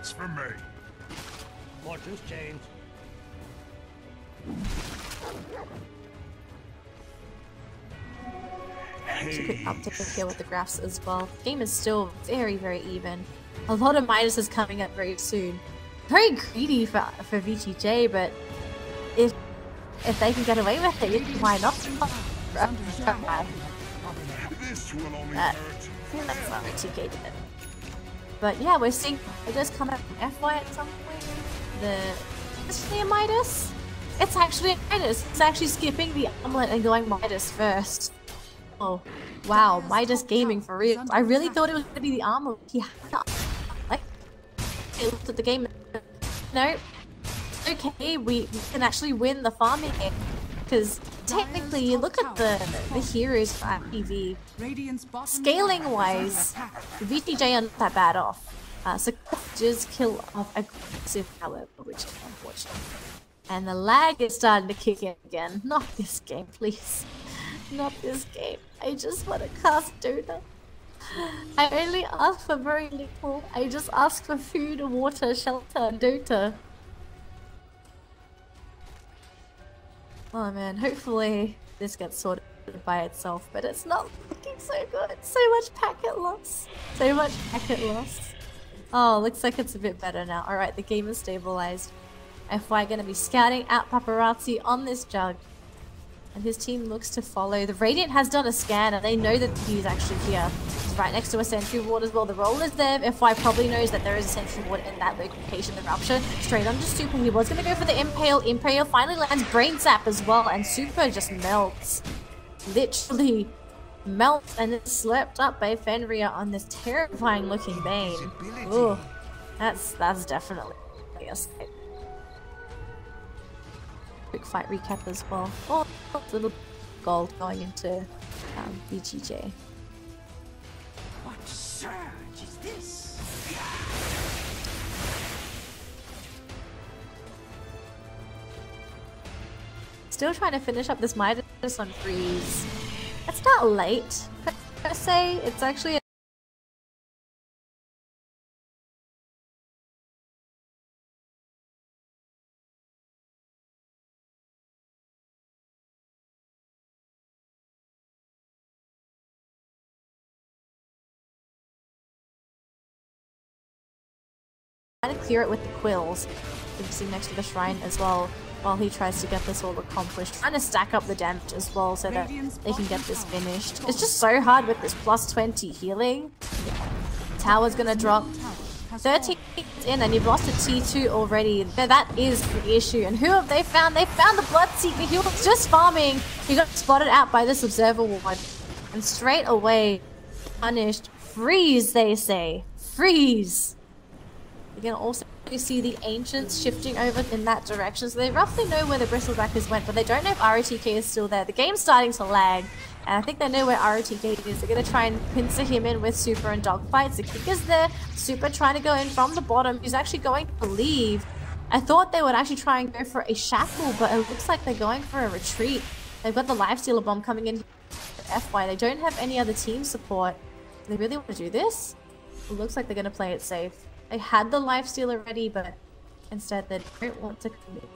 That's for me. Watch this change. Just a quick update here with the graphs as well. The game is still very, very even. A lot of minuses coming up very soon. Very greedy for VTJ, but if they can get away with it, why not? This will only hurt. That's not RTK did it. But yeah, we're seeing it does come out from FY at some point. Is it a Midas? It's actually a Midas. It's actually skipping the omelet and going Midas first. Oh, wow, Midas gaming for real. I really thought it was gonna be the armor. Yeah, like, I looked at the game. No, okay, we can actually win the farming game. Because technically, you look at the heroes for PV, scaling wise, VTJ aren't that bad off. So just kill off aggressive caliber, which is unfortunate. And the lag is starting to kick in again. Not this game, please. Not this game. I just want to cast Dota. I only ask for very little. I just ask for food, water, shelter, and Dota. Oh man, hopefully this gets sorted by itself, but it's not looking so good. So much packet loss. So much packet loss. Oh, looks like it's a bit better now. Alright, the game is stabilized. FY gonna be scouting out Paparazzi on this jug. And his team looks to follow. The Radiant has done a scan and they know that he's actually here. He's right next to a sentry ward as well. The roll is there. FY probably knows that there is a sentry ward in that location. The Rupture straight onto Super. He was going to go for the Impale. Impale finally lands Brain Zap as well. And Super just melts. Literally melts and is swept up by Fenrir on this terrifying looking Bane. Ooh, that's definitely a sight. Quick fight recap as well. Oh, little gold going into BGJ. What surge is this? Still trying to finish up this Midas on freeze. It's not late per se. It's actually trying to clear it with the quills. You can see next to the shrine as well, while he tries to get this all accomplished. Trying to stack up the damage as well so that they can get this finished. It's just so hard with this plus 20 healing. Tower's gonna drop. 13 in and you've lost a T2 already. That is the issue. And who have they found? They found the Bloodseeker. He was just farming. He got spotted out by this Observer Ward. And straight away, punished. Freeze, they say. Freeze. You can also see the Ancients shifting over in that direction, so they roughly know where the Bristlebackers went, but they don't know if ROTK is still there. The game's starting to lag, and I think they know where ROTK is. They're going to try and pincer him in with Super and Dogfights. The GEEK is there. Super trying to go in from the bottom. He's actually going to leave. I thought they would actually try and go for a Shackle, but it looks like they're going for a retreat. They've got the Lifestealer Bomb coming in at FY. They don't have any other team support. Do they really want to do this? It looks like they're going to play it safe. They had the Lifestealer ready, but instead they don't want to commit.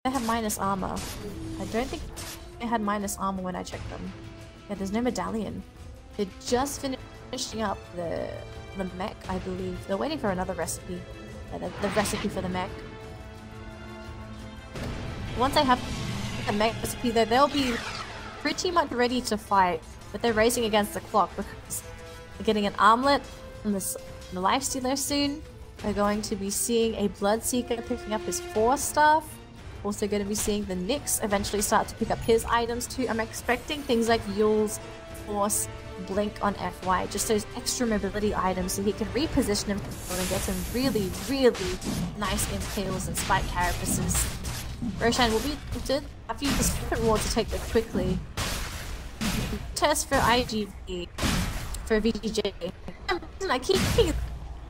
They have minus armor. I don't think they had minus armor when I checked them. Yeah, there's no medallion. They're just finishing up the mech, I believe. They're waiting for another recipe. The recipe for the mech. Once I have the mech recipe though, they'll be pretty much ready to fight. But they're racing against the clock because they're getting an armlet and the Lifestealer soon. They're going to be seeing a Bloodseeker picking up his 4 stuff. Also going to be seeing the Nyx eventually start to pick up his items too. I'm expecting things like Yule's Force, Blink on FY, just those extra mobility items so he can reposition himself and get some really, really nice impales and spike carapaces. Roshan will be tempted. A few different wards to take this quickly. Test for IGV, for VGJ. I keep thinking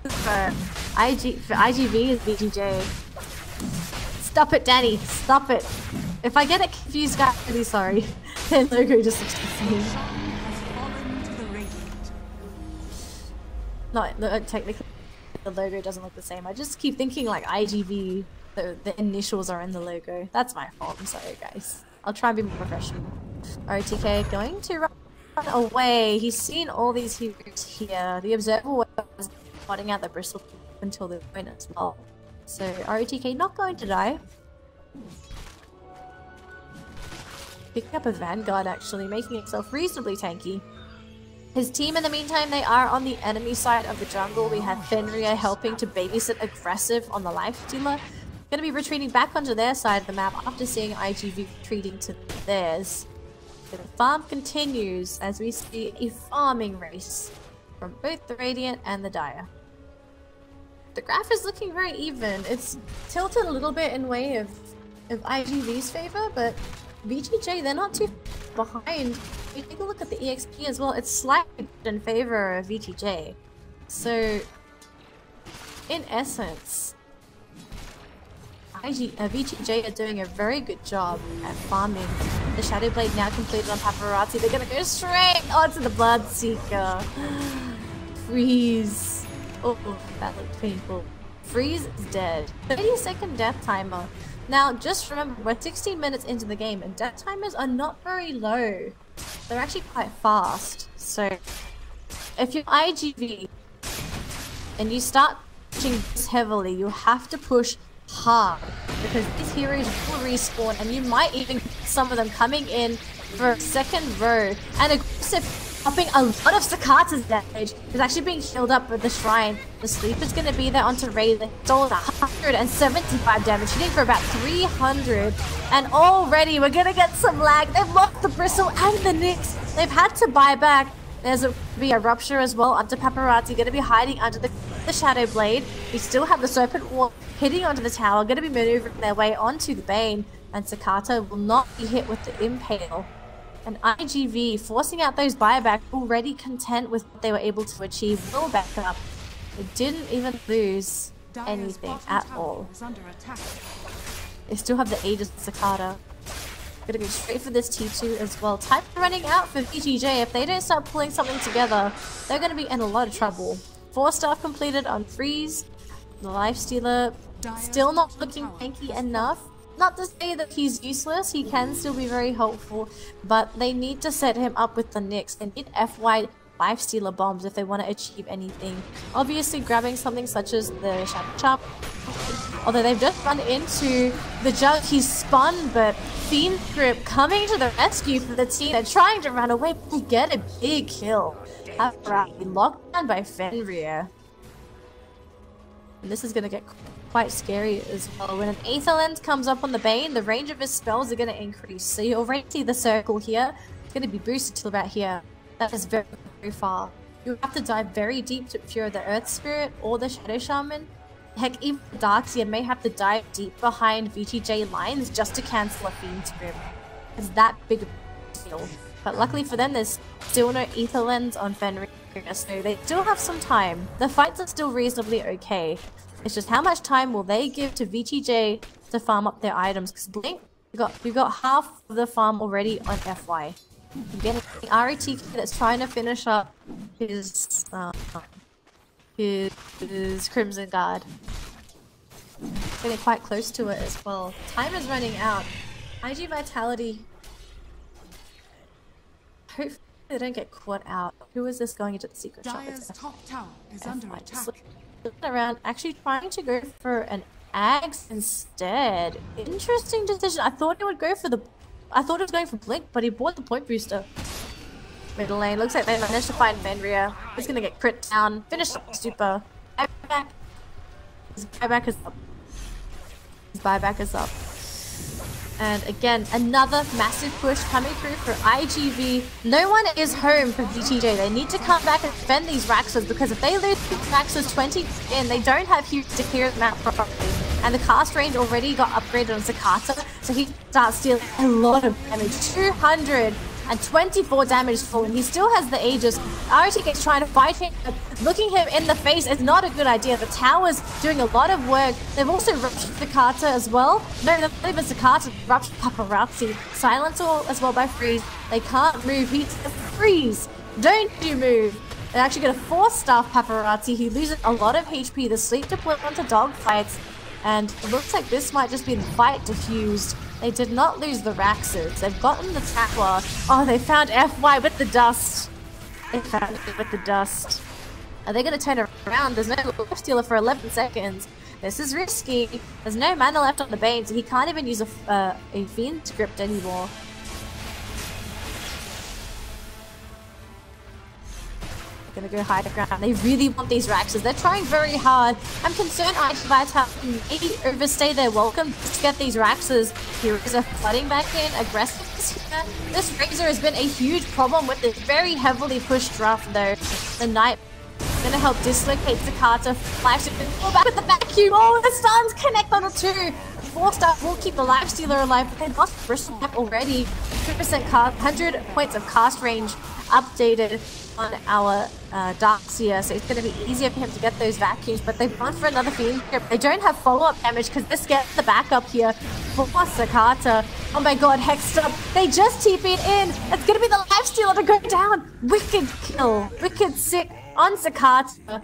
for IGV is VGJ. Stop it, Danny. Stop it. If I get it confused, guys, I'm really sorry. Their logo just looks the same. No, technically the logo doesn't look the same. I just keep thinking like IGV, the initials are in the logo. That's my fault. I'm sorry, guys. I'll try and be more professional. RTK going to run away. He's seen all these heroes here. The observer was spotting out the bristle until the point as well. So ROTK not going to die. Picking up a Vanguard actually, making himself reasonably tanky. His team in the meantime, they are on the enemy side of the jungle. We have Fenrir helping to babysit aggressive on the lifestealer. Going to be retreating back onto their side of the map after seeing IGV retreating to theirs. So the farm continues as we see a farming race from both the Radiant and the Dire. The graph is looking very even. It's tilted a little bit in way of IGV's favor, but VGJ, they're not too behind. If you take a look at the EXP as well, it's slightly in favor of VGJ. So, in essence, VGJ are doing a very good job at farming. The Shadow Blade now completed on Paparazzi. They're gonna go straight onto the Bloodseeker. Freeze. Oh, that looked painful. Freeze is dead. 30-second death timer. Now, just remember, we're 16 minutes into the game, and death timers are not very low. They're actually quite fast. So, if you're IGV and you start pushing this heavily, you have to push hard because these heroes will respawn, and you might even get some of them coming in for a second row and aggressive. Popping a lot of Cicadas damage. Is actually being healed up with the Shrine. The Sleeper's going to be there onto Rayleigh. Stole 175 damage, hitting for about 300. And already we're going to get some lag. They've lost the Bristle and the Nyx. They've had to buy back. There's be a Rupture as well onto Paparazzi. Going to be hiding under the Shadow Blade. We still have the Serpent Wall hitting onto the tower. Going to be maneuvering their way onto the Bane. And Cicada will not be hit with the Impale. And IGV, forcing out those buybacks, already content with what they were able to achieve, will back up. They didn't even lose anything at all. They still have the Aegis Cicada. Gonna go straight for this T2 as well. Time running out for VGJ. If they don't start pulling something together, they're gonna be in a lot of trouble. 4 staff completed on Freeze. The Lifestealer still not looking tanky enough. Not to say that he's useless, he can still be very helpful, but they need to set him up with the Nyx. They need FY Lifestealer bombs if they want to achieve anything. Obviously grabbing something such as the Shadow Chop. Although they've just run into the Jug, he's spun, but Fiend Grip coming to the rescue for the team. They're trying to run away, but they get a big kill. Locked down by Fenrir. And this is going to get quite scary as well. When an Aether Lens comes up on the Bane, the range of his spells are going to increase. So you already see the circle here. It's going to be boosted till about here. That is very, very far. You have to dive very deep if you're the Earth Spirit or the Shadow Shaman. Heck, even the Darkseer may have to dive deep behind VTJ lines just to cancel a Fiend's Grip. It's that big a deal. But luckily for them, there's still no Aether Lens on Fenrir, so they still have some time. The fights are still reasonably okay. It's just how much time will they give to VTJ to farm up their items? Because Blink, we've got half of the farm already on FY. Again, RETK that's trying to finish up his Crimson Guard. Getting quite close to it as well. Time is running out. IG Vitality. Hopefully they don't get caught out. Who is this going into the secret shop? Dire's top tower is under attack. Looking around, actually trying to go for an Axe instead. Interesting decision. I thought he would go for I thought he was going for Blink, but he bought the point booster. Middle lane. Looks like they managed to find Fenrir. He's gonna get crit down. Finish up super. Buyback. His buyback is up. His buyback is up. And again, another massive push coming through for IGV. No one is home for BTJ. They need to come back and defend these Raxas, because if they lose Raxas 20 in, they don't have huge to clear the map properly. And the cast range already got upgraded on Zakata, so he starts dealing a lot of damage. 224 damage full, and he still has the Aegis. RTK is trying to fight him, but looking him in the face is not a good idea. The tower's doing a lot of work. They've also ruptured Zakata as well. No, not even Zakata, ruptured Paparazzi. Silencer as well by Freeze. They can't move. He's Freeze. Don't you move. They're actually going to force staff Paparazzi. He loses a lot of HP. The sleep deployed onto dogfights. And it looks like this might just be the fight diffused. They did not lose the Raxas. They've gotten the Tapper. Oh, they found FY with the dust. They found it with the dust. Are they going to turn around? There's no life stealer for 11 seconds. This is risky. There's no mana left on the Bane, so he can't even use a Fiend script anymore. Gonna go high ground. They really want these Raxas. They're trying very hard. I'm concerned Vitality maybe overstay their welcome to get these Raxas. Heroes are flooding back in. Aggressiveness here. This Razor has been a huge problem with this very heavily pushed draft though. The Knight gonna help dislocate Zakata. Life's gonna pull back with the vacuum. Oh, the stuns connect on the 2. 4-star will keep the Lifestealer alive, but they lost Bristol Cap already. 2% cast, 100 points of cast range updated on our Darkseer, so it's going to be easier for him to get those vacuums, but they've gone for another Fiend script. They don't have follow-up damage because this gets the backup here for Zakata. Oh my god, Hexed up. They just TP'd in. It's going to be the Lifestealer to go down. Wicked kill. Wicked sick on Zakata.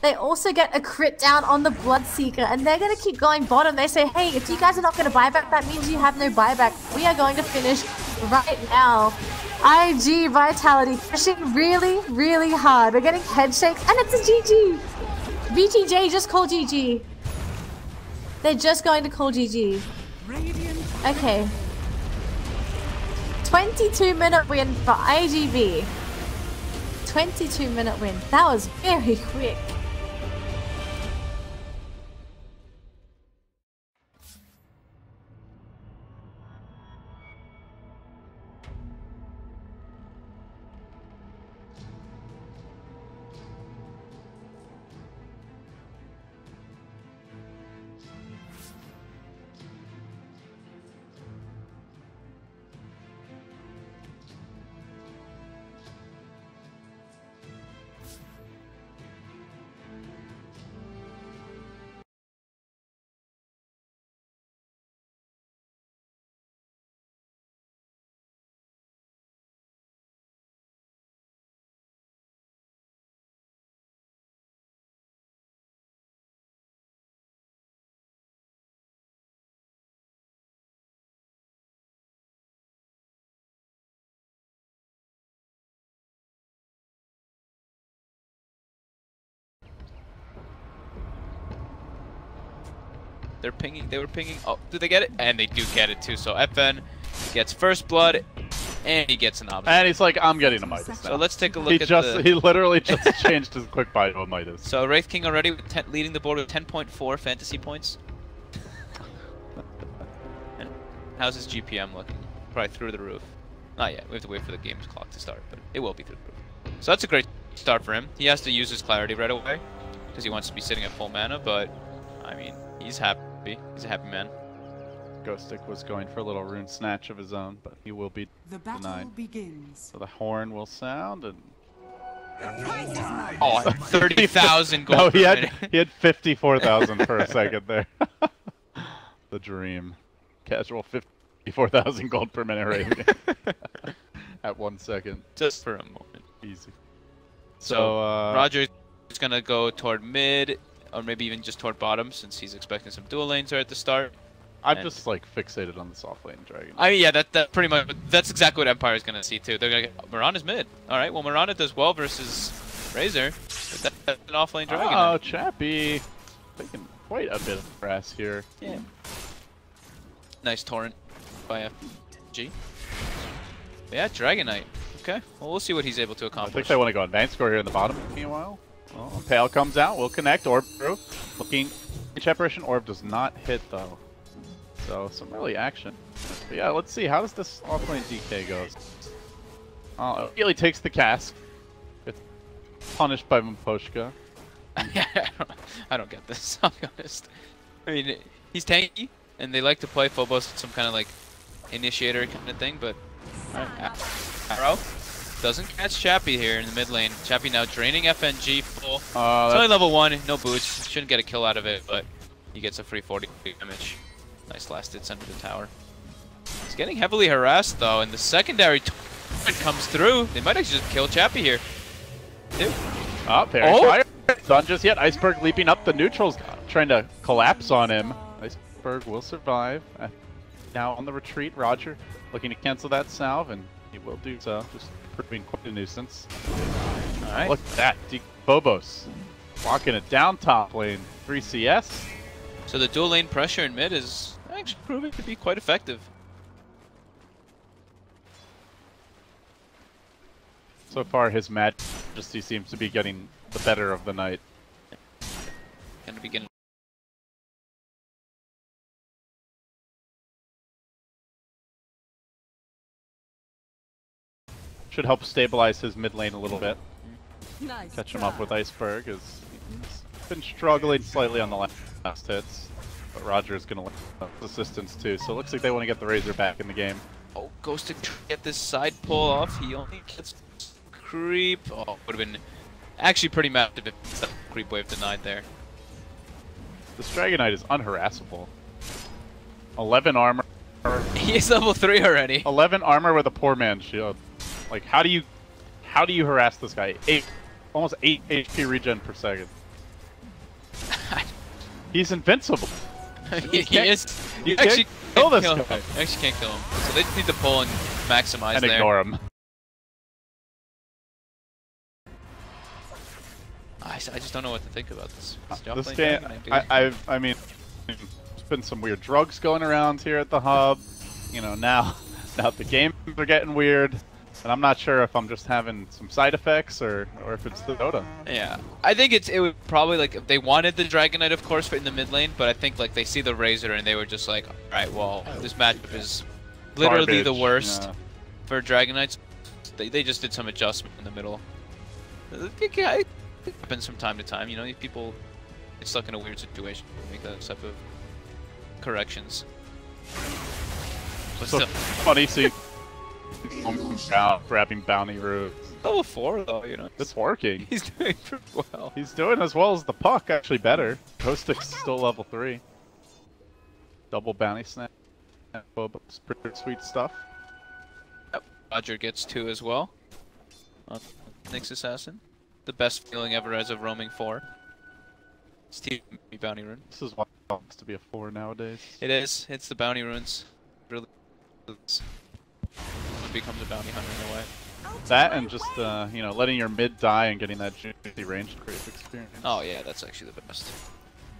They also get a crit down on the Bloodseeker, and they're going to keep going bottom. They say, hey, if you guys are not going to buy back, that means you have no buyback. We are going to finish right now. IG Vitality pushing really, really hard. We're getting head shakes, and it's a GG. BTJ just called GG. They're just going to call GG. Okay. 22-minute win for IGV. 22-minute win. That was very quick. They're pinging. They were pinging. Oh, did they get it? And they do get it too. So FN gets first blood, and he gets an Midas. And he's like, I'm getting a Midas now. So let's take a look He literally just changed his quick buy to a Midas. So Wraith King already with leading the board with 10.4 fantasy points. And how's his GPM looking? Probably through the roof. Not yet. We have to wait for the game's clock to start, but it will be through the roof. So that's a great start for him. He has to use his clarity right away because he wants to be sitting at full mana, but I mean, he's happy. He's a happy man. Ghostic was going for a little rune snatch of his own, but he will be denied. Begins. So the horn will sound and... Oh, 30,000 gold. No, he had 54,000 for a second there. The dream. Casual 54,000 gold per minute rating. At 1 second. Just for a moment. Easy. So Roger's gonna go toward mid, or maybe even just toward bottom, since he's expecting some dual lanes right at the start. I'm just like fixated on the soft lane dragon. I mean, yeah, that pretty much, that's exactly what Empire is gonna see too. They're gonna get Mirana's mid. All right, well Mirana does well versus Razor, but that's an offlane dragon. Oh, Chappie, taking quite a bit of grass here. Yeah. Nice torrent by FG. But yeah, Dragon Knight. Okay, well we'll see what he's able to accomplish. I think they want to go advanced score here in the bottom. Meanwhile, oh, Pale comes out. We'll connect. Orb through. Looking. Each apparition orb does not hit though. So some early action. But yeah, let's see. How does this offlane DK go? Immediately takes the cask. Gets punished by Mposhka. I don't get this, I'll be honest. I mean, he's tanky, and they like to play Phobos with some kind of like initiator kind of thing, but Arrow doesn't catch Chappie here in the mid lane. Chappie now draining FNG full. It's only level 1, no boots. Shouldn't get a kill out of it, but he gets a free 40 damage. Nice last hits under the tower. He's getting heavily harassed though, and the secondary comes through. They might actually just kill Chappie here. Fire. Done just yet. Iceberg leaping up. The neutrals trying to collapse on him. Iceberg will survive. Now on the retreat, Roger looking to cancel that salve, and he will do so. Just proving quite a nuisance. Alright. Look at that. Phobos walking it down top lane. 3 CS. So the dual lane pressure in mid is actually proving to be quite effective. So far, his Majesty seems to be getting the better of the night. Gonna begin. Should help stabilize his mid lane a little bit. Nice Catch him up with Iceberg, as he's been struggling slightly on the last hits. But Roger's gonna let assistance too, so it looks like they want to get the Razor back in the game. Oh, goes to get this side pull off. He only gets creep. Oh, would have been actually pretty massive if that creep wave denied there. This Dragon Knight is unharassable. 11 armor. He is level 3 already. 11 armor with a poor man's shield. Like, how do you harass this guy? Almost 8 HP regen per second. He's invincible. he is. You actually kill this guy. You actually can't kill him. So they just need to pull and maximize and there. Ignore him. I just don't know what to think about this. This game, I mean, there's been some weird drugs going around here at the hub. You know, now the games are getting weird, and I'm not sure if I'm just having some side effects or if it's the Dota. Yeah, I think it would probably, like, if they wanted the Dragon Knight, of course, for in the mid lane, but I think like they see the Razor and they were just like, all right, well, this matchup is literally the worst for Dragon Knights. They just did some adjustment in the middle. It happens from time to time, you know, these people get stuck in a weird situation, make those type of corrections. But so still. Funny, see, grabbing bounty routes. Level 4 though, you know. It's working. He's doing pretty well. He's doing as well as the puck, actually better. Ghostic's still level 3. Double bounty snap. It's pretty sweet stuff. Yep. Roger gets 2 as well. Nyx Assassin. The best feeling ever as of roaming 4. Steve bounty rune. This is what wants to be a 4 nowadays. It is. It's the bounty runes. Really, it becomes a bounty hunter in a way. That and just you know, letting your mid die and getting that juicy range creep experience. Oh yeah, that's actually the best.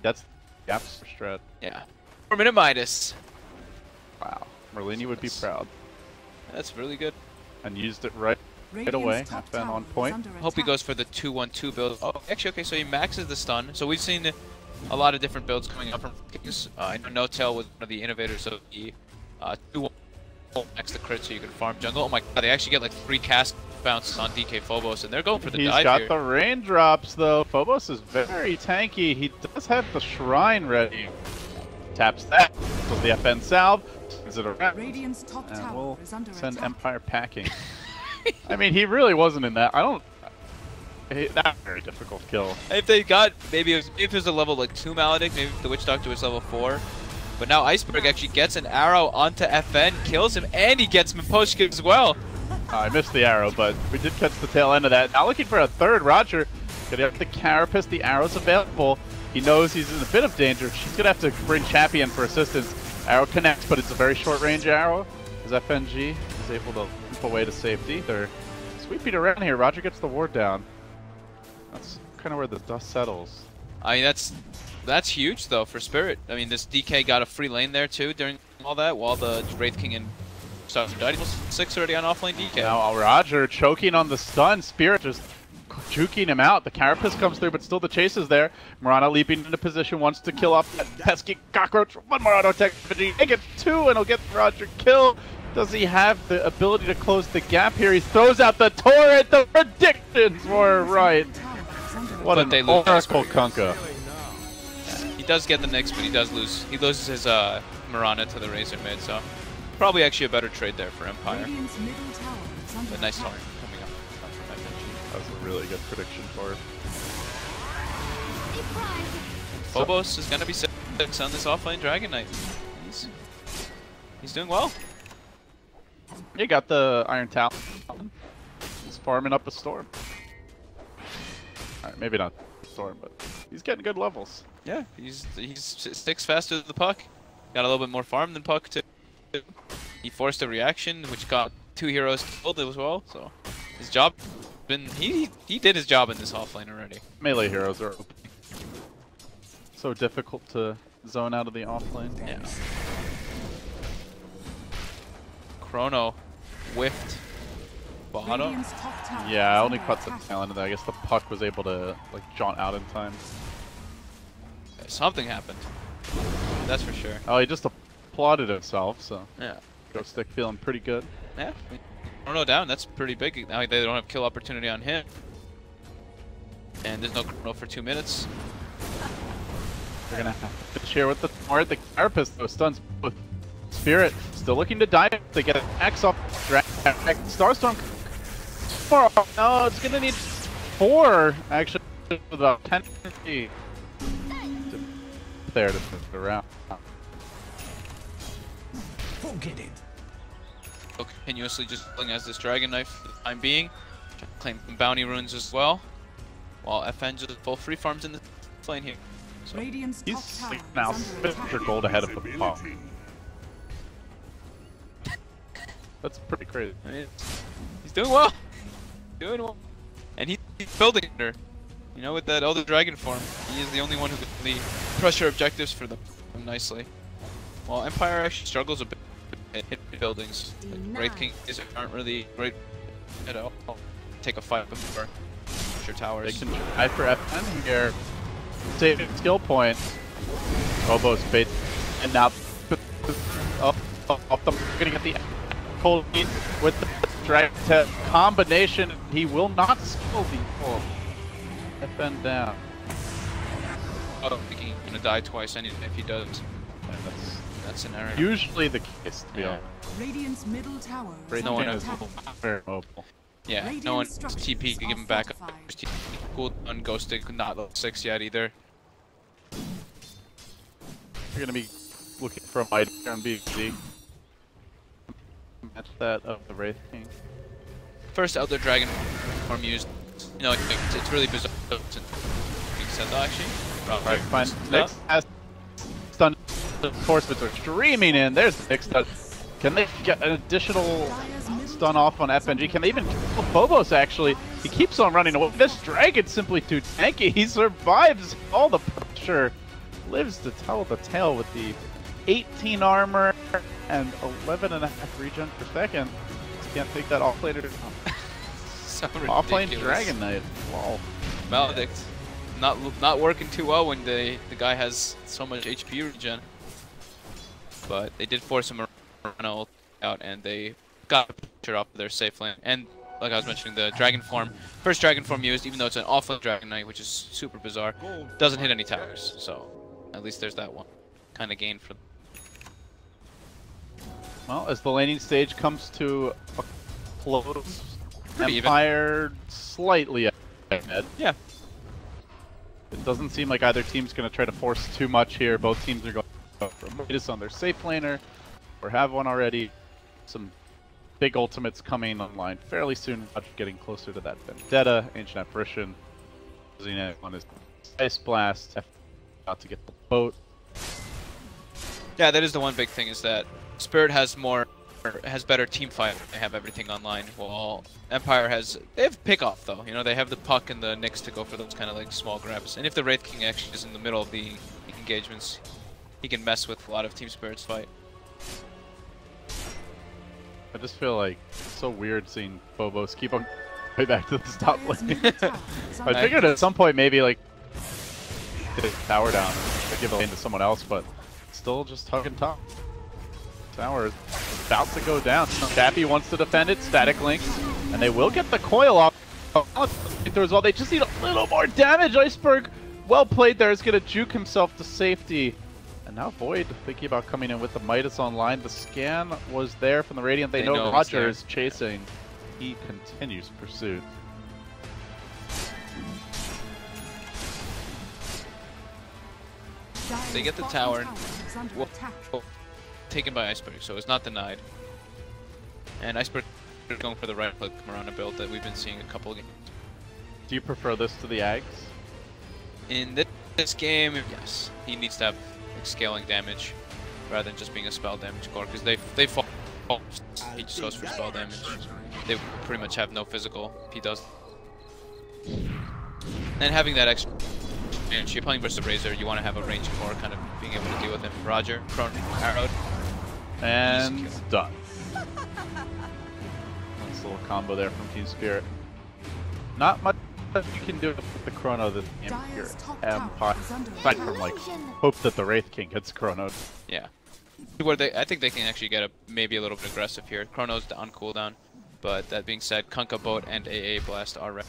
That's gaps for strat. Yeah. 4 minute Midas. Wow. Merlini would be proud. That's really good. And used it right away. Have been on point. Hope he goes for the 2-1-2 build. Oh, actually, okay, so he maxes the stun. So we've seen a lot of different builds coming up from Kings. I know No Tail was one of the innovators of the 2-1 max the crit so you can farm jungle. Oh my god, they actually get like 3 cast bounces on DK Phobos, and they're going for the dive here. He's got the raindrops though. Phobos is very tanky. He does have the shrine ready. Taps that. With the FN salve. Is it around? Radiant's top And tower we'll is under send attack. Empire packing. I mean, he really wasn't in that. That's a very difficult kill. If they got, maybe if it was a level like 2 Maledict, maybe if the Witch Doctor was level 4. But now Iceberg actually gets an arrow onto FN, kills him, and he gets Mposhka as well. I missed the arrow, but we did catch the tail end of that. Now looking for a third. Roger gonna have the carapace. The arrow's available. He knows he's in a bit of danger. She's gonna have to bring Chappie in for assistance. Arrow connects, but it's a very short range arrow. As FNG is able to leap away to safety. They're sweeping around here. Roger gets the ward down. That's kind of where the dust settles. I mean, that's huge though for Spirit. I mean, this DK got a free lane there too during all that, while the Wraith King and Stuff died. He was 6 already on offlane DK. Now Roger choking on the stun. Spirit just juking him out. The Carapace comes through, but still the chase is there. Mirana leaping into position, wants to kill off that pesky cockroach. One more auto tech. He gets 2 and he'll get the Roger kill. Does he have the ability to close the gap here? He throws out the turret. The predictions were right. What an oracle Kunkka. He does get the Nyx, but he does lose. He loses his Mirana to the Razor mid, so probably actually a better trade there for Empire. But nice turn coming up from FNG. That was a really good prediction for it. Phobos is going to be 6 on this offlane Dragon Knight. He's doing well. You got the Iron Talon. He's farming up a Storm. Alright, maybe not Storm, but he's getting good levels. Yeah, he sticks faster than the puck. Got a little bit more farm than puck too. He forced a reaction, which got 2 heroes killed as well. So his job he did his job in this offlane already. Melee heroes are so difficult to zone out of the offlane. Yeah. Chrono whiffed bottom. Yeah, I only caught the tail end of that. I guess the puck was able to like jaunt out in time. Something happened. That's for sure. Oh, he just applauded himself, so yeah. Ghost Stick feeling pretty good. Yeah. Chrono down, that's pretty big. Now they don't have kill opportunity on him. And there's no Chrono for 2 minutes. They're gonna have to share with the Smart. The Carapace though stuns both. Spirit still looking to dive to get an X off Starstorm. No, it's gonna need 4 actually with about 10 there to move around. Forget it. Continuously just pulling as this Dragon Knife for the time being. Trying to claim some bounty runes as well. While FN just full free farms in the lane here. So he's now 50 gold ahead of the pop. That's pretty crazy. I mean, he's doing well. Doing well. And he's building her. You know, with that Elder Dragon form, he is the only one who can really pressure objectives for them nicely. While Empire actually struggles a bit at hit buildings. Like, Wraith Kings aren't really great at all. Take a fight before pressure towers. They can try for FN here. Saving skill point. Phobos bait. And now off the gonna get the cold heat with the Dragon Tech combination. He will not skill the full. FN down. I don't think he's gonna die twice anyway if he does. And that's an error. Usually the case, to be honest. Radiant's middle tower is No one under is attack. very mobile. Yeah, no one TP can give him back up. Cool on Ghosted, not level 6 yet either. You're gonna be looking for a might on BG. Match that of the Wraith King. First Elder Dragon form used. You know, it's really bizarre. Being said though, actually. Alright, fine. Next has stun. The Forcements are streaming in. There's the next stun. Can they get an additional stun off on FNG? Can they even kill Phobos actually? He keeps on running away. This Dragon's simply too tanky. He survives all the pressure. Lives to tell the tale with the 18 armor and 11.5 regen per second. Just can't take that off later. So Offlane Dragon Knight. Wow. Maledict. Not working too well when the guy has so much HP regen. But they did force him around out and they got a picture off of their safe lane. And like I was mentioning, the Dragon form, first Dragon form used, even though it's an offlane Dragon Knight, which is super bizarre, doesn't hit any towers. So at least there's that one kind of gain for them. Well, as the laning stage comes to a close, Pretty Empire slightly ahead. Yeah. It doesn't seem like either team's going to try to force too much here. Both teams are going for Midas on their safe laner, or have one already. Some big ultimates coming online fairly soon. Getting closer to that Vendetta, Ancient Apparition. One is Ice Blast. About to get the boat. Yeah, that is the one big thing, is that Spirit has better team fight. They have everything online, while Empire they have pick off though. You know, they have the puck and the Nyx to go for those kind of like small grabs. And if the Wraith King actually is in the middle of the engagements, he can mess with a lot of Team Spirit's fight. I just feel like it's so weird seeing Phobos keep on way back to the top lane. I figured at some point maybe like get a tower down or give a lane to someone else, but still just hugging top. Tower is about to go down. Chappie wants to defend it, static links, and they will get the coil off as well. They just need a little more damage. Iceberg, well played there, is going to juke himself to safety. And now Void thinking about coming in with the Midas online. The scan was there from the Radiant. They know Roger is chasing. He continues pursuit. They get the tower. Taken by Iceberg, so it's not denied. And Iceberg is going for the right click Marana build that we've been seeing a couple of games. Do you prefer this to the Ags? In this game, yes. He needs to have like, scaling damage rather than just being a spell damage core, because they fall. He just goes for spell damage. They pretty much have no physical. He does. And having that extra damage, you're playing versus Razor, you want to have a range core kind of being able to deal with him. Roger, prone, arrowed. And done. Nice little combo there from Team Spirit. Not much you can do with the Chrono this game here. Empire. Aside from like hope that the Wraith King hits Chrono. Yeah. Where I think they can actually get maybe a little bit aggressive here. Chrono's on cooldown, but that being said, Kunkka Boat and AA Blast are ready.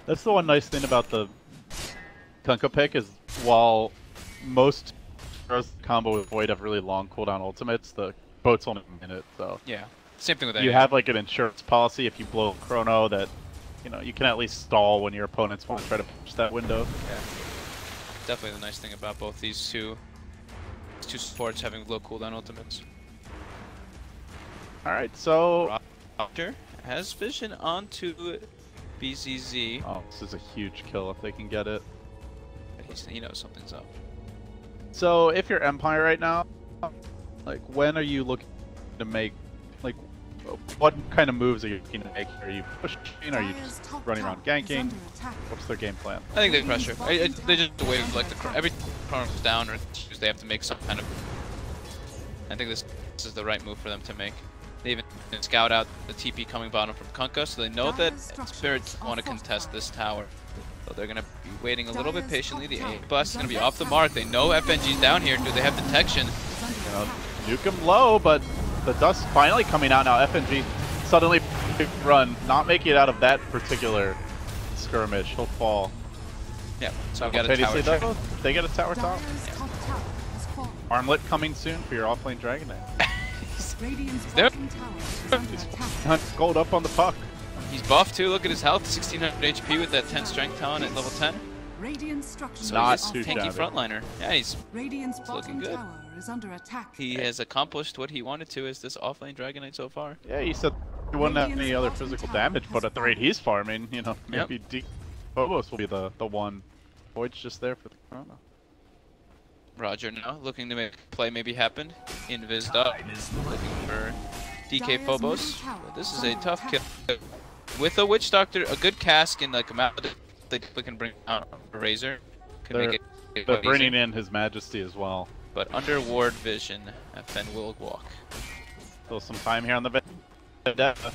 That's the one nice thing about the Kunkka pick is while most combo with Void have really long cooldown ultimates, the boat's only a minute, so yeah, same thing with that. You have like an insurance policy if you blow Chrono that you can at least stall when your opponents want to try to push that window. Yeah, definitely the nice thing about both these two supports having low cooldown ultimates. All right, so Roger has vision onto BZZ. Oh, this is a huge kill if they can get it. He knows something's up. So if you're Empire right now, like when are you looking to make, like what kind of moves are you looking to make? Are you pushing? Are you just running around ganking? What's their game plan? I think they pressure. They just wait like every Chrono's down or they have to make some kind of. I think this is the right move for them to make. They even scout out the TP coming bottom from Kunkka, so they know that Spirits want to contest this tower. So they're going to be waiting a little bit patiently. The A blast is going to be off the mark. They know FNG's down here. Do they have detection? Nuke him low, but the dust finally coming out now. FNG suddenly run, not making it out of that particular skirmish. He'll fall. Yeah, so we got a tower though, they get a tower top. Yeah. Armlet coming soon for your offlane Dragon Knight. There. He's gold up on the puck. He's buffed too. Look at his health, 1600 HP with that 10 strength talent at level 10. So not he's too tanky shabby. Frontliner. Yeah, he's looking good. Is under attack. He has accomplished what he wanted to as this offlane Dragon Knight so far. Yeah, he said he wouldn't have any other physical damage, but at the rate he's farming, maybe Phobos will be the one. Void's just there for the Chrono. Roger now looking to make play maybe happen. Invised up, looking for DK Phobos. But this is a tough kill. With a Witch Doctor, a good cask and like a map that they can bring out a Razor. They're bringing in His Majesty as well. But under ward vision, FN will walk. Still some time here on the Vendetta.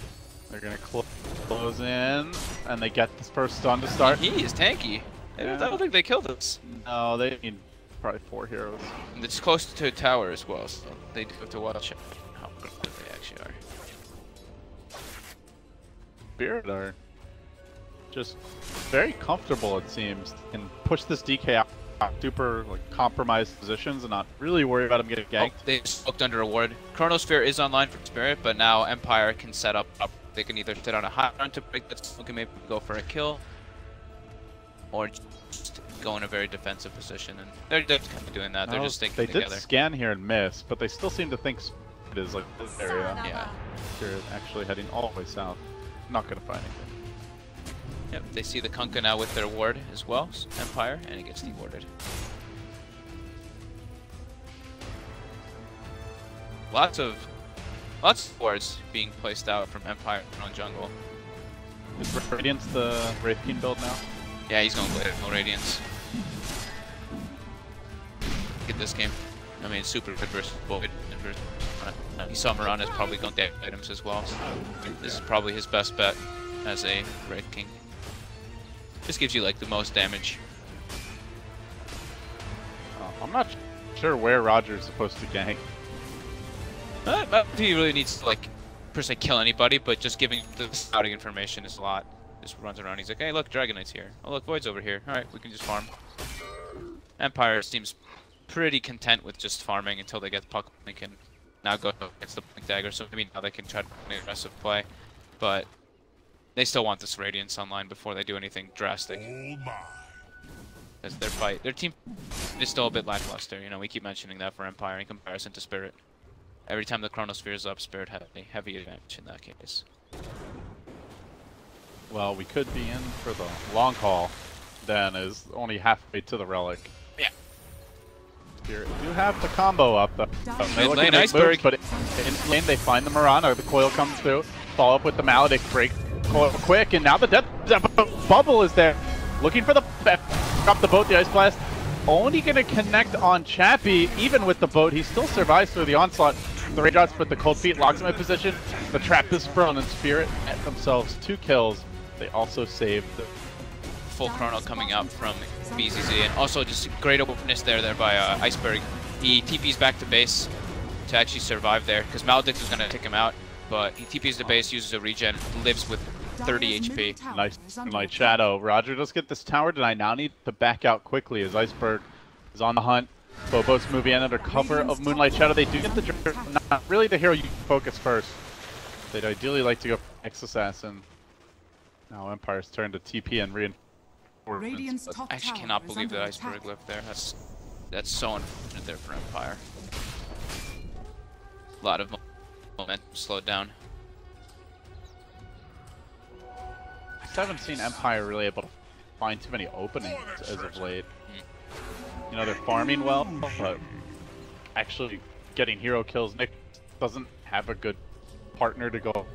They're gonna close in, and they get this first stun to start. He is tanky. Yeah. I don't think they killed us. No, they need probably 4 heroes. And it's close to a tower as well, so they do have to watch how good they actually are. Spirit are just very comfortable, it seems, and push this DK out super compromised positions and not really worry about him getting ganked. Oh, they smoked under a ward. Chronosphere is online for Spirit, but now Empire can set up. They can either sit on a high ground to break that smoke and maybe go for a kill, or just go in a very defensive position. And they're just kind of doing that. They're just thinking together. They did scan here and miss, but they still seem to think it is like this area. Yeah. They're actually heading all the way south. Not gonna find anything. Yep, they see the Kunkka now with their ward as well, Empire, and it gets dewarded. Lots of wards being placed out from Empire on jungle. Is Radiance the Wraith King build now? Yeah, he's going to no Radiance. Get this game. I mean, super good versus Void and versus He saw Mirana's probably going to items as well. So this is probably his best bet as a Wraith King. Just gives you like the most damage. I'm not sure where Roger's supposed to gank. He really needs to like per se kill anybody, but just giving the scouting information is a lot. Just runs around. He's like, hey, look, Dragon Knight's here. Oh, look, Void's over here. All right, we can just farm. Empire seems pretty content with just farming until they get the puck. They can now go against the Blink Dagger, so maybe now they can try to play aggressive play, but they still want this Radiance online before they do anything drastic. As their team is still a bit lackluster. You know, we keep mentioning that for Empire in comparison to Spirit. Every time the Chronosphere is up, Spirit had a heavy advantage in that case. Well, we could be in for the long haul, then, is only halfway to the Relic. Yeah. Spirit do have the combo up, though. They're looking lane at Iceberg. moves, but in lane they find the Mirana, the coil comes through, follow up with the Maledict, break coil quick, and now the death bubble is there. Looking for the drop the boat, the Ice Blast. Only gonna connect on Chappie, even with the boat, he still survives through the onslaught. The raindrops with the cold feet locks him in position. The trap is sprung, and Spirit at themselves 2 kills. They also saved the Full chrono coming out from BZZ, and also just great awareness there by Iceberg. He TP's back to base to actually survive there, because Maledict is going to take him out, but he TP's to base, uses a regen, lives with 30 HP. nice Light Shadow. Roger does get this tower denied. Now need to back out quickly as Iceberg is on the hunt. Bobo's moving in under cover of Moonlight Shadow. They do get the not really the hero you focus first. They'd ideally like to go for X Assassin. Now Empire's turn to TP and reinforcements. I actually cannot believe that Iceberg lived there. That's so unfortunate there for Empire. A lot of momentum slowed down. I haven't seen Empire really able to find too many openings as of late. You know, they're farming well, but actually getting hero kills. Nick doesn't have a good partner to go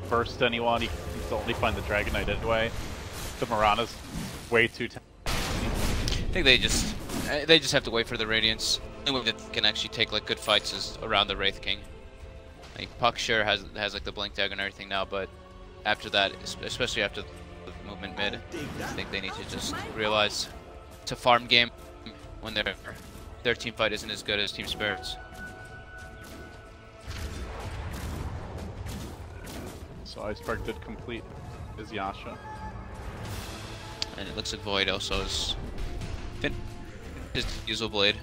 first anyone. He can only find the Dragon Knight anyway. The Mirana's way too I think they just have to wait for the Radiance. The only way that they can actually take like good fights is around the Wraith King. Like Puck sure has like the Blink Dagger and everything now, but after that, especially after the movement mid, I think they need to just realize it's a farm game when their team fight isn't as good as Team Spirit's. So Iceberg did complete his Yasha. And it looks like Void also is his Diesel Blade.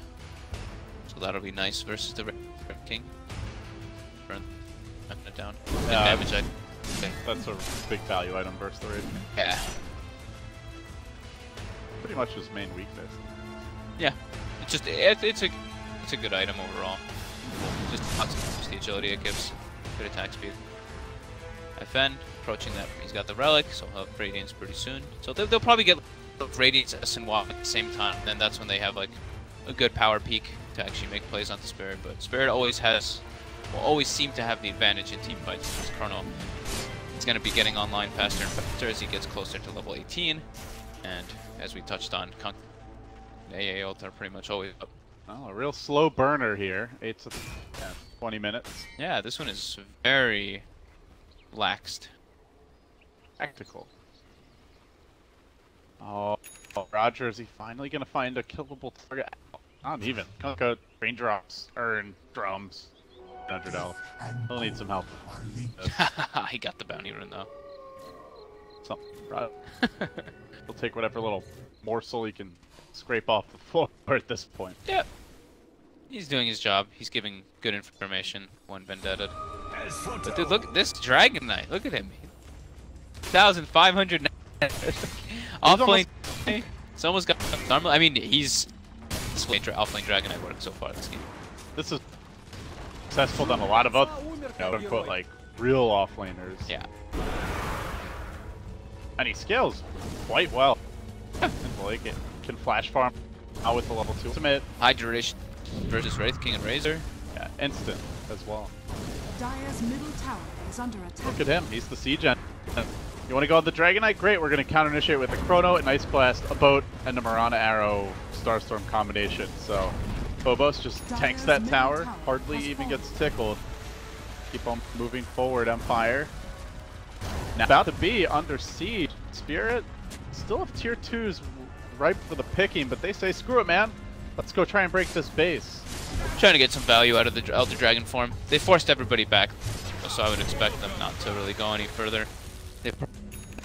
So that'll be nice versus the Red King. Burn it down. Damage, I think. That's a big value item versus the Raid. Yeah. Pretty much his main weakness. Yeah. It's a good item overall. Just lots of the agility it gives. Good attack speed. FN approaching that. He's got the Relic, so he'll have Radiance pretty soon. So they'll probably get Radiance S and Y at the same time. And then that's when they have like a good power peak to actually make plays onto Spirit. But Spirit will always seem to have the advantage in team fights. Because Chrono is going to be getting online faster and faster as he gets closer to level 18. And as we touched on, AA ult are pretty much always up. Oh, a real slow burner here. 8 to 20 minutes. Yeah, this one is very laxed. Tactical. Oh, Roger, is he finally going to find a killable target? Not even. Conco, raindrops, urn, drums. 100 health. He'll need some help. He got the bounty rune though. Something, right? He'll take whatever little morsel he can scrape off the floor at this point. Yep. He's doing his job. He's giving good information when vendetted. But dude, look at this Dragon Knight. Look at him. 1,500 offlane. It's almost got normal. I mean, he's this way offlane Dragon Knight works so far this game. This is successful than a lot of other, quote-unquote, like real offlaners. Yeah. And he scales quite well. Like it can flash farm out with the level 2 ultimate. High duration versus Wraith King and Razor. Yeah, instant as well. Dire's middle tower is under attack. Look at him, he's the siege engine. You want to go on the Dragon Knight? Great, we're going to counter initiate with a Chrono, an Ice Blast, a boat, and a Mirana Arrow Starstorm combination. So Phobos just tanks that tower, hardly even gets tickled. Keep on moving forward, Empire. Now about to be under siege. Spirit still have tier 2s ripe for the picking, but they say, screw it, man. Let's go try and break this base. Trying to get some value out of the Elder Dragon form. They forced everybody back, so I would expect them not to really go any further.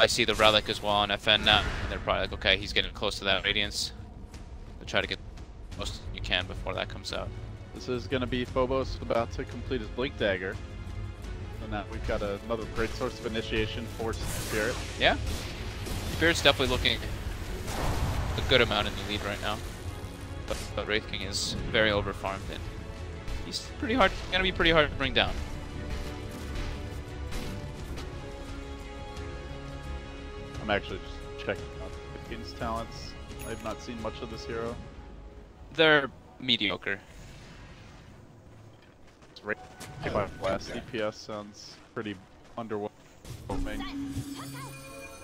I see the Relic as well on FN now, and they're probably like, okay, he's getting close to that Radiance. But try to get the most you can before that comes out. This is going to be Phobos about to complete his Blink Dagger. So now we've got another great source of initiation for Spirit. Yeah. Spirit's definitely looking a good amount in the lead right now. But Wraith King is very overfarmed, and he's pretty hard. Gonna be pretty hard to bring down. I'm actually just checking out the King's talents. I've not seen much of this hero. They're mediocre. It's right by last DPS sounds pretty underwhelming.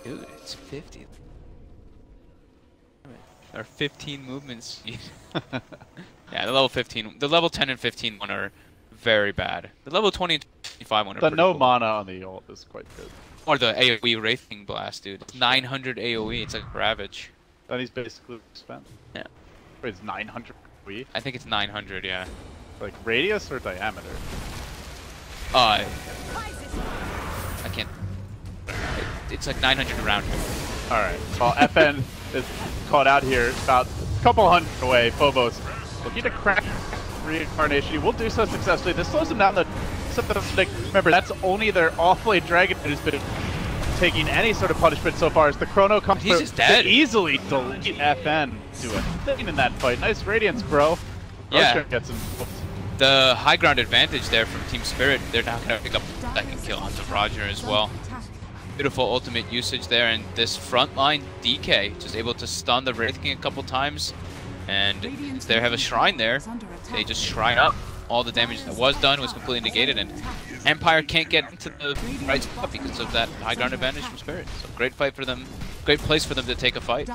Dude, it's 50. Or 15 movement speed. Yeah, the level 15, the level 10 and 15 one are very bad. The level 20 and 25 one are the pretty no cool. mana on the ult is quite good. Or the AoE Wraithing Blast, dude. It's 900 AoE, it's like Ravage. Then he's basically spent. Yeah. Wait, it's 900 AoE? I think it's 900, yeah. Like radius or diameter? I can't. It's like 900 around here. Alright, well FN is caught out here, about a couple hundred away. Phobos looking to crack Reincarnation. He will do so successfully. This slows him down. Remember, that's only their off-lane dragon who's been taking any sort of punishment so far as the Chrono comes He's just dead. to easily delete FN to a thing in that fight. Nice Radiance, bro. Yeah. Gets him. The high ground advantage there from Team Spirit, they're not going to pick up the second kill onto Roger as well. Beautiful ultimate usage there, and this frontline DK just able to stun the Wraith King a couple times, and they have a shrine there. They just shrine up. All the damage that was done was completely negated, and Empire can't get into the right spot because of that high ground advantage from Spirit. So great fight for them, great place for them to take a fight.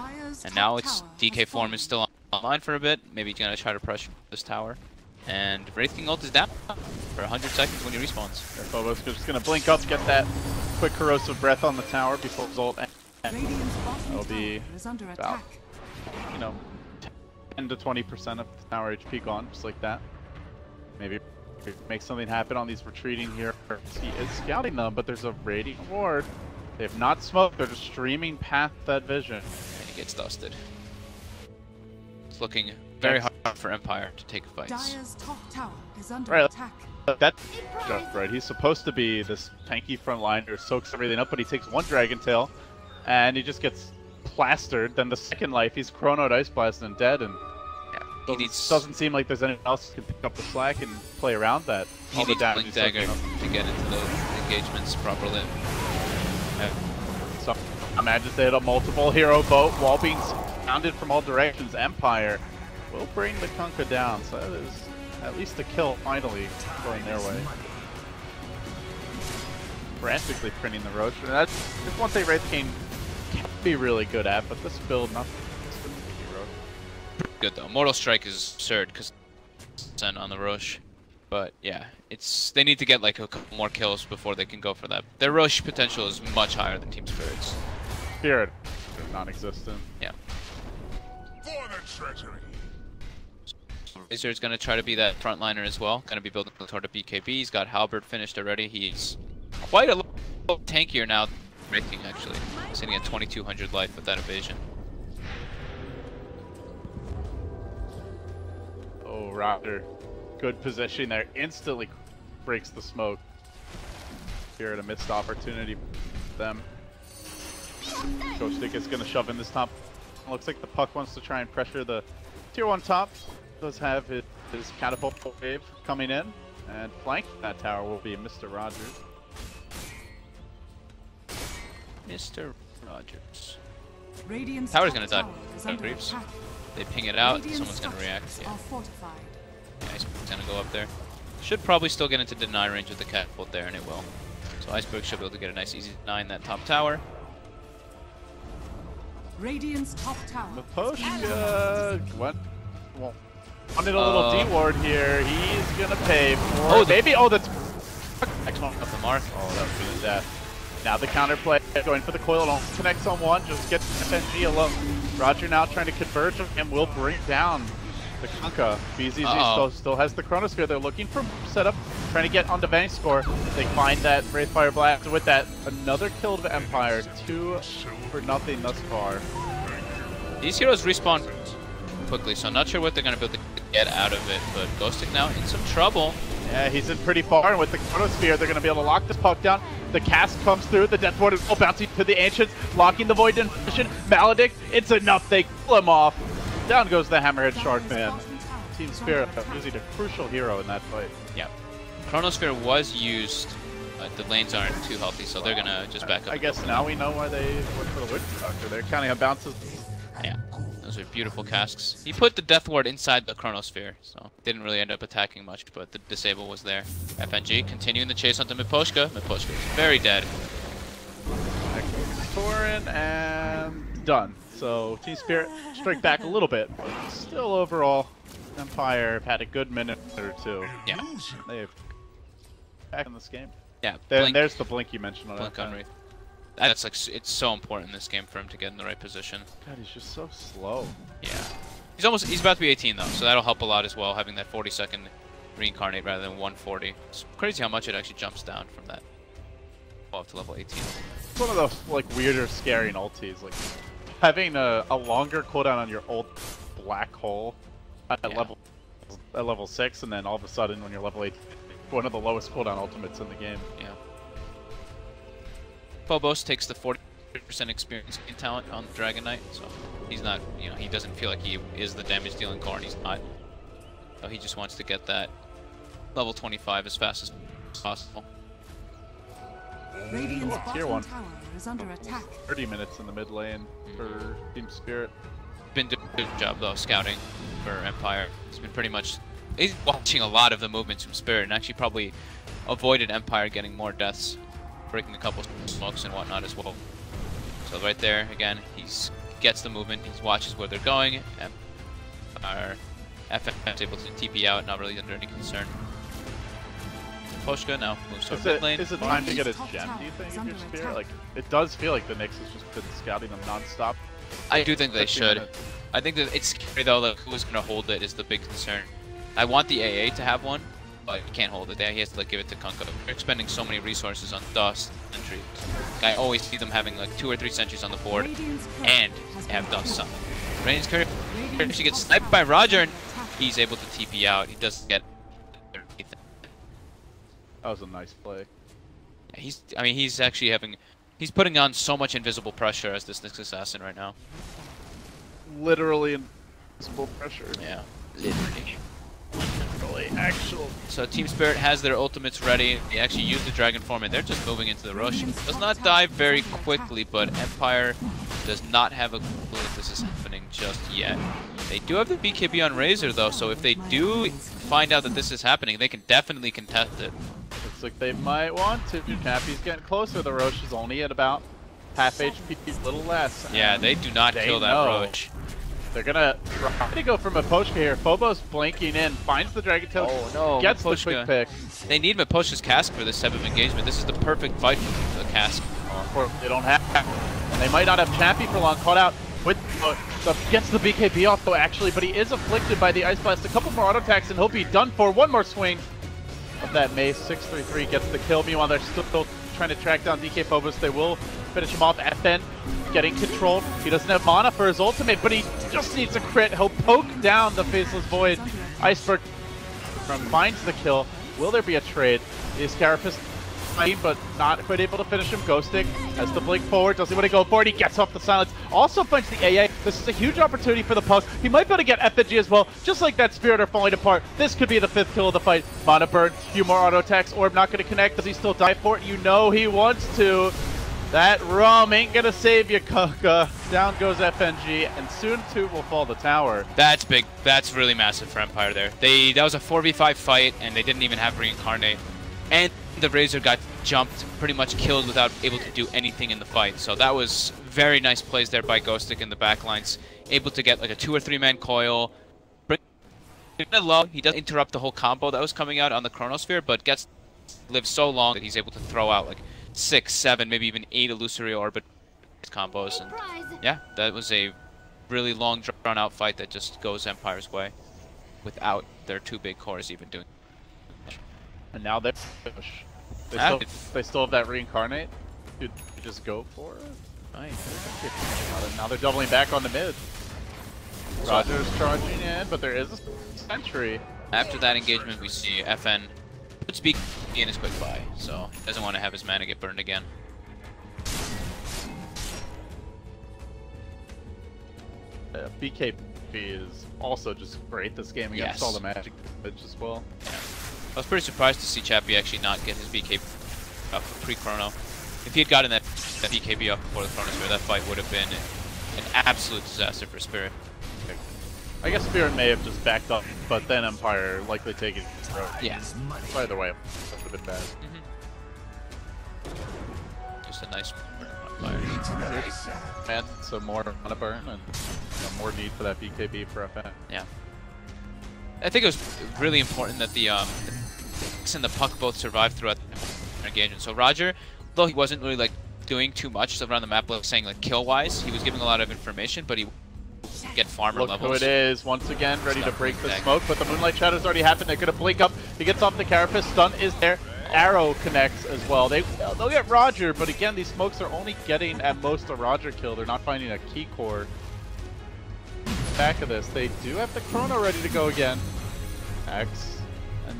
And now it's DK form is still online for a bit. Maybe he's gonna try to pressure this tower. And Wraith King ult is down for 100 seconds when he respawns. Phobos is just gonna blink up, get that quick corrosive breath on the tower before his ult. That'll be about, you know, 10 to 20% of the tower HP gone, just like that. Maybe make something happen on these retreating here. He is scouting them, but there's a Radiant Ward. They have not smoked, they're just streaming past that vision. And he gets dusted. It's looking very hard for Empire to take fights. Dire's top tower is under Right. attack. That's just right. He's supposed to be this tanky frontliner, soaks everything up, but he takes one Dragon Tail, and he just gets plastered. Then the second life, he's Chronoed Ice Blast and dead, and doesn't seem like there's anyone else who can pick up the slack and play around that. He needs Blink Dagger to get into those engagements properly. So imagine they hit a multiple hero boat, wall being surrounded from all directions. Empire will bring the Kunkka down, so that is at least a kill finally going their way. Frantically printing the Roach, and that's one thing Wraith King can be really good at, but this build, not good though. Mortal Strike is absurd because on the Roche, but yeah, they need to get like a couple more kills before they can go for that. Their Roche potential is much higher than Team Spirit's. Spirit is non-existent. Yeah. For the treasury. Razor's gonna try to be that frontliner as well. Gonna be building toward a BKB. He's got Halberd finished already. He's quite a little tankier now than Wraith King actually. Sitting at 2200 life with that evasion. Oh, Roger. Good position there. Instantly breaks the smoke. Here at a missed opportunity for them. Coach Dick is going to shove in this top. Looks like the puck wants to try and pressure the tier 1 top. Does have his catapult wave coming in. And flanking that tower will be Mr. Rogers. Mr. Rogers. Radiant's Tower's gonna top die. tower is under Creeps. attack. They ping it out, Radiant's someone's gonna react. structures Yeah. are fortified. Iceberg's gonna go up there. Should probably still get into deny range with the catapult there, and it will. So Iceberg should be able to get a nice easy deny in that top tower. Radiant's top tower. Maposhka went. Well, wanted a little D-ward here. He's gonna pay for Oh, maybe. Oh, that's excellent. Off the mark. Oh, that was gonna death. Now the counterplay, going for the coil, don't connects on one, just gets FNG alone. Roger now trying to converge and will bring down the Kunkka. BZZ still has the Chronosphere. They're looking for setup, trying to get onto Vanish score. They find that Wraithfire Blast. With that, another kill to Empire. 2-0 thus far. These heroes respawn quickly, so I'm not sure what they're going to be able to get out of it, but Ghostic now in some trouble. Yeah, he's in pretty far, and with the Chronosphere, they're going to be able to lock this puck down. The cast comes through, the Death Ward is all bouncing to the Ancients, locking the Void in position. Maledict, it's enough, they kill him off. Down goes the Hammerhead Sharkman. Team Spirit using a crucial hero in that fight. Yeah. Chronosphere was used, the lanes aren't too healthy, so they're going to just back up. I guess now we know why they went for the Witch Doctor. They're counting on bounces. Yeah. Those are beautiful casks. He put the Death Ward inside the Chronosphere, so didn't really end up attacking much, but the disable was there. FNG continuing the chase onto Miposhka. Miposhka is very dead. Torin and done. So Team Spirit strike back a little bit, but still overall, Empire had a good minute or two. Yeah. They've back in this game. Yeah. Then there's the blink you mentioned on Blink that. on Wraith. That's like, it's so important in this game for him to get in the right position. God, he's just so slow. Yeah. He's about to be 18 though, so that'll help a lot as well, having that 40-second reincarnate rather than 140. It's crazy how much it actually jumps down from that up to level 18. It's one of those like weirder, scaring ultis. Like having a longer cooldown on your old black hole at level 6, and then all of a sudden when you're level 8, one of the lowest cooldown ultimates in the game. Yeah. Phobos takes the 40% experience in talent on the Dragon Knight, so he's not, you know, he doesn't feel like he is the damage dealing core, and he's not. So he just wants to get that level 25 as fast as possible. Radiant's Tier 1. tower is under attack. 30 minutes in the mid lane for Team Spirit. Been doing a good job though scouting for Empire. He's been pretty much, he's watching a lot of the movements from Spirit and actually probably avoided Empire getting more deaths, breaking a couple smokes and whatnot as well. So right there again, he gets the movement, he watches where they're going, and our FF is able to TP out, not really under any concern. Poshka now moves to mid lane. Is it time to get a gem, do you think, if you're Spirit? Like, it does feel like the Nyx has just been scouting them non-stop. I do think they should. Minutes. I think that it's scary though, like who's going to hold it is the big concern. I want the AA to have one, but he can't hold it there. He has to like give it to Kunkka. They're expending so many resources on Dust Sentry. I always see them having like 2 or 3 sentries on the board and have Dust something. Radiant's Courier actually gets sniped by Roger and he's able to TP out. He doesn't get anything. That was a nice play. He's actually having, he's putting on so much invisible pressure as this Nyx assassin right now. Literally invisible pressure. Yeah, literally. Actual. So Team Spirit has their ultimates ready. They actually use the Dragon Form and they're just moving into the rush. Does not die very quickly, but Empire does not have a clue if this is happening just yet. They do have the BKB on Razor though, so if they do find out that this is happening, they can definitely contest it. Looks like they might want to. Cappy's getting closer. The Roche is only at about half HP, a little less. Yeah, they do not kill that Roche. They're gonna try to go from Miposhka here. Phobos blanking in, finds the Dragon Tail, gets the quick pick. They need Miposhka's cask for this type of engagement. This is the perfect fight for the cask. They don't have, and they might not have Chappie for long. Caught out with gets the BKB off though actually, but he is afflicted by the Ice Blast. A couple more auto attacks and he'll be done for. One more swing of that Mace. 633 gets the kill. Meanwhile, they're still trying to track down DK Phobos. They will finish him off. FN getting controlled. He doesn't have mana for his ultimate, but he just needs a crit. He'll poke down the Faceless Void. Iceberg finds the kill. Will there be a trade? Is Carapace fighting, but not quite able to finish him. Ghostic has the blink forward. Does he want to go for it? He gets off the silence. Also finds the AA. This is a huge opportunity for the Puck. He might be able to get FNG as well. Just like that Spirit are falling apart. This could be the 5th kill of the fight. Mana burn. Few more auto attacks. Orb not going to connect. Does he still die for it? You know he wants to. That rum ain't gonna save you, Kunkka. Down goes FNG, and soon too will fall the tower. That's big. That's really massive for Empire there. That was a 4v5 fight, and they didn't even have Reincarnate. And the Razor got jumped, pretty much killed without able to do anything in the fight. So that was very nice plays there by Ghostic in the backlines. Able to get like a 2 or 3 man coil, bring low. He doesn't interrupt the whole combo that was coming out on the Chronosphere, but lives so long that he's able to throw out like 6, 7, maybe even 8 illusory orbit combos. And yeah, that was a really long, drawn-out fight that just goes Empire's way without their 2 big cores even doing. And now they still have that reincarnate. Dude, just go for it. Nice. Now they're doubling back on the mid. Roger's charging in, but there is a sentry. After that engagement, we see FN puts BKB in his quick buy, so doesn't want to have his mana get burned again. BKB is also just great this game against all the magic as well. Yeah. I was pretty surprised to see Chappie actually not get his BKB up for pre-chrono. If he had gotten that BKB up before the Chronosphere, that fight would have been an absolute disaster for Spirit. I guess Spirit may have just backed up, but then Empire likely taking it. Yeah. So either way, that would have been bad. Just a nice fire. And so more mana burn and more need for that BKB for FN. Yeah. I think it was really important that the Nyx and the Puck both survived throughout the engagement. So Roger, though he wasn't really like doing too much around the map, like saying like kill-wise, he was giving a lot of information, but he get farmer Look levels. who it is, once again, ready to break the smoke, but the Moonlight Shadow's already happened. They're gonna blink up. He gets off the Carapace. Stun is there. Arrow connects as well. They'll get Roger, but again, these smokes are only getting at most a Roger kill. They're not finding a key core. Back of this, they do have the Chrono ready to go again. X and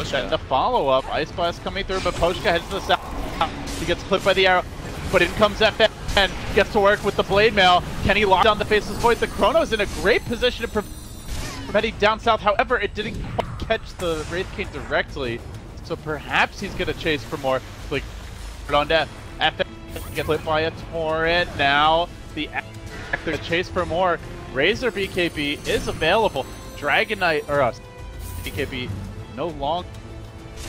then the follow-up. Ice Blast coming through, but Poshka heads to the south. He gets clipped by the arrow, but in comes FN. And gets to work with the Blade Mail. Can he lock down the Faceless Void? The Chrono's in a great position from heading down south. However, it didn't quite catch the Wraith King directly. So perhaps he's going to chase for more. Like, on death. FN gets clipped by a Torrent. Now, the actor chase for more. Razor BKB is available. Dragon Knight, or BKB, no longer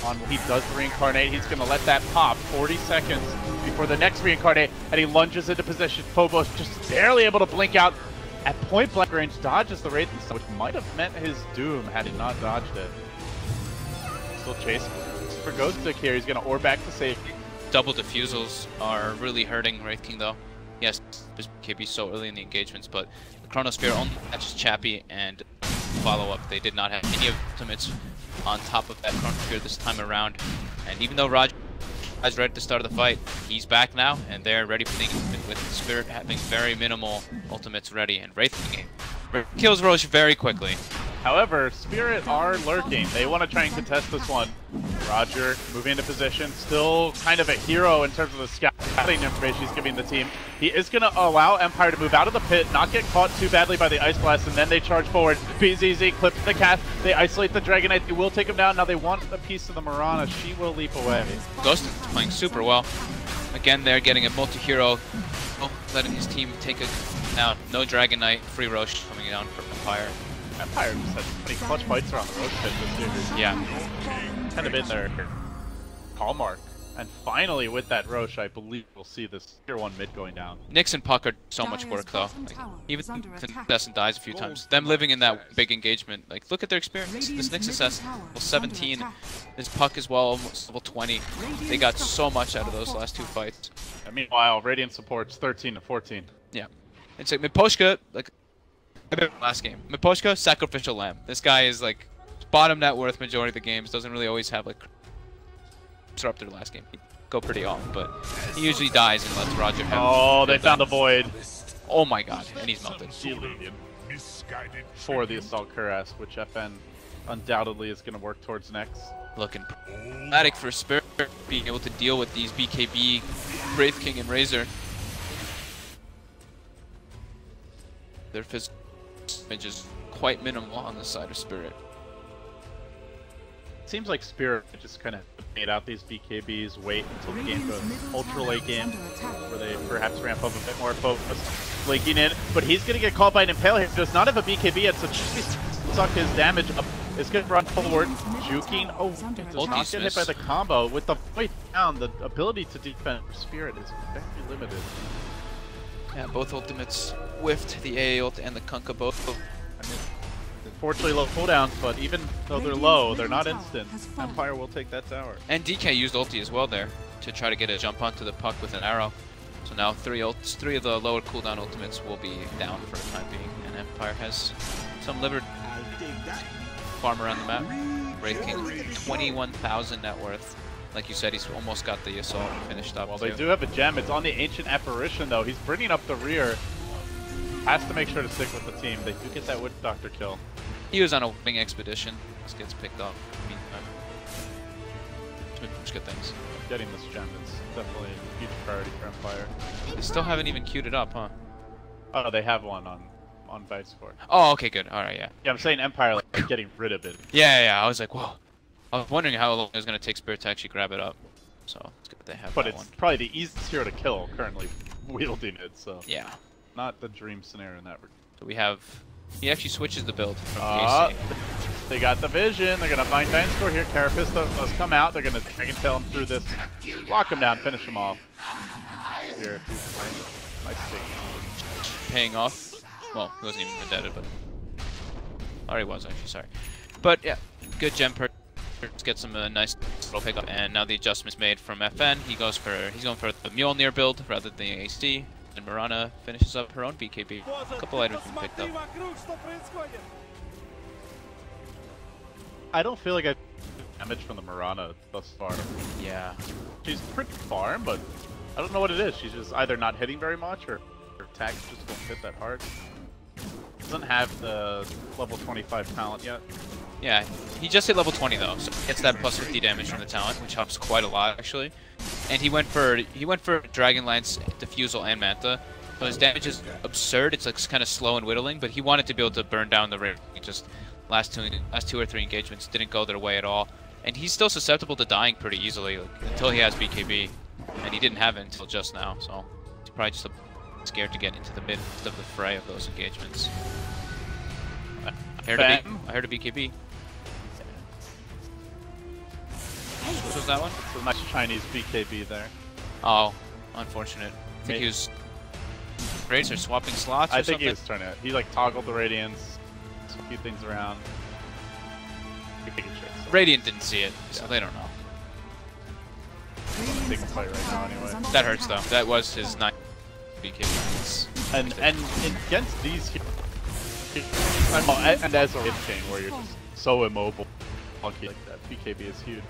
on. He does reincarnate. He's going to let that pop. 40 seconds before the next reincarnate, and he lunges into position. Phobos just barely able to blink out at point blank range, dodges the Wraith, which might have meant his doom had he not dodged it. Still chase for Ghostic here. He's going to orb back to safety. Double diffusals are really hurting Wraith King though. Yes, this KB so early in the engagements, but the Chronosphere only catches Chappie and follow-up. They did not have any ultimates on top of that Chronosphere this time around, and even though Roger is ready at the start of the fight, he's back now, and they're ready for the engagement with Spirit having very minimal ultimates ready, and Wraith King kills Roche very quickly. However, Spirit are lurking. They want to try and contest this one. Roger moving into position, still kind of a hero in terms of the scouting information he's giving the team. He is going to allow Empire to move out of the pit, not get caught too badly by the Ice Blast, and then they charge forward. BZZ clips the cast. They isolate the Dragon Knight. They will take him down. Now they want a piece of the Mirana. She will leap away. Ghost is playing super well. Again, they're getting a multi-hero, letting his team take a now. No Dragon Knight, free Roche coming down for Empire. Empire just had many clutch fights around the Roche pit this year. Yeah. Kind of been their hallmark. And finally, with that Roche, I believe we'll see this tier 1 mid going down. Nyx and Puck are so much work though. Like, even Nexus dies a few times. Them living in that big engagement, like look at their experience. This Nyx is level 17, this Puck as well, almost level 20. They got so much out of those last 2 fights. And meanwhile, Radiant supports 13 to 14. Yeah. It's like Miposhka, like last game. Miposhka, sacrificial lamb. This guy is like bottom net worth majority of the games. Doesn't really always have like disruptor last game. He'd go pretty off, but he usually dies and lets Roger have. Oh, they found the void. Oh my god, and he's melted. For the Assault Cuirass, which FN undoubtedly is going to work towards next. Looking problematic for Spirit being able to deal with these BKB, Wraith King and Razor. Their physical damage is quite minimal on the side of Spirit. It seems like Spirit just kind of made out these BKBs, wait until the game goes ultra late game, where they perhaps ramp up a bit more focus. Blinking in, but he's going to get caught by an Impale here. He does not have a BKB yet, so just suck his damage up. It's going to run forward, juking. Oh, it does not get hit by the combo. With the fight down, the ability to defend Spirit is very limited. Yeah, both ultimates whiffed, the AA ult and the Kunkka both. Unfortunately, low cooldowns, but even though they're low, they're not instant. Empire will take that tower. And DK used ulti as well there to try to get a jump onto the puck with an arrow. So now three of the lower cooldown ultimates will be down for the time being, and Empire has some livered farm around the map. Wraith King, 21,000 net worth. Like you said, he's almost got the assault finished up. Well, too. they do have a gem. It's on the Ancient Apparition, though. He's bringing up the rear. Has to make sure to stick with the team. They do get that Witch Doctor kill. He was on a winning expedition. Just gets picked up. Meantime, good things. Getting this gem is definitely a huge priority for Empire. They still haven't even queued it up, huh? Oh, no, they have one on Vega Squadron. Oh, okay, good. All right, yeah. Yeah, I'm saying Empire like getting rid of it. Yeah. I was like, whoa. I was wondering how long it was going to take Spirit to actually grab it up. So it's good that they have But that it's one. probably the easiest hero to kill currently wielding it, so Yeah. not the dream scenario in that regard. So we have. He actually switches the build from AC. They got the vision. They're gonna find Dinosaur here. Carapace must come out. They're gonna Dragon Tail him through this. Lock him down. Finish him off. Here, nice stick. Paying off. Well, he wasn't even indebted, but. Or he was actually, sorry. But yeah, good gem per. Get some nice little pickup, and now the adjustment's made from FN. He's going for the Mjolnir build rather than the AC. And Mirana finishes up her own BKB. A couple items been picked up. I don't feel like I damage from the Mirana thus far. Yeah. She's pretty farm, but I don't know what it is. She's just either not hitting very much, or her attacks just don't hit that hard. Doesn't have the level 25 talent yet. Yeah, he just hit level 20 though, so gets that plus 50 damage from the talent, which helps quite a lot actually. And he went for Dragonlance, Diffusal, and Manta. So his damage is absurd. It's like kind of slow and whittling, but he wanted to be able to burn down the ring. He just last two or three engagements didn't go their way at all, and he's still susceptible to dying pretty easily until he has BKB, and he didn't have it until just now. So he's probably just scared to get into the midst of the fray of those engagements. I heard a BKB. Which was that one? It's a nice Chinese BKB there. Oh, unfortunate. I think he was. Raids are swapping slots or I think something? he was turning it. He like toggled the Radiance, a few things around. Radiant didn't see it, so they don't know. Big fight right now anyway. That hurts though. That was his 9 BKB. And against these, and as a hit chain where you're just so immobile, funky like that, BKB is huge.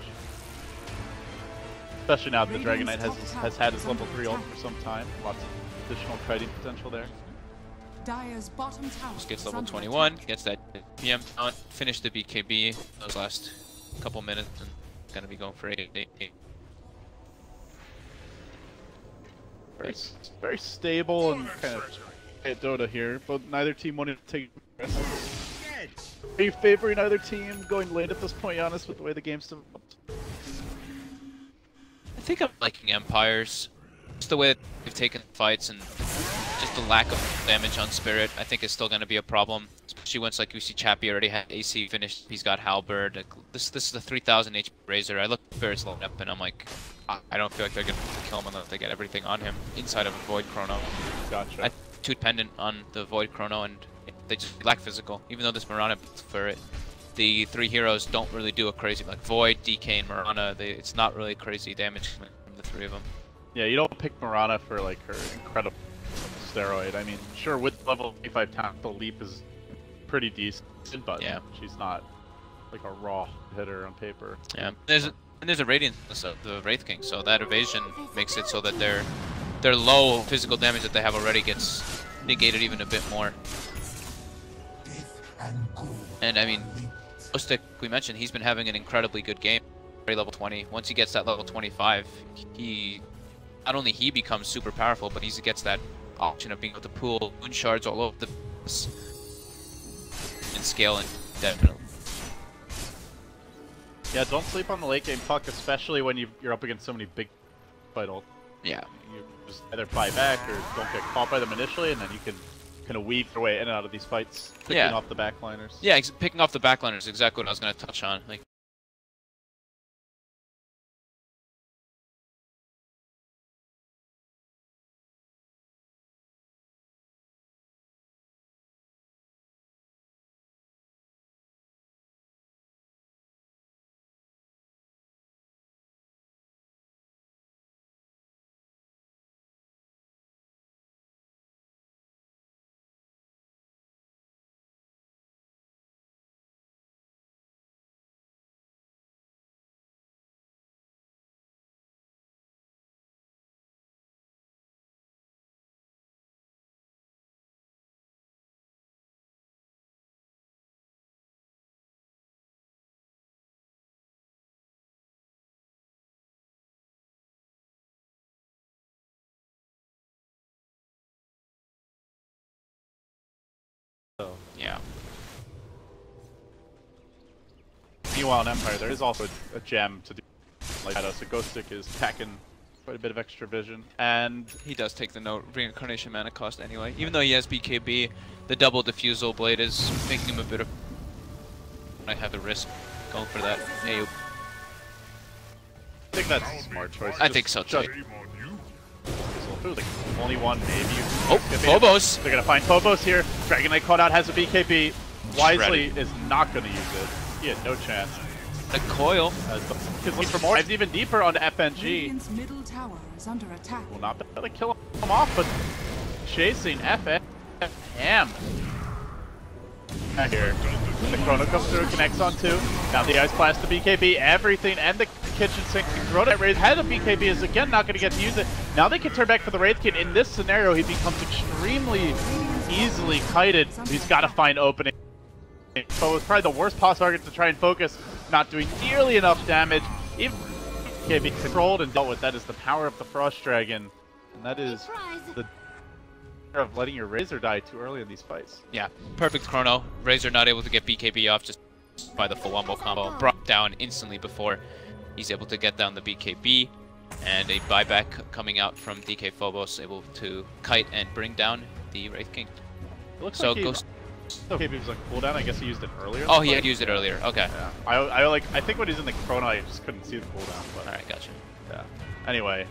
Especially now that the Dragon Knight has had his level 3 ult for some time. Lots of additional kiting potential there. Dire's bottom tower Just gets is level under 21, attack. gets that PM talent, finish the BKB those last couple minutes, and gonna be going for 8. Very stable and kind of at Dota here, but neither team wanted to take risks. Are you favoring either team going late at this point, Giannis, with the way the game's developed? I think I'm liking Empires. Just the way that they've taken fights and just the lack of damage on Spirit, I think is still going to be a problem. Especially once, like, we see Chappie already had AC finished, he's got Halberd. Like, this is the 3000 HP Razor. I look at Spirit's lineup and I'm like, I don't feel like they're going to kill him unless they get everything on him inside of a Void Chrono. Gotcha. I'm too dependent on the Void Chrono, and they just lack physical. Even though this Mirana for it, the 3 heroes don't really do a crazy, like Void, DK, and Mirana. It's not really crazy damage from the 3 of them. Yeah, you don't pick Mirana for like her incredible steroid. I mean, sure, with level 25 talent, the leap is pretty decent, but yeah, she's not like a raw hitter on paper. Yeah, there's a Radiant, the Wraith King, so that evasion makes it so that their low physical damage that they have already gets negated even a bit more. And I mean, Ostic, we mentioned, he's been having an incredibly good game. Level 20. Once he gets that level 25, not only he becomes super powerful, but he gets that option of being able to pool moon shards all over the place and scale indefinitely. Yeah, don't sleep on the late game puck, especially when you're up against so many big fight ult. Yeah. You just either buy back or don't get caught by them initially, and then you can kind of weave your way in and out of these fights, picking off the backliners. Yeah, picking off the backliners is exactly what I was going to touch on. Like, Yeah. Meanwhile, in Empire, there is also a gem to do like that, so Ghost Stick is packing quite a bit of extra vision. And he does take the note reincarnation mana cost anyway. Even though he has BKB, the double diffusal blade is making him a bit of... I have the risk going for that AoE. I think that's a smart choice. I think so too. Like only one, maybe. Oh, Phobos! They're gonna find Phobos here. Dragon Knight caught out, has a BKB. Wisely is not gonna use it. He had no chance. The coil. Because looking for more. Dives even deeper onto FNG. Radiant's middle tower is under attack. Will not be able to kill him off, but chasing FM. Here. The Chrono comes through, connects on 2. Now the Ice Blast, the BKB, everything, and the kitchen sink. Rhoda Raise had a BKB, is again not going to get to use it. Now they can turn back for the Wraith King. In this scenario, he becomes extremely easily kited. He's got to find opening. So it's probably the worst possible target to try and focus, not doing nearly enough damage. Even BKB controlled and dealt with. That is the power of the Frost Dragon, and that is the of letting your Razor die too early in these fights. Yeah, perfect Chrono. Razor not able to get BKB off just by the full wombo combo. Brought down instantly before he's able to get down the BKB. And a buyback coming out from DK Phobos, able to kite and bring down the Wraith King. It looks so like BKB was on cooldown. I guess he used it earlier. Oh, he had used it earlier. Okay. Yeah. I think when he's in the Chrono, I just couldn't see the cooldown. But alright, gotcha. Yeah. Anyway,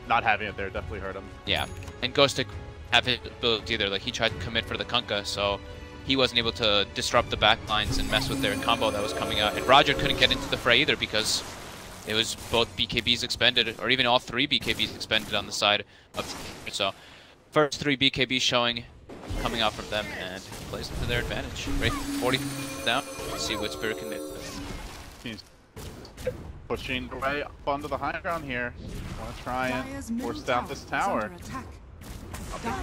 not having it there definitely hurt him. Yeah, and Ghostic have his ability either. Like, he tried to commit for the Kunkka, so he wasn't able to disrupt the backlines and mess with their combo that was coming out. And Roger couldn't get into the fray either because it was both BKBs expended, or even all 3 BKBs expended on the side of the... So, first 3 BKBs showing, coming out from them, and plays into their advantage. Right, 40 down. Let's see what Spirit can do. He's pushing away up onto the high ground here. Want to try and force down this tower.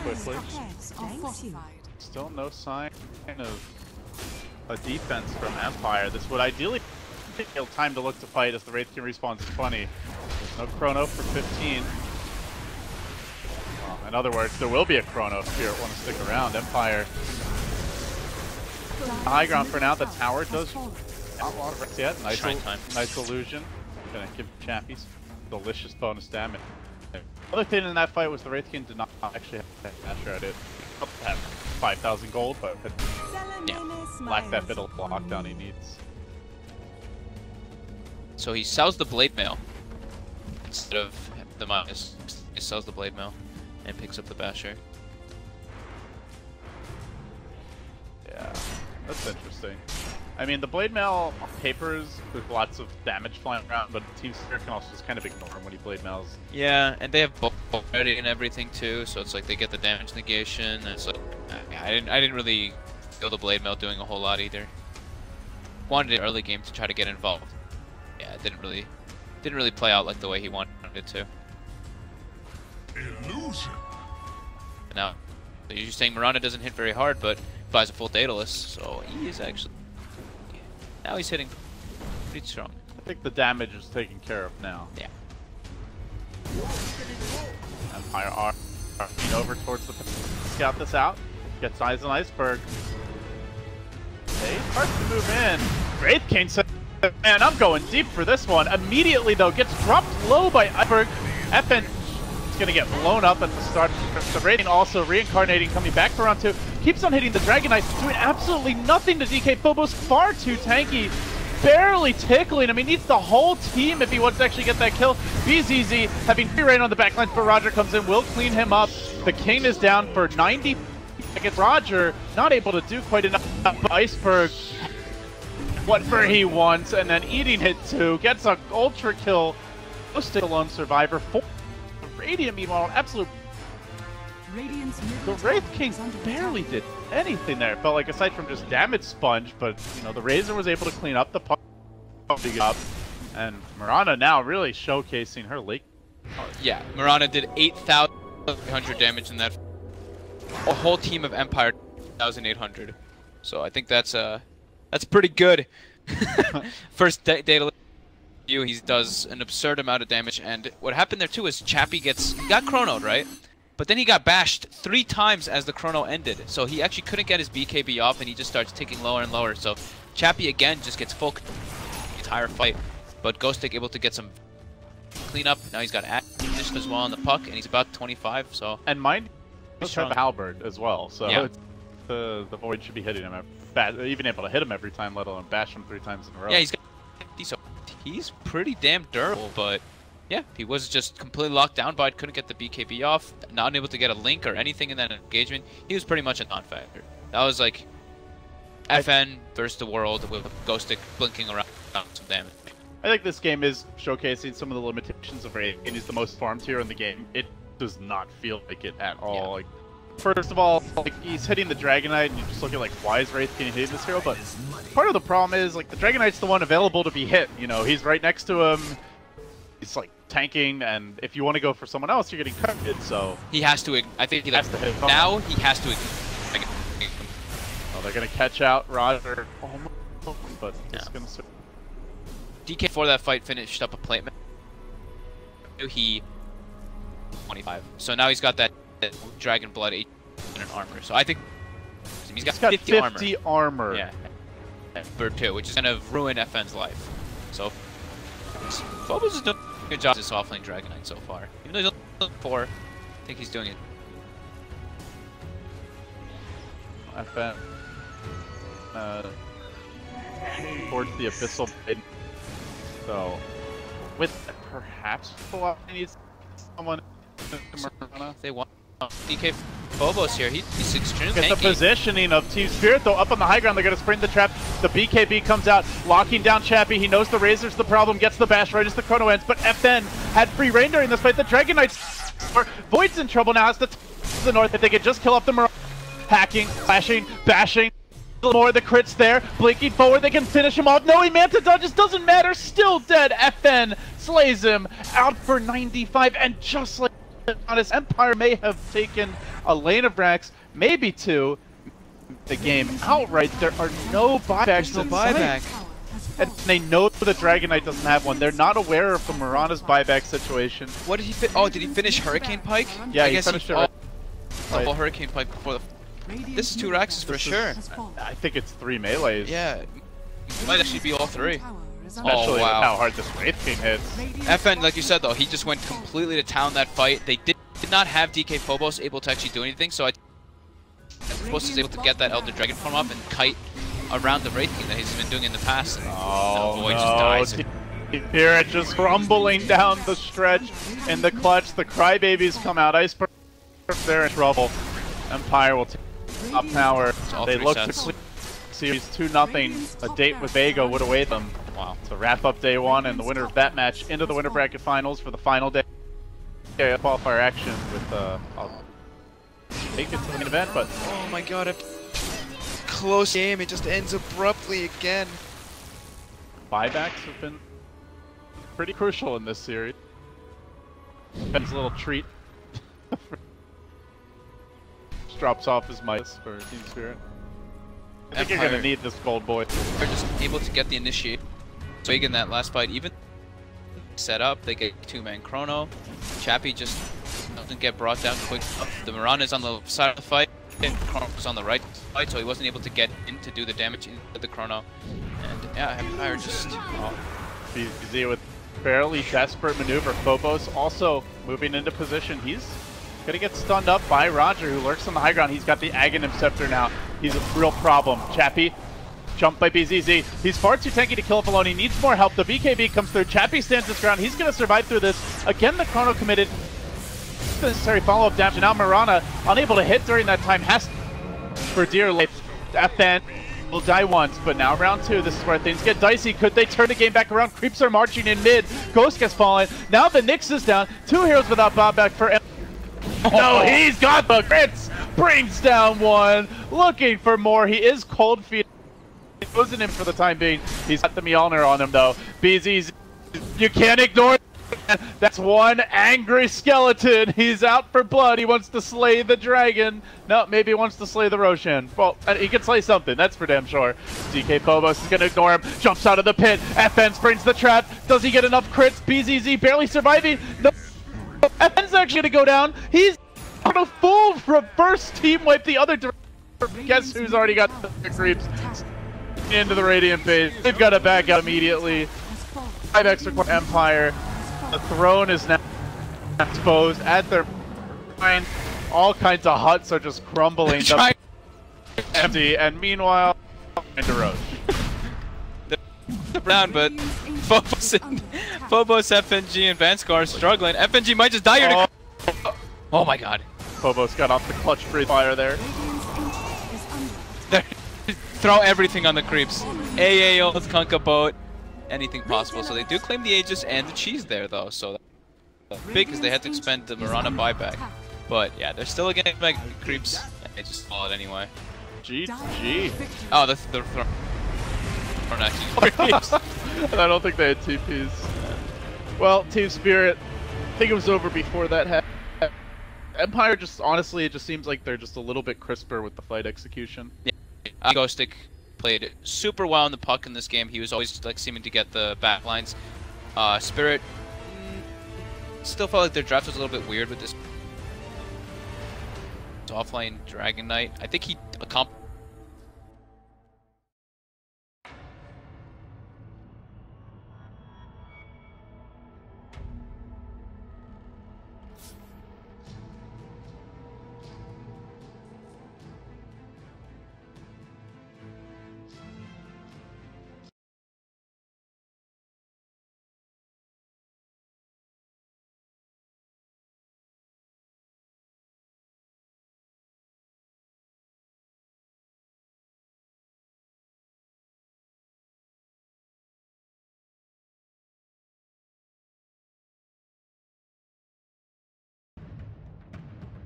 Quickly. Still no sign of a defense from Empire. This would ideally take time to look to fight as the Wraith King respawns 20. There's no Chrono for 15. In other words, there will be a Chrono if Spirit want to stick around. Empire. High ground for now. The tower does not want to rest yet. Nice illusion. Gonna give Champies delicious bonus damage. Other thing in that fight was the Wraith King did not actually have Dasher at it. Have 5,000 gold, but lacked that bit of lockdown he needs. So he sells the Blade Mail instead of the minus. He sells the Blade Mail and picks up the Basher. Yeah, that's interesting. I mean, the Blade Mail on papers, there's lots of damage flying around, but Team Spirit can also just kind of ignore him when he Blade Mails. Yeah, and they have bolt ready and everything too, so it's like they get the damage negation. And it's like I didn't really feel the Blade Mail doing a whole lot either. Wanted it early game to try to get involved. Yeah, it didn't really play out like the way he wanted it to. Illusion. Now, you're saying Miranda doesn't hit very hard, but buys a full Daedalus, so he is actually. Now he's hitting pretty strong. I think the damage is taken care of now. Yeah. Empire are over towards the scout this out. Gets eyes on Iceberg. They start to move in. Wraith King said, man, I'm going deep for this one. Immediately though, gets dropped low by Iceberg. FN is gonna get blown up at the start. The Wraith King also reincarnating, coming back for round 2. Keeps on hitting the Dragon Knight, doing absolutely nothing to DK Phobos. Far too tanky, barely tickling him. He needs the whole team if he wants to actually get that kill. BZZ having free reign on the backlines, but Roger comes in, will clean him up. The King is down for 90 seconds. Roger not able to do quite enough. Iceberg, whatever he wants, and then eating hit 2, gets an ultra kill. No stick-alone survivor. 4 Radiant meanwhile, absolute. The Wraith King barely did anything there. It felt like aside from just damage sponge, but you know the Razor was able to clean up the pumping up, and Miranda now really showcasing her late. Yeah, Miranda did 8,800 damage in that. A whole team of Empire 1,800. So I think that's pretty good. First data he does an absurd amount of damage, and what happened there too is Chappie got chronoed, right? but then he got bashed 3 times as the chrono ended. So he actually couldn't get his BKB off, and he just starts ticking lower and lower. So Chappie again just gets full the entire fight. But Ghostic able to get some cleanup. Now he's got finished as well on the puck, and he's about 25. So and mind, he's trying to halberd as well. So yeah. The Void should be hitting him, even able to hit him every time, let alone bash him 3 times in a row. Yeah, he's pretty damn durable, but yeah, he was just completely locked down by it, couldn't get the BKB off, not able to get a link or anything in that engagement. He was pretty much a non-factor. That was like FN versus the world with Ghostic blinking around some damage. I think this game is showcasing some of the limitations of Raid, and he's the most farmed hero in the game. It does not feel like it at all. Yeah. Like, first of all, like, he's hitting the Dragonite, and you just look at like, why is Wraith getting hit this hero? But part of the problem is like the Dragonite's the one available to be hit. You know, he's right next to him. He's like tanking, and if you want to go for someone else, you're getting cutted. So he has to. I think he has to hit now. He has to. Oh, they're gonna catch out Roger, but it's gonna. DK for that fight finished up a plate. He 25. So now he's got that Dragon Blood 8 and armor. So I think he's got 50 armor. Yeah. For 2, which is gonna ruin FN's life. So Phobos is doing a good job as offlane Dragonite so far. Even though he's only 4, I think he's doing it. FN towards the Abyssal Blade. So, with perhaps he needs someone to Marana. They want DK Phobos here. He's extremely Get tanky. the positioning of Team Spirit though up on the high ground. They're going to spring the trap. The BKB comes out, locking down Chappie. He knows the Razor's the problem. Gets the bash right as the chrono ends. But FN had free reign during this fight. The Dragonites, Void's in trouble now. Has to the north. If they could just kill up the Marana, hacking, flashing, bashing. More of the crits there, blinking forward, they can finish him off. No, he Manta dodges, doesn't matter, still dead. FN slays him, out for 95, and just like Honest Empire may have taken a lane of Rax, maybe 2, the game outright. There are no buybacks in sight. And they know the Dragonite doesn't have one. They're not aware of the Marana's buyback situation. What did he oh, did he finish Hurricane Pike? Yeah, I he guess finished it. Double Hurricane Pike before the... This is 2 Raxes for sure. I think it's 3 melees. Yeah, it might actually be all 3. Especially with how hard this Wraith King hits. FN, like you said though, he just went completely to town that fight. They did not have DK Phobos able to actually do anything, so Phobos was able to get that Elder Dragon form up and kite around the Wraith King that he's been doing in the past. And Void just dies. Spirit just rumbling down the stretch in the clutch. The Crybabies come out. Iceberg, they're in trouble. Empire will take up tower. They look to clear series 2-0. A date with Vega would await them. Wow. To wrap up day 1 and the winner of that match into the winter bracket finals for the final day. Qualifier action with I'll take it to the main event, but oh my god, a close game. It just ends abruptly again. Buybacks have been pretty crucial in this series. Ben's little treat. Drops off his mics for Team Spirit. I think you're gonna need this bold boy. They're just able to get the initiate. Big in that last fight, even set up, they get 2-man chrono. Chappie just doesn't get brought down quick enough. The Marana is on the side of the fight, and Chrono was on the right side, so he wasn't able to get in to do the damage into the chrono. And yeah, Empire just BZ with fairly desperate maneuver. Phobos also moving into position. He's gonna get stunned up by Roger, who lurks on the high ground. He's got the Aghanim Scepter now. He's a real problem. Chappie, jumped by BZZ. He's far too tanky to kill up alone. He needs more help. The BKB comes through. Chappie stands his ground. He's gonna survive through this. Again, the chrono committed. Necessary follow-up damage. And now Marana, unable to hit during that time, has for dear life. FN will die once, but now round 2, this is where things get dicey. Could they turn the game back around? Creeps are marching in mid. Ghost gets fallen. Now the Nyx is down. 2 heroes without buyback for No, he's got the crits! Brings down 1. Looking for more. He is cold feet. He goes in him for the time being. He's got the Mjolnir on him though. BZ's, you can't ignore that. That's 1 angry skeleton. He's out for blood. He wants to slay the dragon. No, maybe he wants to slay the Roshan. Well, he can slay something. That's for damn sure. DK Phobos is going to ignore him. Jumps out of the pit. FN springs the trap. Does he get enough crits? BZZ barely surviving. No. FN's actually going to go down. He's On a full reverse team wipe the other direction. Guess who's already got the creeps into the Radiant base? They've got to back out immediately. 5 extra Empire. The throne is now exposed at their mind. All kinds of huts are just crumbling. Empty, and meanwhile, into Roach. Down, but Phobos, FNG, and Vanskar are struggling. FNG might just die here. Oh my god. Phobos got off the clutch free fire there. Throw everything on the creeps. AAO, Kunkka boat, anything possible. So they do claim the Aegis and the cheese there though. So that's big because they had to expend the Mirana buyback. But yeah, they're still getting back creeps. They just fall it anyway. GG. Oh, the throne. I don't think they had TPs. Well, Team Spirit, I think it was over before that happened. Empire just, honestly, it just seems like they're just a little bit crisper with the fight execution. Yeah. Ghostic played super well in the puck in this game. He was always like seeming to get the backlines. Spirit still felt like their draft was a little bit weird with this offline Dragon Knight. I think he accomplished.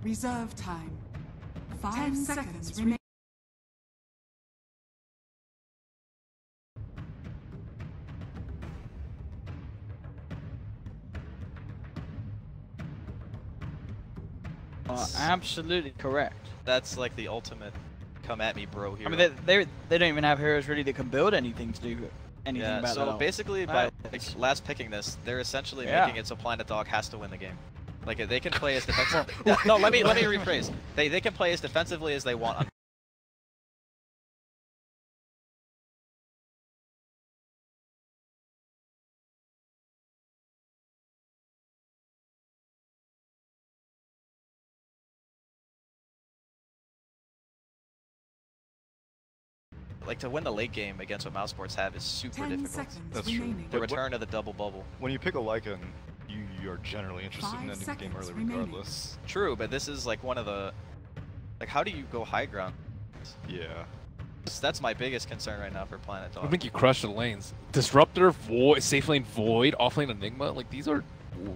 Reserve time. 5 seconds remain. Absolutely correct. That's like the ultimate come at me bro hero. I mean, they don't even have heroes really that can build anything to do anything about that. So basically, by last picking this, they're essentially making it so Planet Dog has to win the game. Like they can play as defensively. No, let me rephrase. They can play as defensively as they want. Like to win the late game against what Mouse Sports have is super difficult. That's true. The return of the double bubble. When you pick a Lycan, you are generally interested in ending the game early regardless. True, but this is like one of the... Like how do you go high ground? Yeah. That's my biggest concern right now for Planet Dog. I think you crush the lanes. Disruptor, Void, Safe Lane Void, Offlane Enigma, like these are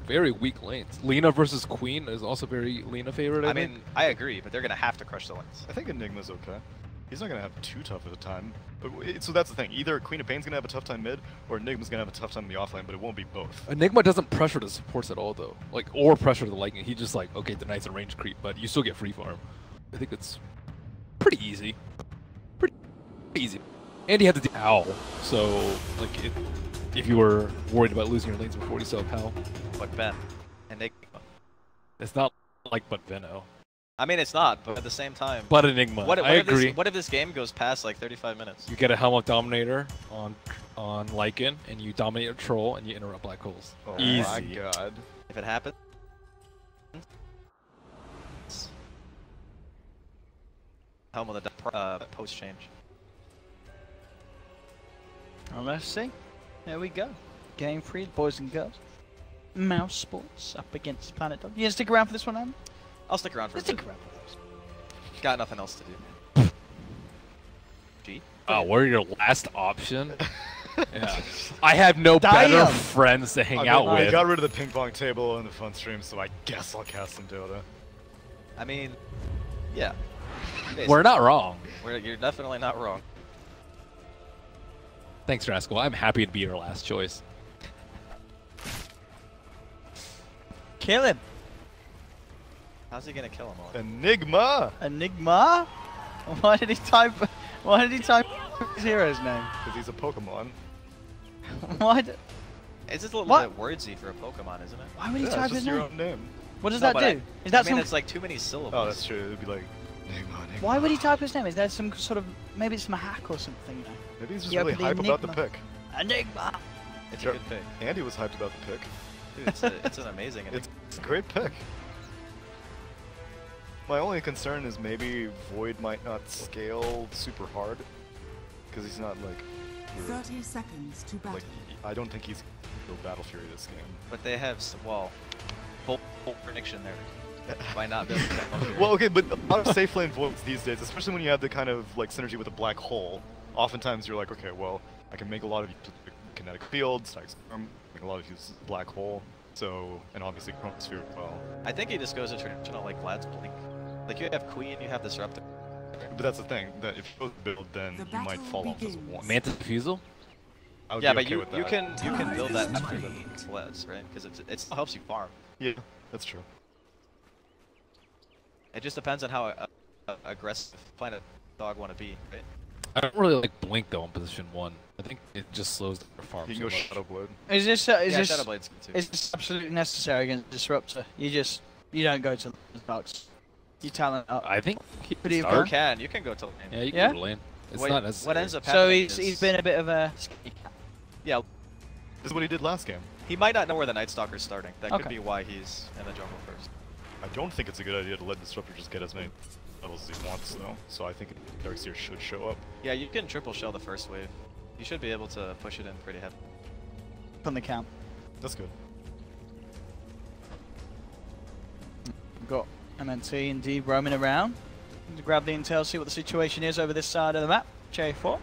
very weak lanes. Lina versus Queen is also very Lina favorite, I think. mean, I agree, but they're going to have to crush the lanes. I think Enigma's okay. He's not going to have too tough of a time. But so that's the thing. Either Queen of Pain's going to have a tough time mid, or Enigma's going to have a tough time in the offlane, but it won't be both. Enigma doesn't pressure the supports at all, though. Like, or pressure the Lightning. He just like, okay, the Knight's a range creep, but you still get free farm. I think it's pretty easy. Pretty easy. And he had the Owl, so like, if you were worried about losing your lanes before, you still have Pal. But Ben, Enigma. It's not like but Veno. I mean, it's not, but at the same time. But Enigma. I agree. What if this game goes past like 35 minutes? You get a Helmut Dominator on Lycan, and you dominate a troll, and you interrupt black holes. Oh easy. My god. If it happens. Helmut the post change. Well, let's see. There we go. Game 3, boys and girls. Mouse Sports up against Planet Dog. You gonna stick around for this one, Adam? I'll stick around for Stick around for this. Got nothing else to do. G? Oh, we're your last option? Yeah. I have no better friends to hang out with. I got rid of the ping pong table in the fun stream, so I guess I'll cast some Dota. I mean, yeah. Basically. We're not wrong. You're definitely not wrong. Thanks, Rascal. I'm happy to be your last choice. Kill him. How's he gonna kill him all? Enigma! Enigma? Why did he type his hero's name? Because he's a Pokemon. Why did... It's just a little bit wordsy for a Pokemon, isn't it? Why would he Yeah, type it's his just your name? own name. What does that do? Is that it's like too many syllables. Oh, that's true. It would be like, Enigma. Why would he type his name? Is there some sort of, maybe it's some hack or something, you know? Maybe he's just really hype about the pick. Enigma! It's a good pick. Andy was hyped about the pick. Dude, it's an amazing Enigma. It's a great pick. My only concern is maybe Void might not scale super hard. Because he's not like... 30 seconds to battle. Like, I don't think he's go Battle Fury this game. But they have, well, full prediction there. Why not build Well, okay, but a lot of safe lane Voids these days, especially when you have the kind of like synergy with a black hole, oftentimes you're like, okay, well, I can make a lot of kinetic fields, make a lot of use black hole, so, and obviously Chronosphere as well. I think he just goes to traditional like Vlad's Blink. Like you have Queen, you have Disruptor. But that's the thing, that if you go build, then you might fall off as one. Mantis Refusal? Yeah, but you can build that after the Vlad's, right? Because it still helps you farm. Yeah, that's true. It just depends on how aggressive Planet Dog want to be, right? I don't really like Blink though in position 1. I think it just slows the farm. You can go Shadow Blade. Is this Shadow Blade's good too. Is this absolutely necessary against Disruptor? You don't go to the box. You talent up. I think You can go to lane. Yeah, you can go to lane. It's not necessary. What ends up So happening he's been a bit of a... Yeah. This is what he did last game. He might not know where the Night Stalker's starting. That could be why he's in the jungle first. I don't think it's a good idea to let Disruptor just get as many levels as he wants though, so I think Darkseer should show up. Yeah, you can triple shell the first wave. You should be able to push it in pretty heavy. From the camp. That's good. We've got MNT and D roaming around. To grab the intel, see what the situation is over this side of the map. J4.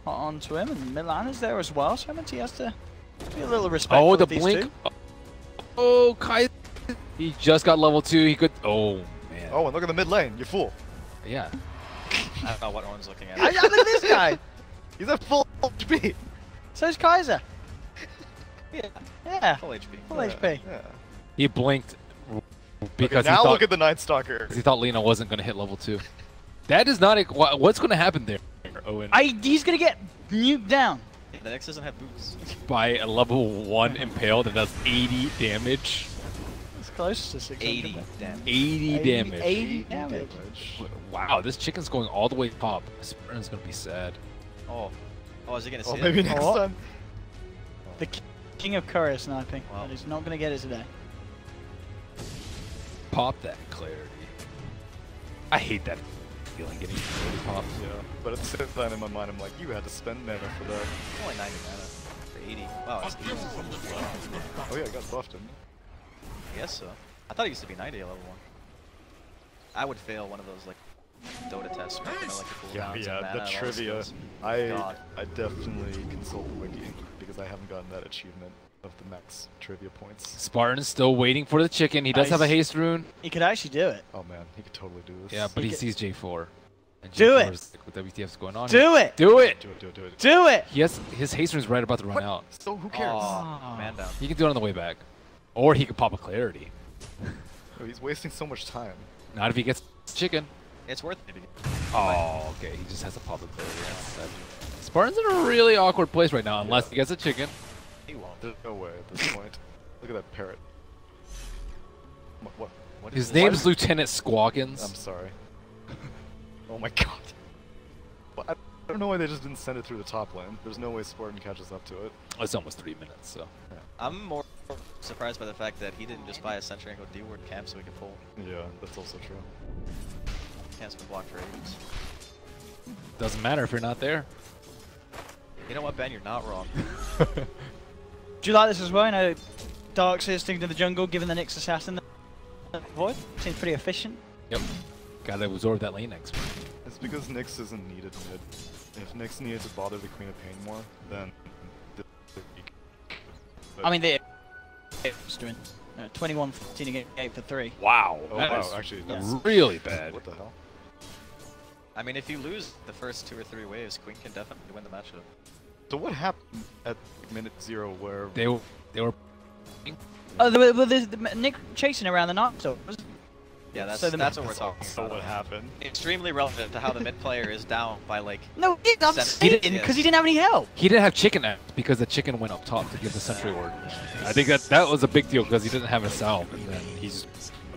Hot on to him, and Milan is there as well, so MNT has to be a little respectful. Oh, the of these Blink. two. Oh, Kai. He just got level 2. He could. Oh, man. Oh, and look at the mid lane. You fool. Yeah. I don't know what Owen's looking at. Look at this guy. He's at full HP. So's Kaiser. Yeah. Full HP. Full HP. Yeah. He blinked because now he thought, look at the Night Stalker. he thought Lena wasn't going to hit level 2. That is not. What's going to happen there, Owen? He's going to get nuked down. The Nyx doesn't have boots. By a level 1 impale that does 80 damage. It's close to 600. 80 damage. 80 damage. 80 damage. Wow, this chicken's going all the way top. Spartan's going to be sad. Oh, is he going to see it? Maybe next time. The king of courier sniping. Wow. But he's not going to get it today. Pop that clarity. I hate that feeling getting popped. Yeah, but at the same time in my mind I'm like, you had to spend mana for that. It's only 90 mana for 80. Wow, that's 80. Oh yeah, I got buffed, didn't I guess so. I thought it used to be 90 at level 1. I would fail one of those like Dota tests. Where, you know, like the Yeah, cooldowns and yeah, mana the and all trivia. those I definitely consult the wiki because I haven't gotten that achievement of the max trivia points. Spartan's still waiting for the chicken. He does have a haste rune. He could actually do it. Oh man, he could totally do this. Yeah, but he sees J4. And Do J4 it! is, like, with WTF's going on. Do it! Do it! Do it. Do it! He has his haste rune's right about to run What? out. So who cares? Oh, man down. He can do it on the way back. Or he could pop a clarity. Oh, he's wasting so much time. Not if he gets chicken. It's worth it. Oh, okay. He just has to pop a clarity. Spartan's in a really awkward place right now, unless he gets a chicken. He won't. There's no way at this point. Look at that parrot. What His is name's Lieutenant Squawkins. I'm sorry. Oh my god. Well, I don't know why they just didn't send it through the top lane. There's no way Spartan catches up to it. It's almost 3 minutes, so. Yeah. I'm more surprised by the fact that he didn't just buy a Sentry and go D-ward camp so we can pull. Yeah, that's also true. Camp's been blocked for ages. Doesn't matter if you're not there. You know what, Ben? You're not wrong. Do you like this as well? I know Darkseer sticking to the jungle, giving the Nyx assassin the void. Seems pretty efficient. Yep. Gotta absorb that lane next. It's because Nyx isn't needed mid. If Nyx needed to bother the Queen of Pain more, then... I mean, they're doing 21-15 against for 3. Wow. Oh that wow, is actually, that's that's really bad. What the hell? I mean, if you lose the first 2 or 3 waves, Queen can definitely win the matchup. So what happened at minute 0 where... They were... Oh, the Nick chasing around the night, so Yeah, that's So what we're talking So about. what happened? Extremely relevant to how the mid player is down by like. No, I'm saying because he didn't have any help. He didn't have chicken out because the chicken went up top to give the sentry ward. I think that was a big deal because he didn't have a salve, and then he's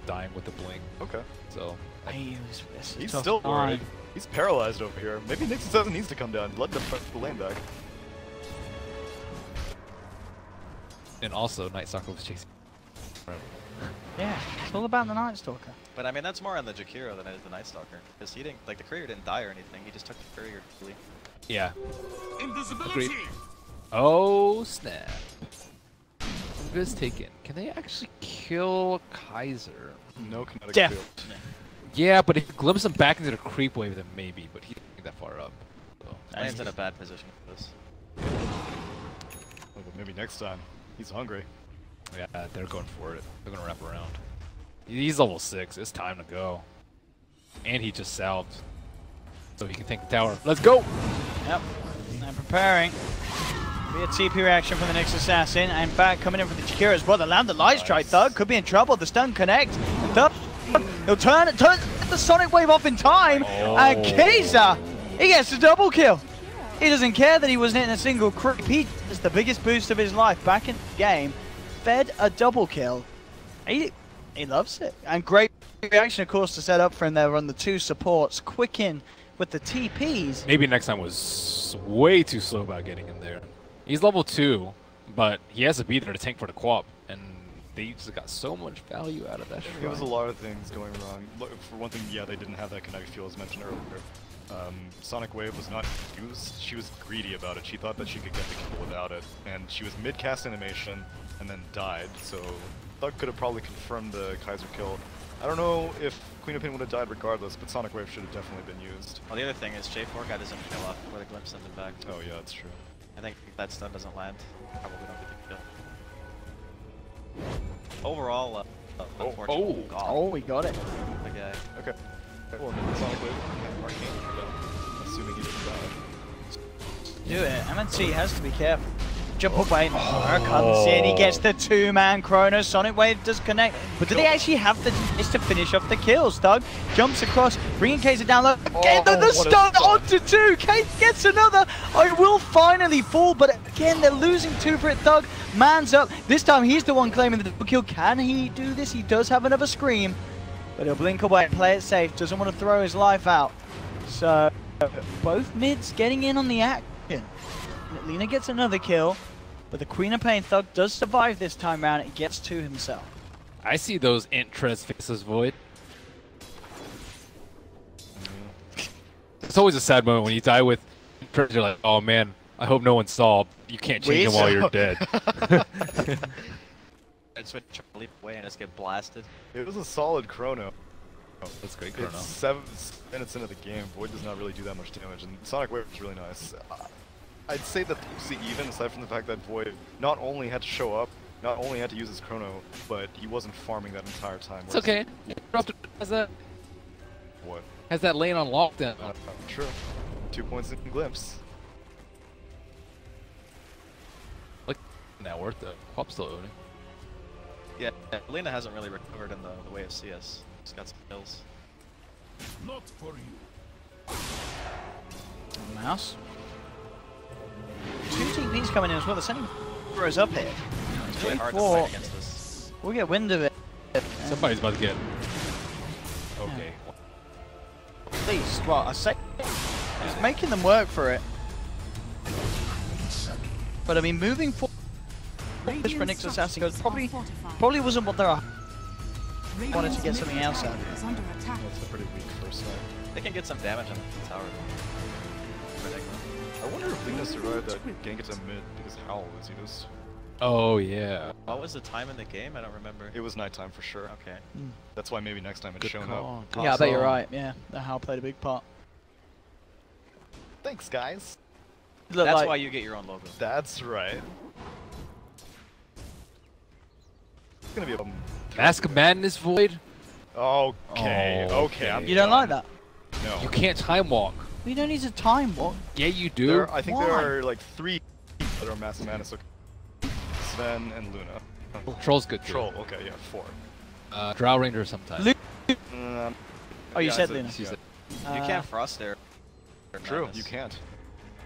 dying with the blink. Okay. So He's still worried. He's paralyzed over here. Maybe Ti7 needs to come down. Let them push the lane back. and also Night Stalker was chasing. Yeah, it's all about the Night Stalker. But I mean, that's more on the Jakiro than it is the Night Stalker. Because he didn't, like, the courier didn't die or anything. He just took the courier fully. Yeah. Invisibility. Agreed. Oh snap! Invis taken. Can they actually kill Kaiser? No kinetic Def. field. Yeah, but if you glimpse him back into the creep wave, then maybe. But he didn't get that far up. So. Lane's in a bad position for this. Oh, but maybe next time. He's hungry. Yeah, they're going for it. They're gonna wrap around. He's level 6. It's time to go. And he just salved, so he can take the tower. Let's go! Yep. I'm preparing. Be a TP reaction from the next assassin, and back coming in from the Jakiro as well. The land the light strike. Thug could be in trouble. The stun connects. Thug, he'll turn the Sonic Wave off in time, and Kaiser, he gets a double kill. He doesn't care that he wasn't hitting a single creep. He is the biggest boost of his life back in the game. Fed a double kill. He loves it. And great reaction, of course, to set up for him there on the 2 supports. Quick in with the TPs. Maybe next time was way too slow about getting in there. He's level 2, but he has to be there to tank for the co-op, and they just got so much value out of that. There was a lot of things going wrong. Look, for one thing, yeah, they didn't have that kinetic fuel as mentioned earlier. Sonic Wave was not used. She was greedy about it. She thought that she could get the kill without it, and she was mid-cast animation and then died, so Thug could have probably confirmed the Kaiser kill. I don't know if Queen of Pain would have died regardless, but Sonic Wave should have definitely been used. Well, the other thing is J4 got his kill off before the glimpse sent him back. Oh yeah, that's true. I think if that stun doesn't land, probably don't get the kill. Overall, unfortunately. Oh, we got it. The guy. Okay. Well, then Sonic Wave and Arcane, assuming he didn't die. Do it. MNC has to be careful. Jump away. Comes in. He gets the 2-man chrono. Sonic Wave does connect. But do they actually have the chance to finish off the kills? Thug jumps across, bringing Kaiser down low. Again, the stun onto 2. Kaiser gets another. I will finally fall, but again, they're losing 2 for it. Thug mans up. This time, he's the one claiming the double kill. Can he do this? He does have another scream, but he'll blink away, play it safe. Doesn't want to throw his life out. So, both mids getting in on the action. Lina gets another kill, but the Queen of Pain Thug does survive this time round. It gets to himself. I see those Intrez Faceless Void. It's always a sad moment when you die with Intrez. You're like, oh man, I hope no one saw. You can't change him while you're dead. And switch leap away and just get blasted. It was a solid chrono. That's great chrono. It's 7 minutes into the game. Void does not really do that much damage, and Sonic Wave is really nice. I'd say that mostly even, aside from the fact that Void not only had to show up, not only had to use his chrono, but he wasn't farming that entire time. It's okay. Has that What? has that lane on lockdown? True. 2 points in glimpse. Like now worth it. Pop's still owning. Yeah, Lina hasn't really recovered in the way of CS. She's got some kills. Not for you. Mouse. 2 TPs coming in as well. The sending throws up here. It's really hard to fight against this. We'll get wind of it. Somebody's about to get. Okay. At least, well, I say he's making them work for it. But I mean, moving forward, this for Nyx Assassin goes probably wasn't what they're wanted to get something else out of it. That's a pretty weak first side. They can get some damage on the tower. I wonder if Lina survived that gank at mid because Howl was used. Oh yeah. What was the time in the game? I don't remember. It was nighttime for sure. Okay. That's why maybe next time it's shown up. Yeah, I bet you're right. Yeah, the Howl played a big part. Thanks, guys. That's why you get your own logo. That's right. It's gonna be a Mask of Madness Void. Okay. Oh, Okay. You don't like that? No. You can't time walk. We don't need to time walk. Yeah, you do. I think there are like 3 that are Massive Madness. Okay. Sven and Luna. Troll's good. Too. Troll. Okay. Yeah. 4. Drow Ranger sometimes. Oh, you yeah, said I Luna. yeah. You can't frost there. True, you can't.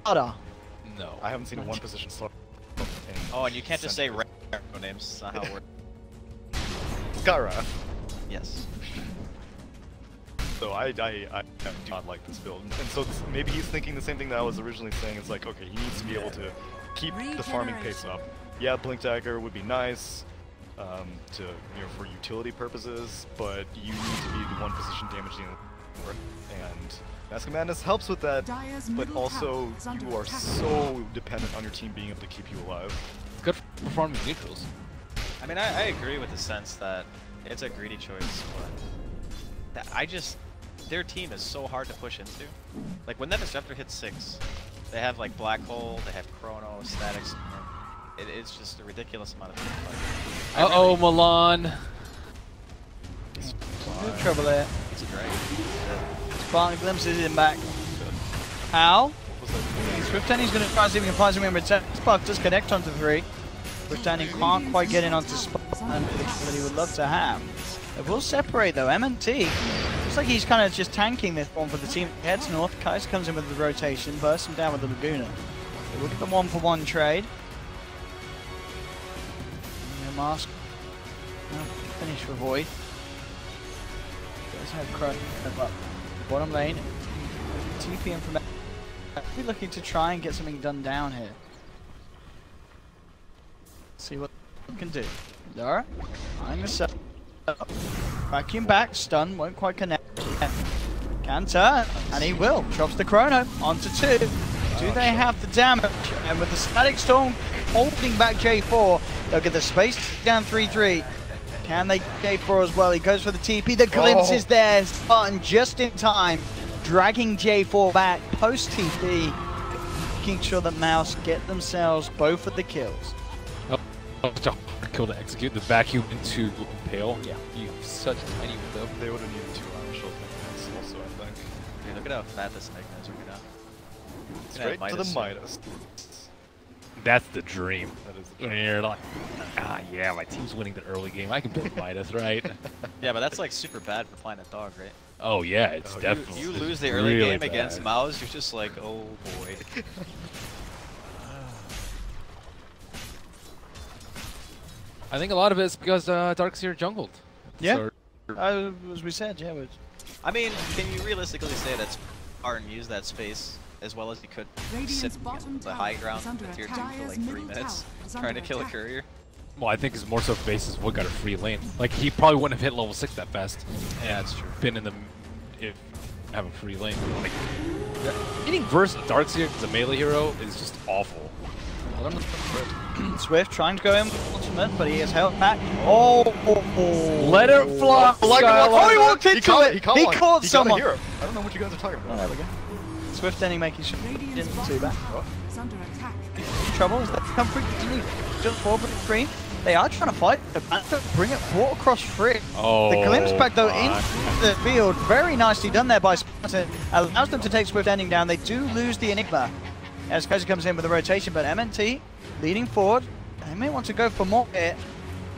Dota. No. I haven't seen a one position slow. Oh, and you can't just say random names. That's not how it works. Gara. Yes. So I do not like this build, and so maybe he's thinking the same thing that I was originally saying. It's like, okay, he needs to be able to keep the farming pace up. Yeah, Blink Dagger would be nice to for utility purposes, but you need to be the one position damaging, and Mask of Madness helps with that. But also, you are so dependent on your team being able to keep you alive. It's good for farming neutrals. I mean, I agree with the sense that it's a greedy choice, but their team is so hard to push into. Like when that Disruptor hits 6, they have like Black Hole, they have Chrono, Statics. It's just a ridiculous amount of team. Uh-oh, Milan. No trouble there. It's a drag. Spartan glimpses him back. How? Swift Ending's going to try and see if he can find something in return. Spark does connect onto 3. Swift Ending can't quite get in onto Spartan that he would love to have. They will separate though. MNT looks like he's kind of just tanking this one for the team. Heads north. Kaiser comes in with the rotation, bursts him down with the Laguna. They look at the 1-for-1 trade. Mask. Finish for Void. Does have Crow up. Bottom lane. TPM from that. We're looking to try and get something done down here. See what we can do. Dara. Eyeing the set. Vacuum back. Stun. Won't quite connect. Can turn. And he will. Drops the Chrono. Onto 2. Do they have the damage? And with the Static Storm holding back J4, they'll get the space down 3-3. Can they get J4 as well? He goes for the TP. The glimpse is there. Spartan just in time, dragging J4 back post TP, making sure that Mouse get themselves both of the kills. Oh, such a hard kill to execute. The vacuum into Impale. Yeah, you such a tiny window. They would have needed 2 Iron Shield also, I think. Dude, look at how fat this Snake is right now. Straight to the Midas. That's the dream. That is the dream. When you're like, yeah, my team's winning the early game. I can build Midas, right? Yeah, but that's like super bad for Planet Dog, right? Oh yeah, it's definitely. You lose the early really game bad. against Mouse, you're just like, oh boy. I think a lot of it is because Darkseer jungled. Yeah. So, As we said, yeah. I mean, can you realistically say that Spartan used that space as well as he could sit on the high ground in tier 2 for like 3 minutes trying to kill a courier? well, I think it's more so basis Wood got a free lane. Like he probably wouldn't have hit level 6 that fast. Yeah, that's true. Been in the if have a free lane. Like hitting versus Darkseer as a melee hero is just awful. Swift trying to go in with ultimate, but he is held back. Oh! Let it fly! Oh, he walked into it! He caught someone! I don't know what you guys are talking about. Oh, there we go. Swift ending making sure he didn't do that. Under attack. Trouble is that come free. Jump forward with the screen. They are trying to fight. The PANTA bring it brought across free. Oh, the glimpse back though into the field. Very nicely done there by Spartan. Allows them to take Swift ending down. They do lose the Enigma as Kaiser comes in with the rotation, but MNT leading forward. They may want to go for more here.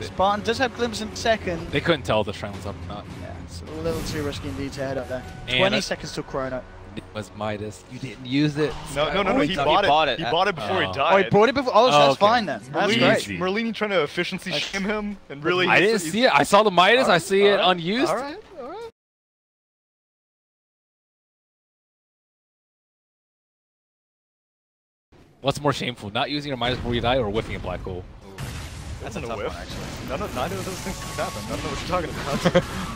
Spartan does have glimpse in second. They couldn't tell if the shrine was up or not. Yeah, it's a little too risky indeed to head up there. And 20 seconds till Chrono. It was Midas. You didn't use it. No, he bought it. He bought it before he died. Oh, he bought it before? Oh, so that's okay. fine then. That's great. Merlini trying to efficiency shame him, and really... I didn't see it. I saw the Midas. I see it unused. Alright. What's more shameful, not using your Midas before you die or whiffing a black hole? That's a tough one, actually. Neither of those things can happen. I don't know what you're talking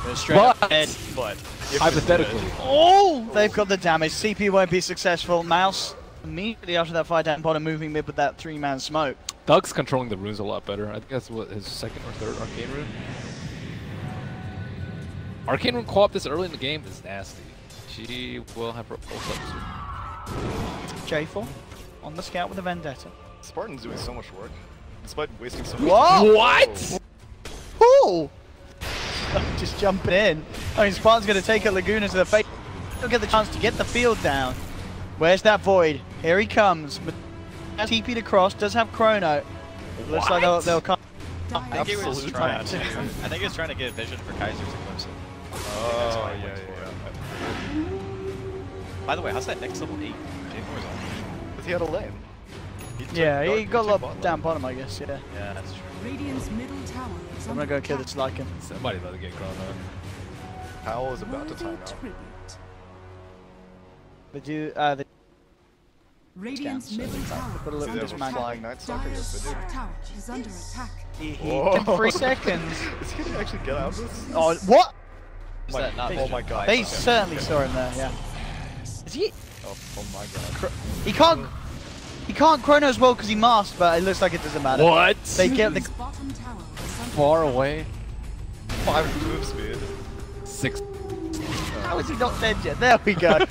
about. Straight up head. But hypothetically. Oh! They've got the damage. CP won't be successful. Mouse immediately after that fight down bottom moving mid with that 3-man smoke. Doug's controlling the runes a lot better. I think that's what his second or third Arcane rune. Arcane rune co-op this early in the game is nasty. She will have her pulse up soon. J4 on the scout with a Vendetta. Spartan's doing so much work. Despite wasting so much Whoa! What? Ooh! Just jumping in. I mean, Spartan's going to take a Laguna to the face. He'll get the chance to get the field down. Where's that Void? Here he comes. TP'd across, does have Chrono. Looks like they'll come. I think he was trying to get vision for Kaiser to glimpse it. Oh, why I yeah, went for yeah. it. By the way, how's that next level 8? J4's on. Because he had a lane. Yeah, he took got a lot bot down lane. bottom, I guess, yeah. Yeah, that's true. Radiant's middle tower is I'm gonna go kill this Lycan. Somebody let it get Chrono. Powell is about to time out. They do, the Radiant's scans, so middle they tower put a Do little they have a dismantle. flying Night Stalker? Yes, they do. Dire's tower is under attack. He Whoa. in 3 seconds. Is he gonna actually get out of this? Oh, what? Is that not Oh my god. They Okay. certainly saw him there, yeah. Is he? Oh my god. He can't Chrono as well because he masked, but it looks like it doesn't matter. What? They get the Radiant's bottom tower is under Far away. 5 move speed. 6. How is he not dead yet? There we go.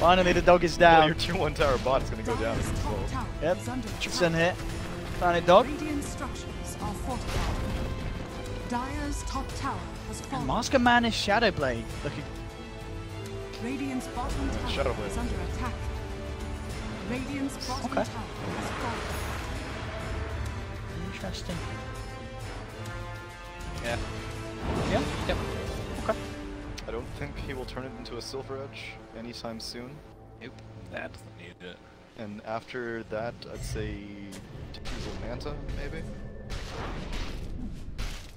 Finally, the dog is Well, down. your tier 1 tower bot is gonna go down as Dire's well. top tower Yep. is under It's in attack. here. Planet dog. Radiant structures are fortified. Dire's top tower has fallen. Masker Man is Shadow Blade. Looking. Radiant's bottom tower Shadow Blade. is under attack. Radiant's bottom Okay. tower has fallen. Interesting. Yeah. Yeah. Yep. Okay. I don't think he will turn it into a Silver Edge anytime soon. Nope. That doesn't need it. And after that, I'd say Diesel Manta, maybe?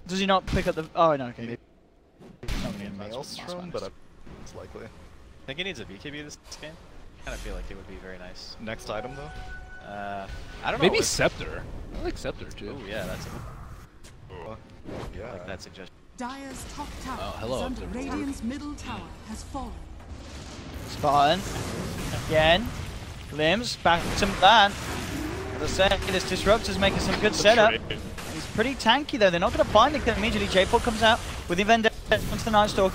Does he not pick up the? Oh no. Okay. Maybe Not gonna get Maelstrom, but it's likely. I think he needs a BKB this game. I kind of feel like it would be very nice. Next item, though? I don't know. Maybe if- Scepter. I like Scepter too. Ooh, yeah, that's Yeah. I like that suggestion. Dire's top tower Oh, hello, is under Observer. Radiant's middle tower has fallen. Spartan. Again. Limbs. Back to Milan. As I say, this Disruptor's making some good setup. He's pretty tanky though. They're not going to find it immediately. J4 comes out with the Vendetta onto the Night Stalker.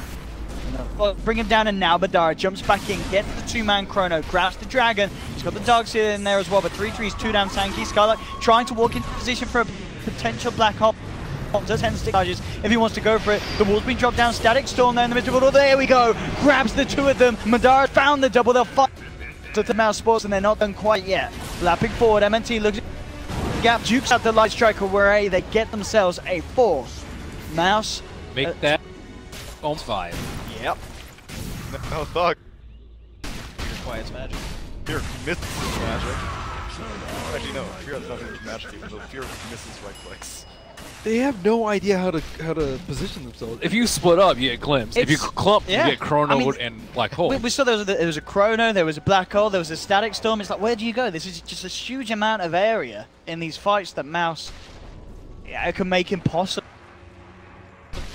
Well, bring him down, and now Badara jumps back in, gets the 2-man Chrono, grabs the Dragon. He's got the Dogs here in there as well, but 3-3 is too damn tanky. Skylight trying to walk into position for a potential black hole. Does 10 stick charges if he wants to go for it. The wall's been dropped down. Static Storm there in the middle of it all. There we go. Grabs the 2 of them. Madara found the double. They'll fight to the Mouse Sports, and they're not done quite yet. Lapping forward, MNT looks at the gap. Jukes out the Light Striker where they get themselves a 4. Mouse. Make that almost 5. Yep. No, Thug. Your quiet's magic. Fear misses magic. Actually, no. Fear has nothing to do with magic, even though Fear misses right clicks. They have no idea how to position themselves. If you split up, you get Glimpse. If you clump, yeah. you get Chrono I mean, and Black Hole. We saw there was a Chrono, there was a Black Hole, there was a Static Storm. It's like, where do you go? This is just a huge amount of area in these fights that Mouse it can make impossible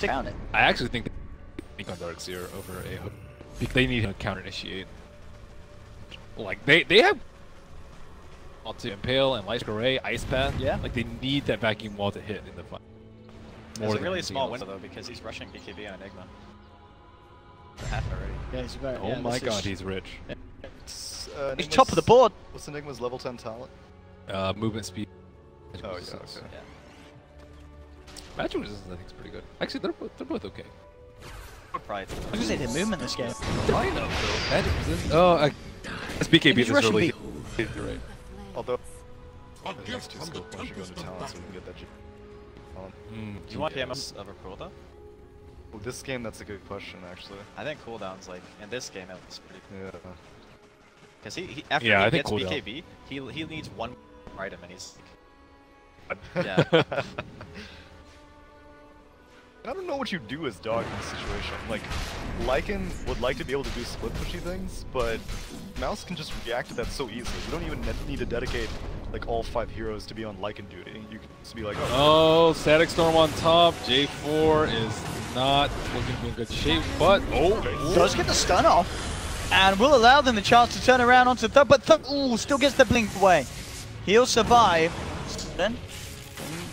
to count it. I actually think they on Dark Seer over a hook. Because they need to counter initiate. Like they have to Impale and Light Array, Ice Path. Yeah. Like they need that vacuum wall to hit in the fight. It's a than really anything small else. window though because he's rushing BKB on Enigma. For half already. Yeah, he's very, Oh my god, he's rich. He's he's top of the board. What's Enigma's level 10 talent? Movement speed. Oh, yeah, resistance. okay. Yeah. Magic resistance I think is pretty good. Actually, they're both okay. Probably. I was gonna say the movement in this game. Fine though. Magic resistance. Oh, this BKB He's is rushing really. B. You're right. Although, the next 2 skill points should go to talent so we can get that G. Do you want PMS over cooldown? Well, this game, that's a good question, actually. I think cooldown's like in this game at least pretty. Yeah. Because he after Yeah, he I think gets cooldown. BKB, he needs one item and he's yeah. I don't know what you do as Dog in this situation. Like, Lycan would like to be able to do split pushy things, but Mouse can just react to that so easily. You don't even need to dedicate like all 5 heroes to be on Lycan duty. You can just be like, Oh, Static Storm on top. J4 is not looking in good shape, but Does get the stun off, and will allow them the chance to turn around onto Thug, but Thug still gets the blink away. He'll survive. Then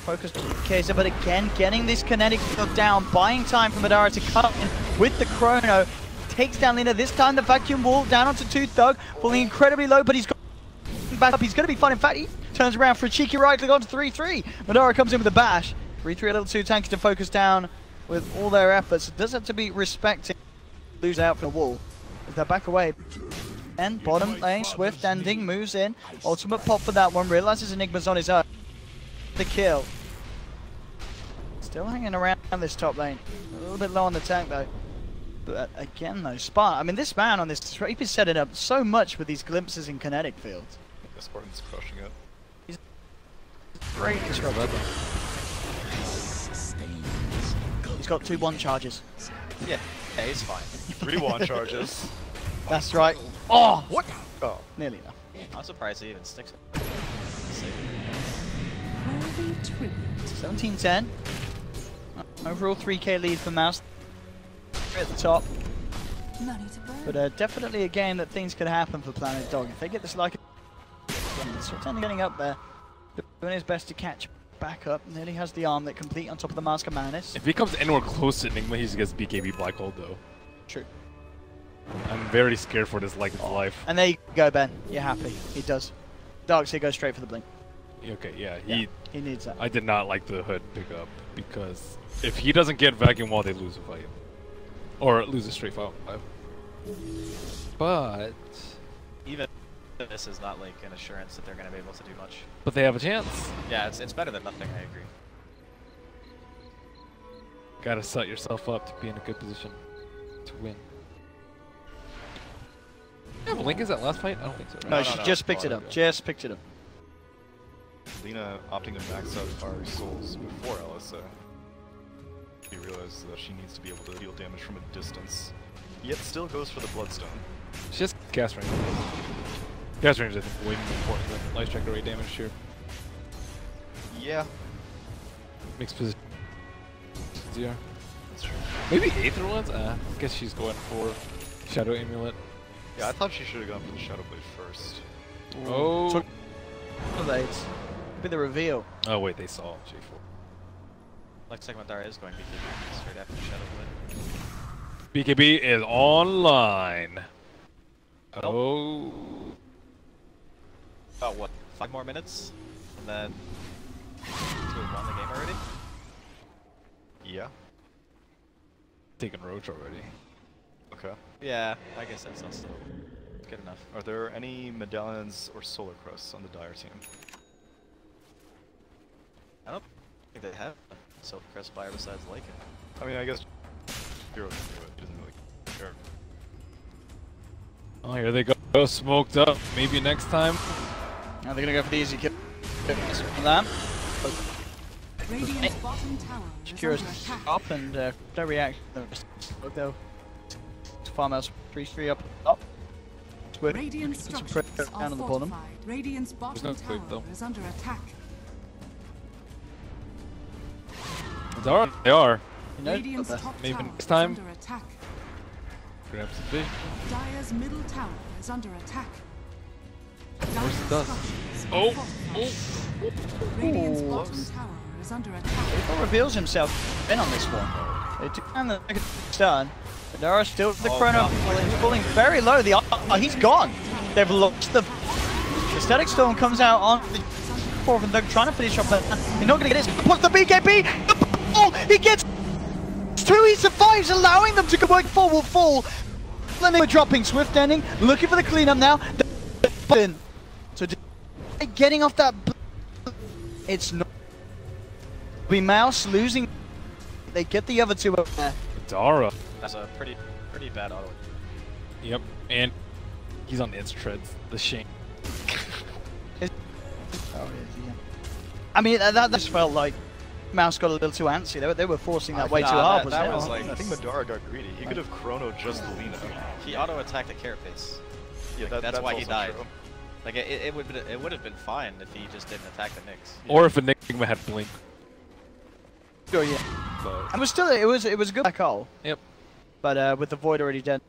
focus Kaiser, but again getting this kinetic field down, buying time for Madara to cut in with the Chrono. Takes down Lina. This time the vacuum wall down onto 2 Thug, falling incredibly low, but he's got back up. He's going to be fine. In fact, he turns around for a cheeky right click onto 3-3. Madara comes in with a bash. 3-3 a little too tanky to focus down with all their efforts. It does have to be respected. Lose out for the wall. If they back away. And bottom lane, Swift ending, moves in. Ultimate pop for that one. Realizes Enigma's on his own. The kill. Still hanging around this top lane. A little bit low on the tank though. But again, though, Spark, I mean, this man on this trip is setting up so much with these glimpses in kinetic fields. Yeah, Spartan's crushing it. He's great disruptor. He's got 2 1 charges. Yeah, he's fine. 3 1 charges. That's right. Oh! What? Oh. Nearly enough. I'm surprised he even sticks it. 17-10. Overall 3k lead for Mouse. At the top. But definitely a game that things could happen for Planet Dog. If they get this like certainly getting up there, doing his best to catch back up. Nearly has the arm that complete on top of the Mask of Madness. If he comes anywhere close to Enigma, he gets BKB Black Hole though. True. I'm very scared for this like his life. And there you go, Ben. You're happy. He does. Darkseid goes straight for the blink. Okay, yeah, he needs that. I did not like the hood pickup because if he doesn't get vacuum wall, they lose a fight. Or lose a straight 5-5. But even this is not like an assurance that they're going to be able to do much. But they have a chance. Yeah, it's better than nothing, I agree. Gotta set yourself up to be in a good position to win. Yeah, Link is that last fight? I don't think so. Right? No, she just picked it up. Just picked it up. Lina opting to max out Fiery Souls before LSA. She realizes that she needs to be able to deal damage from a distance, yet still goes for the Bloodstone. She has cast range. Cast range is, I think, way more important than light strike rate damage here. Yeah. Makes position easier. That's true. Maybe Aether Lens? I guess she's going for Shadow Amulet. Yeah, I thought she should have gone for the Shadow Blade first. Oh. Could be the reveal. Oh wait, they saw J4. Looks like Madara is going BKB straight after Shadow Blade. BKB is online. Oh. About what? 5 more minutes? And then 2 have won the game already? Yeah. Taking Roach already. Okay. Yeah, I guess that's not still good enough. Are there any medallions or solar crusts on the Dire team? I don't think they have a Silk Crest buyer besides Lycan. I mean, I guess Hero can do it. He doesn't really care. Oh, here they go. Smoked up. Maybe next time. Now they're gonna go for the easy kill. Lamp. Radiant's bottom tower is Shakira's under attack. up and no reaction. Though. Farmhouse 3-3 up. Up. Radiant structures are down on the bottom. fortified. Radiant's bottom no clip, tower though. is under attack. They are. You know, Radiant's but top maybe tower next is time. under attack. Grabs the fish. Dire's middle tower is under attack. Where's the dust? Oh! Oh! Radiant's bottom tower is under attack. He reveals himself in on this one. They took down the stun. But there are still the chrono falling very low. He's gone. They've lost the Static Storm comes out on the fourth and they're trying to finish off. They're not going to get it. Puts the BKB. Oh, he gets 2. He survives, allowing them to go back forward fall. Then they're dropping Swift ending, looking for the cleanup now. So getting off that. It's not. Be Mouse losing. They get the other 2 up there. Dara. That's a pretty bad auto. Yep. And he's on the its treads. The shame. Oh, yeah. I mean, that just felt like Mouse got a little too antsy. They were forcing that way too hard. That was like, I think Madara got greedy. He could have chrono just Lina. he auto attacked at Carapace. Yeah, Like, that's why he also died. true. Like it would have been fine if he just didn't attack the Nyx. Or if Enigma had Blink. Oh yeah. But It was still it was a good black hole. Yep. But with the Void already dead,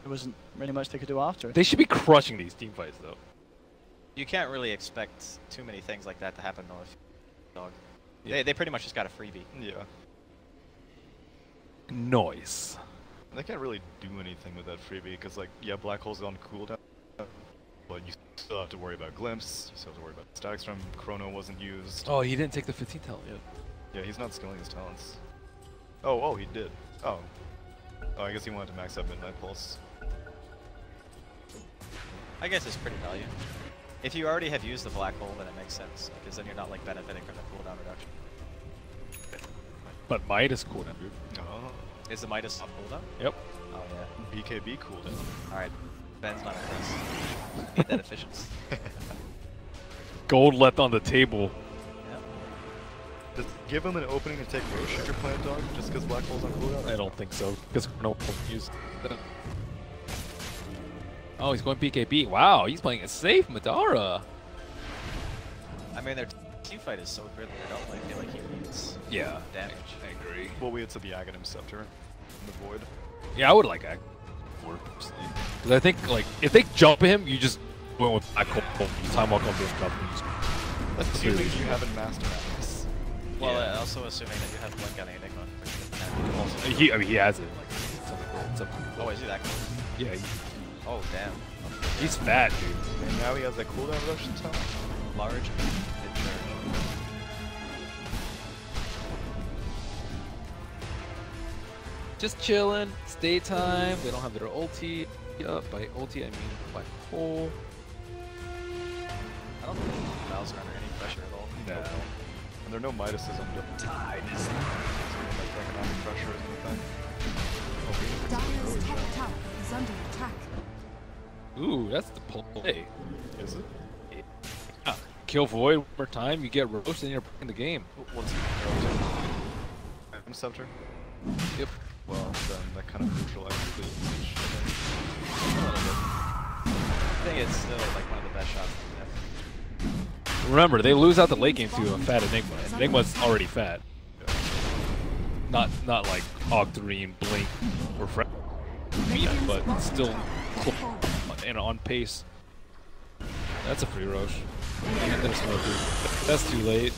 there wasn't really much they could do after it. they should be crushing these team fights though. You can't really expect too many things like that to happen though if Dog. Yeah. They pretty much just got a freebie. Yeah. Noise. They can't really do anything with that freebie because, like, yeah, Black Hole's on cooldown, but you still have to worry about Glimpse, you still have to worry about Static Storm, Chrono wasn't used. Oh, he didn't take the 15 talent yet. Yeah, he's not skilling his talents. Oh, he did. Oh, I guess he wanted to max out Midnight Pulse. I guess it's pretty value. If you already have used the Black Hole, then it makes sense, because then you're not like benefiting from the cooldown reduction. But Might is cool, dude. Oh. Is the Midas off cooldown? Yep. Oh yeah. BKB cooldown. Alright. Ben's not impressed. Need that efficiency. Gold left on the table. Just give him an opening to take Roche if you're playing dog, just because Black Hole's on cooldown? I don't think so, because no one will use that. Oh, he's going BKB. Wow, he's playing it safe, Madara. I mean, their team fight is so good that I don't really feel like he needs damage. I agree. Well, we had to the Aghanim Scepter in the Void. Yeah, I would like Aghanim more, personally. Because I think, like, if they jump him, you just went with Black Hole. Time walk on being jump. Assuming you haven't mastered Magus. Well, also assuming that you have Blink on Enigma. I mean, he has it. Like, oh, is he that cool? Yeah. Oh, damn. He's fat, dude. And now he has that cooldown reduction time. Large mid-charge. Just chilling. It's daytime. They don't have their ulti. By ulti, I mean Black Hole. I don't think the Mouse are under any pressure at all. No. And there are no Midases on the tide. So like economic pressure isn't a thing. Dire's top tower is under attack. Ooh, that's the play. Is it? Yeah. Kill Void one more time, you get roasted and you're playing the game. What's the Scepter? Yep. Well, then that kind of neutralizes the usage. I think it's still like one of the best shots we have. Remember, they lose out the late game to a fat Enigma. Enigma's already fat. Not like Octarine, Blink, or Fred, but still and on pace. That's a free Roche. And there's no free. That's too late.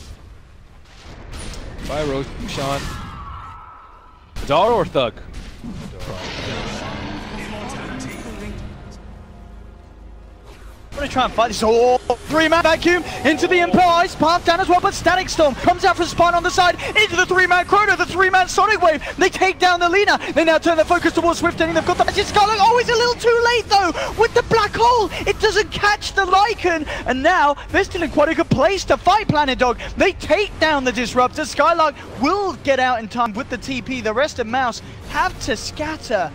Bye, Roche, Sean. Madara or Thug? I'm gonna try and fight this whole three-man vacuum into the Empire Ice Path down as well, but Static Storm comes out from Spawn on the side into the three-man Chrono, the three-man Sonic Wave. They take down the Lina. They now turn their focus towards Swift Ending. They've got the Magic Scarlet. Oh, it's a little too late though with the Black Hole. It doesn't catch the Lycan, and now they're still in quite a good place to fight Planet Dog. They take down the Disruptor. Skylark will get out in time with the TP. The rest of Mouse have to scatter,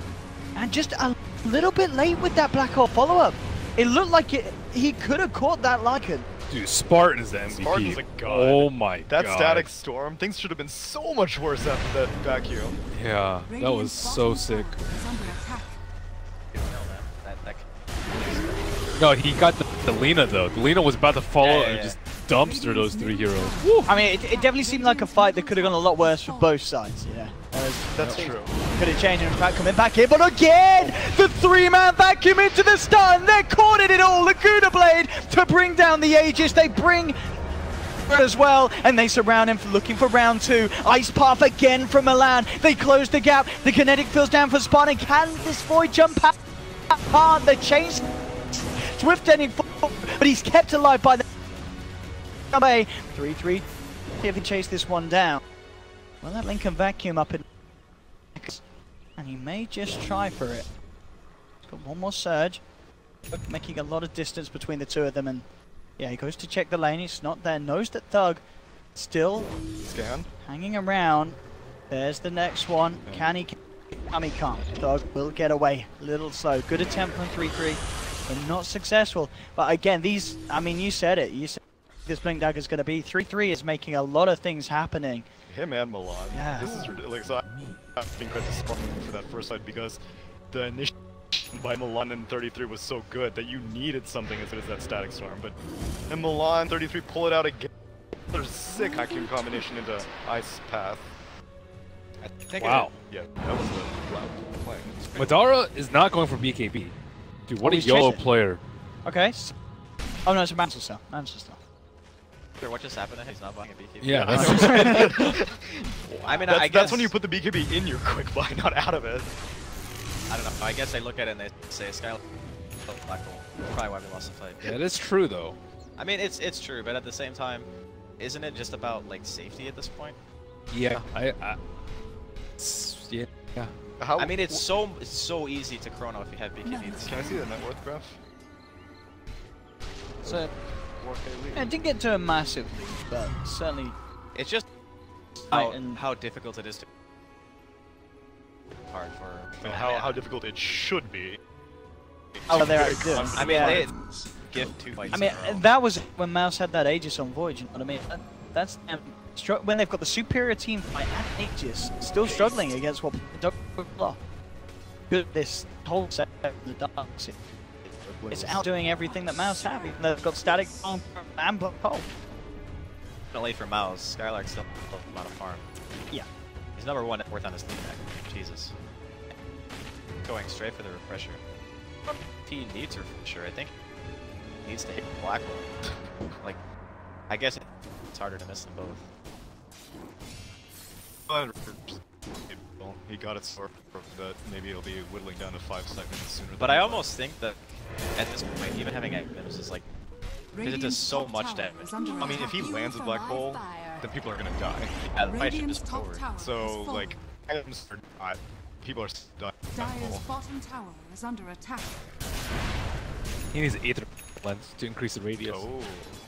and just a little bit late with that Black Hole follow-up. It looked like he could have caught that Lycan. Dude, Spartan is the MVP. Spartan's a god. Oh my god. That Static Storm, things should have been so much worse after that vacuum. Yeah, that was so sick. No, he got the Lina though. The Lina was about to follow and just dumpster those three heroes. Woo. I mean, it definitely seemed like a fight that could have gone a lot worse for both sides, yeah. That's true. Could have changed, in fact, coming back here, but again, the three-man vacuum into the stun. They're caught in it all. Laguna Blade to bring down the Aegis. They bring as well, and they surround him looking for round two. Ice Path again from Milan. They close the gap. The kinetic feels down for Spartan. Can this Void jump past the chase? Swift ending, but he's kept alive by the 3-3. See if he chase this one down. Well, that Lincoln vacuum up in, and he may just try for it. He's got one more surge, making a lot of distance between the two of them, and yeah, he goes to check the lane. He's not there. Knows that Thug still hanging around. There's the next one. Can he? He can't. Thug will get away. A little slow. Good attempt on 3-3, but not successful. But again, these. I mean, you said it. You said this Blink Dagger is going to be 3-3 is making a lot of things happening. Him and Milan. Yeah. This is ridiculous. So I think credit to Spartan for that first fight because the initial by Milan in 33 was so good that you needed something as good as that Static Storm. But in Milan 33, pull it out again. There's a sick vacuum combination into Ice Path. I think wow. Yeah, that was a loud play. Madara is not going for BKB. Dude, what a YOLO player. Okay. Oh no, it's a Mantle Cell. Mantle Cell. What just happened? He's not buying a BKB. Yeah, that's I mean, that's, I guess that's when you put the BKB in your quick buy, not out of it. I don't know. I guess they look at it and they say Skylar Black Hole. Probably why we lost the fight. Yeah, it is true though. I mean, it's true, but at the same time, isn't it just about like safety at this point? Yeah, yeah. I mean, it's so easy to chrono if you have BKB. Can I see the net worth graph? So, it didn't get to a massive lead, but certainly it's just how difficult it is to. hard for. And how difficult it should be. Oh, they're I mean, they give 2 fights. I mean, that was when Mouse had that Aegis on Void, you know what I mean? That's when they've got the superior team fight and Aegis, still struggling against what this whole set of the Darks. It's outdoing everything that Mouse have, even though they've got static and black hole. Definitely for Mouse, Skylark's still a lot of farm. Yeah. He's number 1 net worth on his team deck. Jesus. Going straight for the refresher. He needs refresher, I think. He needs to hit black hole. Like, I guess it's harder to miss them both. He got it sort of that maybe it'll be whittling down to 5 seconds sooner. But I almost think that at this point, even having Agnes is like, because it does so much damage. I mean, if he lands a black hole, then people are gonna die. Yeah, the fight should just be over. So, like, items are not. People are dying. Dire's bottom tower is under attack. He needs Aether Lens to increase the radius. Oh.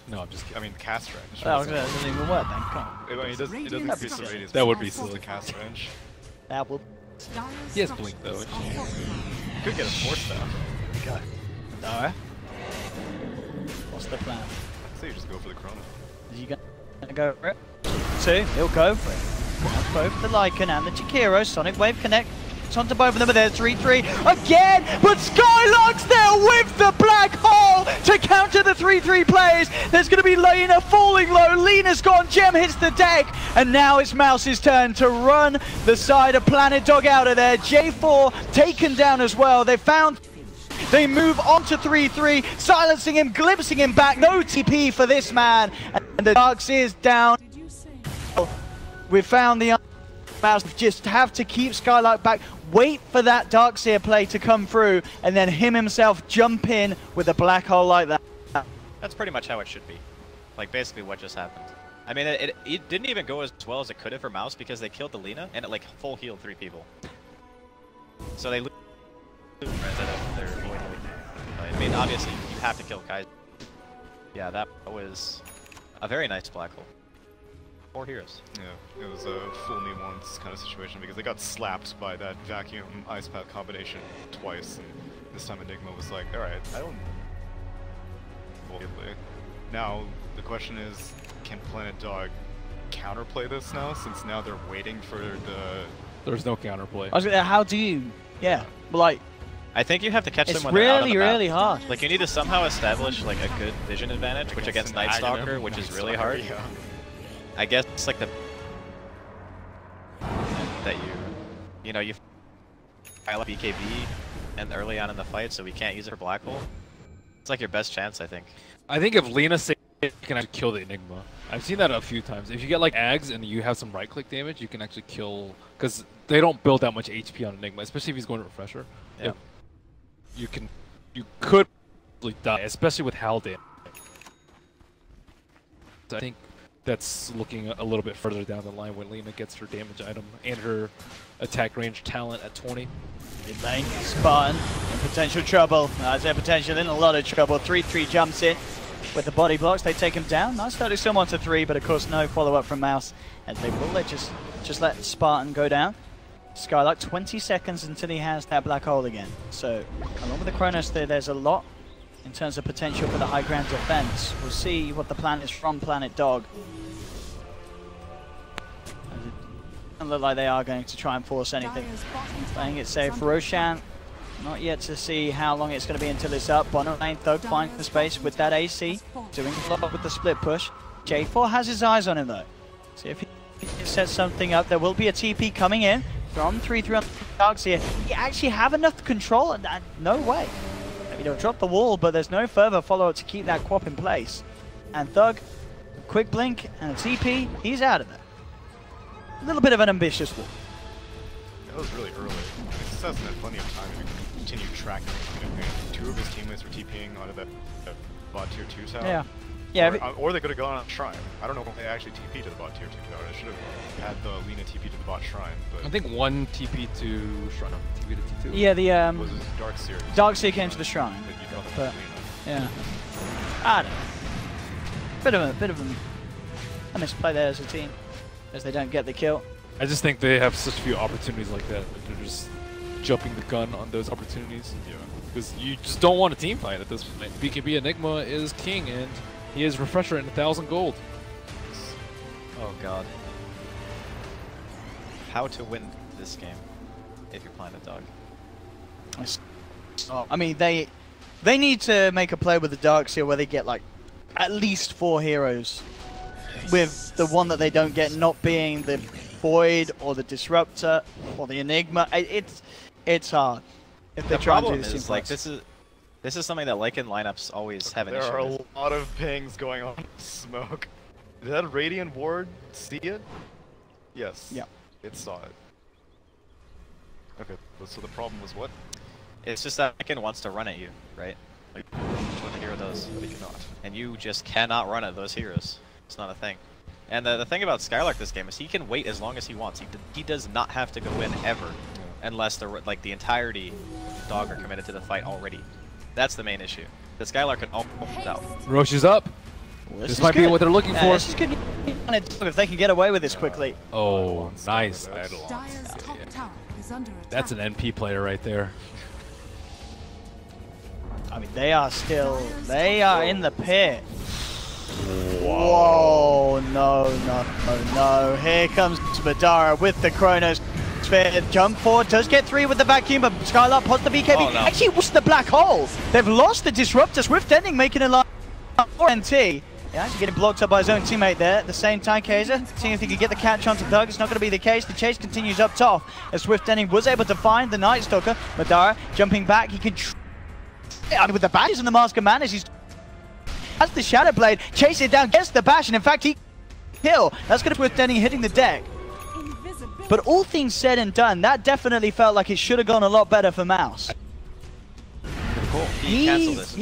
No, I'm just kidding. I mean, cast range. That doesn't even work then, come on. I mean, it doesn't increase the radius. That would be it's just silly. the cast range. That will. He has Blink though. Could get a force staff. Go. No. What's the plan? I'd say you just go for the Chrono. Is he gonna go for it? 2, he'll go for it. Both the Lycan and the Jakiro, Sonic Wave connect. It's onto both of them, but there's 3-3 again, but Skylark's there with the black hole to counter the 3-3 plays. There's going to be Lena falling low, Lena's gone, Gem hits the deck, and now it's Mouse's turn to run the side of Planet Dog out of there. J4 taken down as well. They move on to 3-3, silencing him, glimpsing him back. No TP for this man, and the Darks is down. We found the Mouse, just have to keep Skylark back, wait for that Darkseer play to come through, and then himself jump in with a black hole like that. That's pretty much how it should be. Like, basically what just happened. I mean, it didn't even go as well as it could have for Mouse because they killed the Lina, and it, like, full healed 3 people. So they lose instead of their void. I mean, obviously, you have to kill Kaiser. Yeah, that was a very nice black hole. 4 heroes. Yeah, it was a fool me once kind of situation because they got slapped by that vacuum ice path combination twice, and this time Enigma was like, alright, I don't... Now, the question is, can Planet Dog counterplay this now, since now they're waiting for the... There's no counterplay. I was gonna, how do you... Yeah, like... I think you have to catch them when really, they're out on the map. really hard. Like, you need to somehow establish, like, a good vision advantage, which against Night Stalker, which is really hard. Yeah. I guess it's like the that you know you pile up BKB and early on in the fight, so we can't use it for black hole. It's like your best chance, I think. I think if Lena saves, you can actually kill the Enigma. I've seen that a few times. If you get like Ags and you have some right-click damage, you can actually kill, because they don't build that much HP on Enigma, especially if he's going to refresher. Yeah. You could die, especially with Haldan. So I think that's looking a little bit further down the line when Lena gets her damage item and her attack range talent at 20. Mid lane, Spartan in potential trouble. They're potential in a lot of trouble. 3-3 jumps in with the body blocks. They take him down. Nice start to someone to 3, but of course no follow-up from Mouse. And they will just let Spartan go down. Skylark 20 seconds until he has that black hole again. So along with the Chronos there's a lot in terms of potential for the high ground defense. We'll see what the plan is from Planet Dog. It doesn't look like they are going to try and force anything. Playing it safe. Roshan, not yet to see how long it's going to be until it's up. Bottom lane, Thug finds the space with that AC. Doing a lot with the split push. J4 has his eyes on him though. See if he sets something up. There will be a TP coming in from 3-3 on Darkseer. He actually have enough control? No way. Maybe they'll drop the wall, but there's no further follow-up to keep that Quap in place. And Thug, a quick blink and a TP, he's out of there. A little bit of an ambitious wall. That was really early. This hasn't had plenty of time to continue tracking the campaign. 2 of his teammates were TPing onto that bot tier 2 tower. Yeah. Yeah, or they could have gone on a shrine. I don't know if they actually TP to the bot tier 2 tower. They should have had the Lena TP to the bot shrine. But I think 1 TP to shrine, TP to T2. Yeah, the was it Darkseer? Darkseer came to the shrine. But yeah, I don't know. Bit of a misplay there as a team, as they don't get the kill. I just think they have such few opportunities like that to just jumping the gun on those opportunities. Yeah. Because you just don't want a team fight at this point. BKB Enigma is king, and he is Refresher in 1,000 gold. Oh god. How to win this game if you're playing a dog. I mean, they need to make a play with the Darks here where they get like at least 4 heroes, with the one that they don't get not being the Void or the Disruptor or the Enigma. It's hard. If they The try and do problem this is like this is something that Lycan lineups always have an There issue are with. a lot of pings going on. Smoke. Did that Radiant Ward see it? Yes. Yeah. It saw it. Okay, so the problem was what? It's just that Lycan wants to run at you, right? Like, that's what the hero does. But he cannot. And you just cannot run at those heroes. It's not a thing. And the thing about Skylark this game is he can wait as long as he wants. He does not have to go in ever, unless the entirety dog are committed to the fight already. That's the main issue. The Skylark can almost out. Roche is up. Well, This might be what they're looking for. This is good if they can get away with this quickly. Oh, nice. Dyer's top tower is under attack. That's an NP player right there. I mean, they are in the pit. Whoa, no. Here comes Madara with the Chronos. Jump forward, does get 3 with the vacuum, but Skylark pots the BKB. Oh, no. Actually, what's the black hole? They've lost the Disruptor. Swift Ending making a line for NT. Yeah, actually getting blocked up by his own teammate there. At the same time, Kaiser seeing if he can get the catch onto Thug. It's not going to be the case. The chase continues up top as Swift Ending was able to find the Night Stalker. Madara jumping back. He can with the badges and the Mask of Madness. He's has the Shadow Blade. Chase it down, gets the bash, and in fact, he kill. That's going to Swift Ending hitting the deck. But all things said and done, that definitely felt like it should have gone a lot better for Mouse. Cool. He canceled this.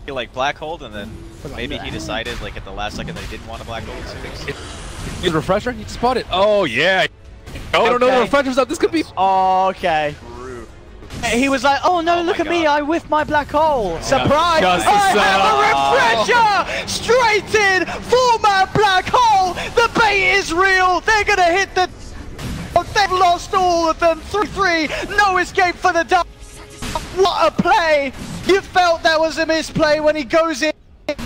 He like black hold, and then maybe he decided like at the last second that he didn't want a black hold. So He's a Refresher? You spot it. Oh, yeah. I don't know the Refresher's up. This could be... Okay. He was like, oh no, look at me, I whiffed my black hole. Surprise! Just I have a refresher! Straight in! 4-man black hole! The bait is real! They're gonna hit the... They've lost all of them! 3-3! No escape for the Dark! What a play! You felt that was a misplay when he goes in.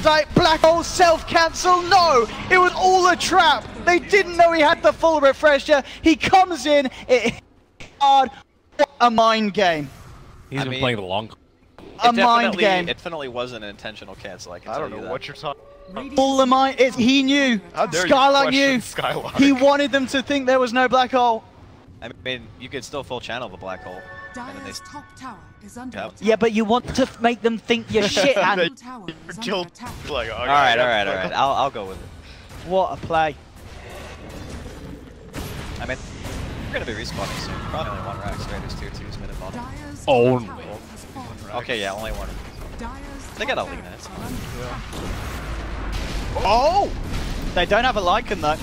Like black hole self-cancel. No! It was all a trap! They didn't know he had the full refresher. He comes in, it hard. What a mind game. He's been playing the long... A mind game. It definitely wasn't an intentional cancel, I can tell you that. I don't know what you're talking about. All the mind. He knew. Skylark knew. Skylark. He wanted them to think there was no black hole. I mean, you could still full channel the black hole. Dyer's top tower is under attack. Yeah, but you want to make them think you're shit. And Tower is Killed. under attack. Like, okay, all right. I'll go with it. what a play. I mean, we're gonna be respawning soon. Probably only one rack straight. There's tier 2s mid and bottom. Dyer's Only. top tower has fallen. Okay, yeah, only one. Dyer's They top got tower Alina, it's is fine. under attack. Oh! They don't have a Lycan though.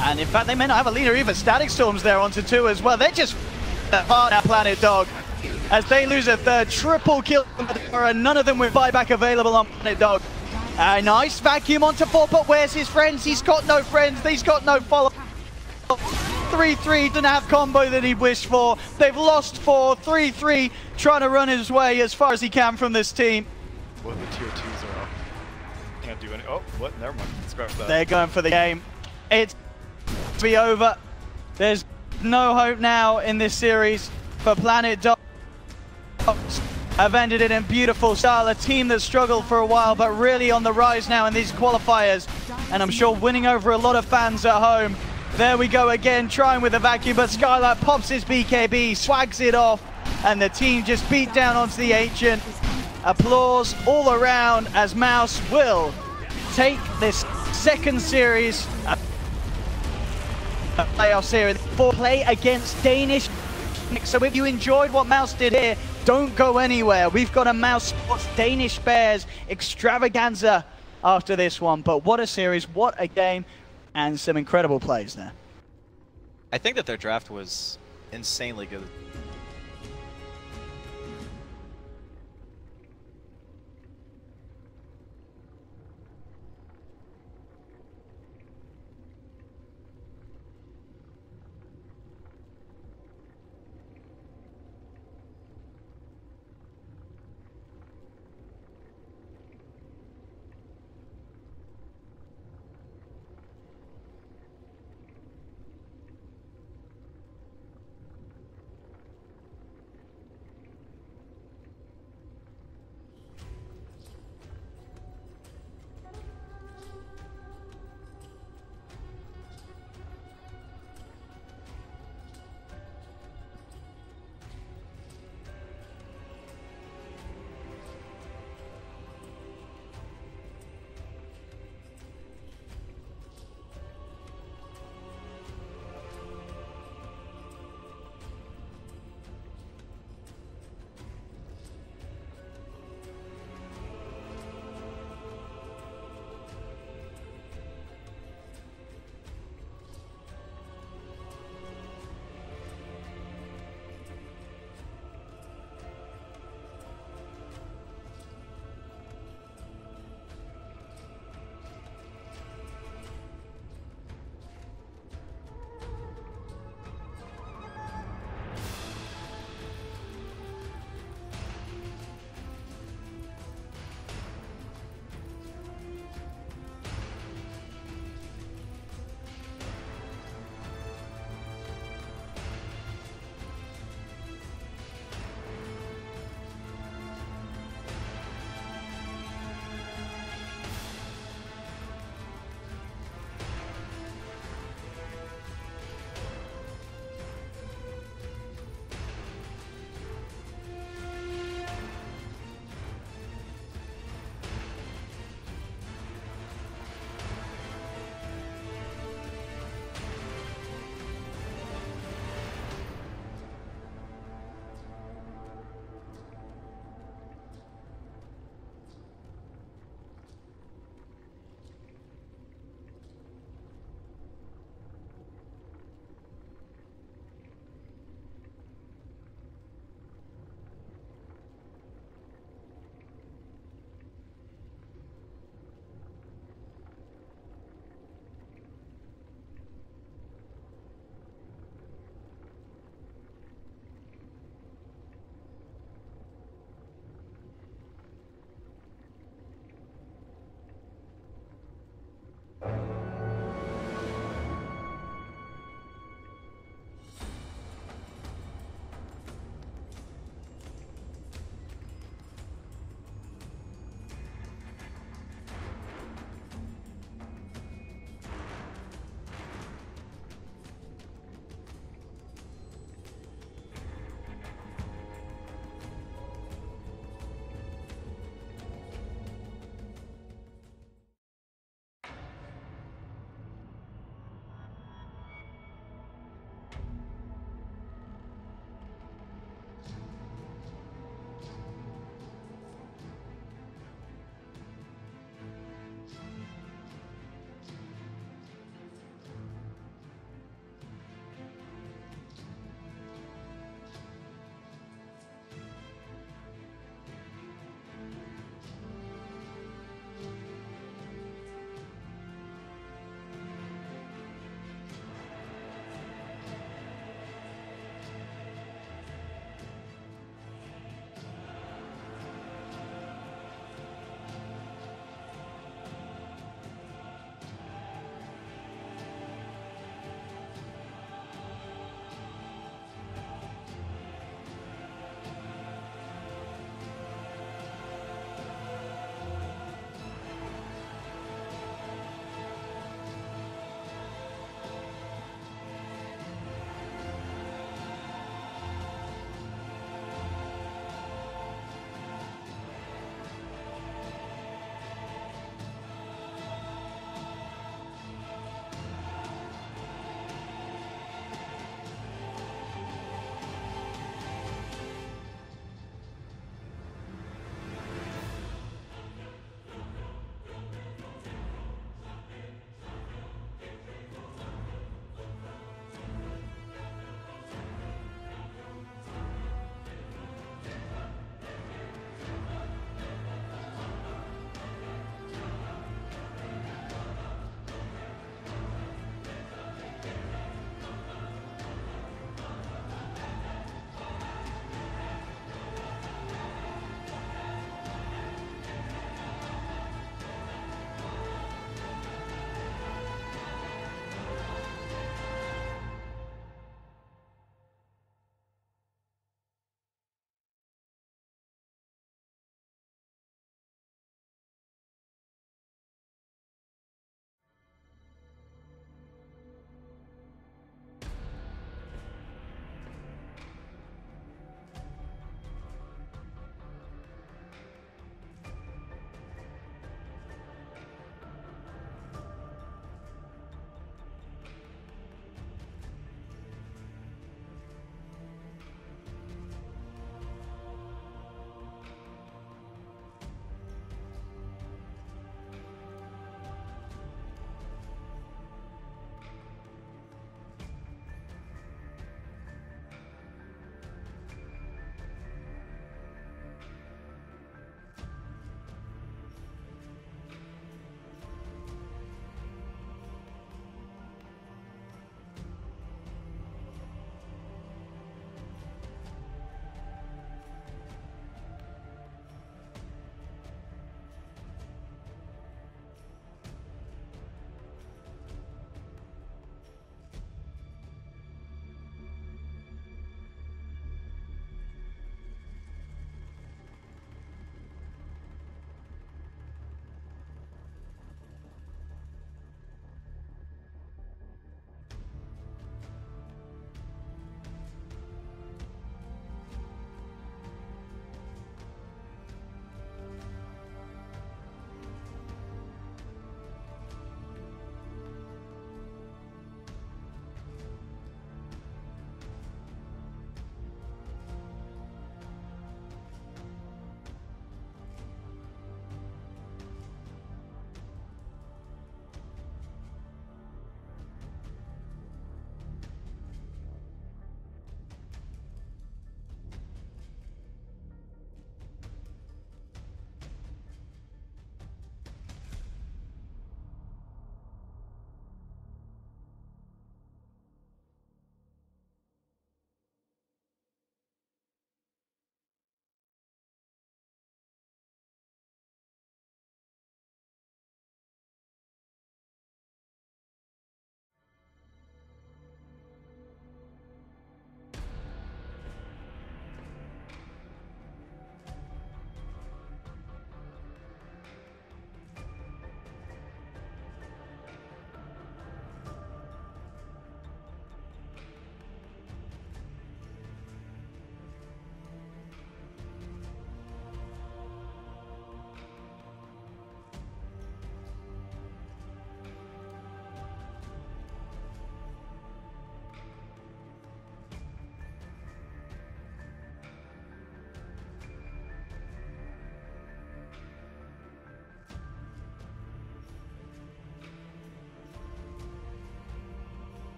And in fact, they may not have a leader either. Static Storm's there onto 2 as well. They're just hard at Planet Dog. As they lose a third, triple kill, and none of them with buyback available on Planet Dog. A nice vacuum onto 4, but where's his friends? He's got no friends, he's got no follow. 3-3 didn't have combo that he wished for. They've lost 4, 3-3, trying to run his way as far as he can from this team. Well, the tier 2s are up. Can't do any. Oh, what? Never mind. Scratch that. They're going for the game. It's to be over. There's no hope now in this series for Planet Dogs. Have ended it in beautiful style. A team that struggled for a while, but really on the rise now in these qualifiers. And I'm sure winning over a lot of fans at home. There we go again, trying with a vacuum, but Skylark pops his BKB, swags it off, and the team just beat down onto the Ancient. Applause all around as Mouse will take this second series, playoff series, for play against Danish. So if you enjoyed what Mouse did here, don't go anywhere. We've got a Mouse Sports DanishBears extravaganza after this one. But what a series, what a game, and some incredible plays there. I think that their draft was insanely good.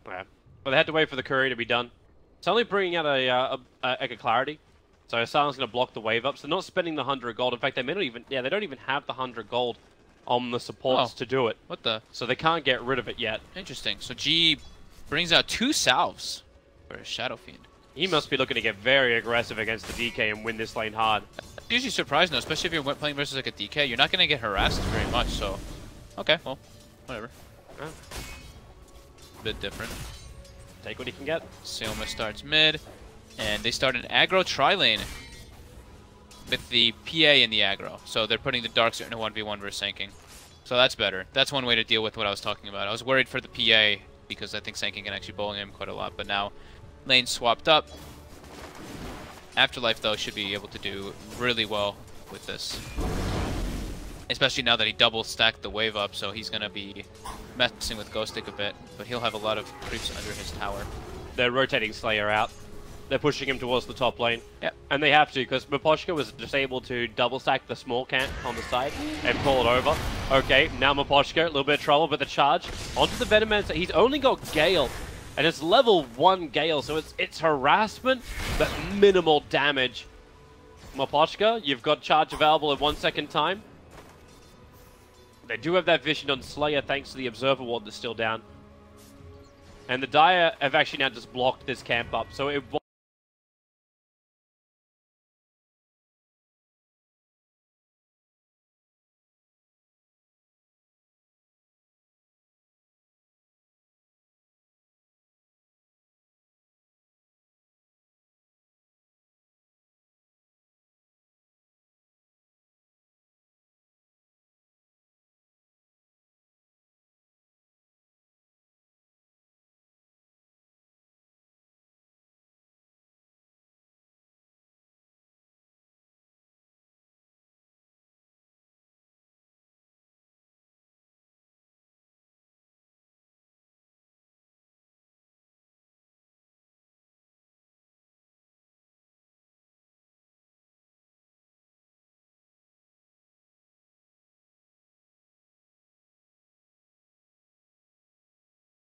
Yeah. But they had to wait for the courier to be done. It's only bringing out a clarity. So Silent's going to block the wave up. So they're not spending the 100 gold. In fact, they may not even... Yeah, they don't even have the 100 gold on the supports to do it. What the? So they can't get rid of it yet. Interesting. So G brings out 2 salves for a Shadow Fiend. He must be looking to get very aggressive against the DK and win this lane hard. It's usually surprising though, especially if you're playing versus like a DK. You're not going to get harassed very much, so... Okay, well, whatever. Yeah. Bit different. Take what he can get. Sayoma starts mid, and they start an aggro tri-lane with the PA in the aggro. So they're putting the Darks in a 1v1 versus Sanking. So that's better. That's one way to deal with what I was talking about. I was worried for the PA because I think Sanking can actually bowling him quite a lot, but now lane swapped up. Afterlife, though, should be able to do really well with this. Especially now that he double stacked the wave up, so he's going to be messing with Ghostic a bit, but he'll have a lot of creeps under his tower. They're rotating Slayer out. They're pushing him towards the top lane. Yep. And they have to, because Miposhka was just able to double stack the small camp on the side and pull it over. Okay, now Miposhka, a little bit of trouble, but the charge onto the Venomancer. He's only got Gale, and it's level 1 Gale, so it's harassment, but minimal damage. Miposhka, you've got charge available in 1 second time. They do have that vision on Slayer thanks to the Observer Ward that's still down. And the Dire have actually now just blocked this camp up, so it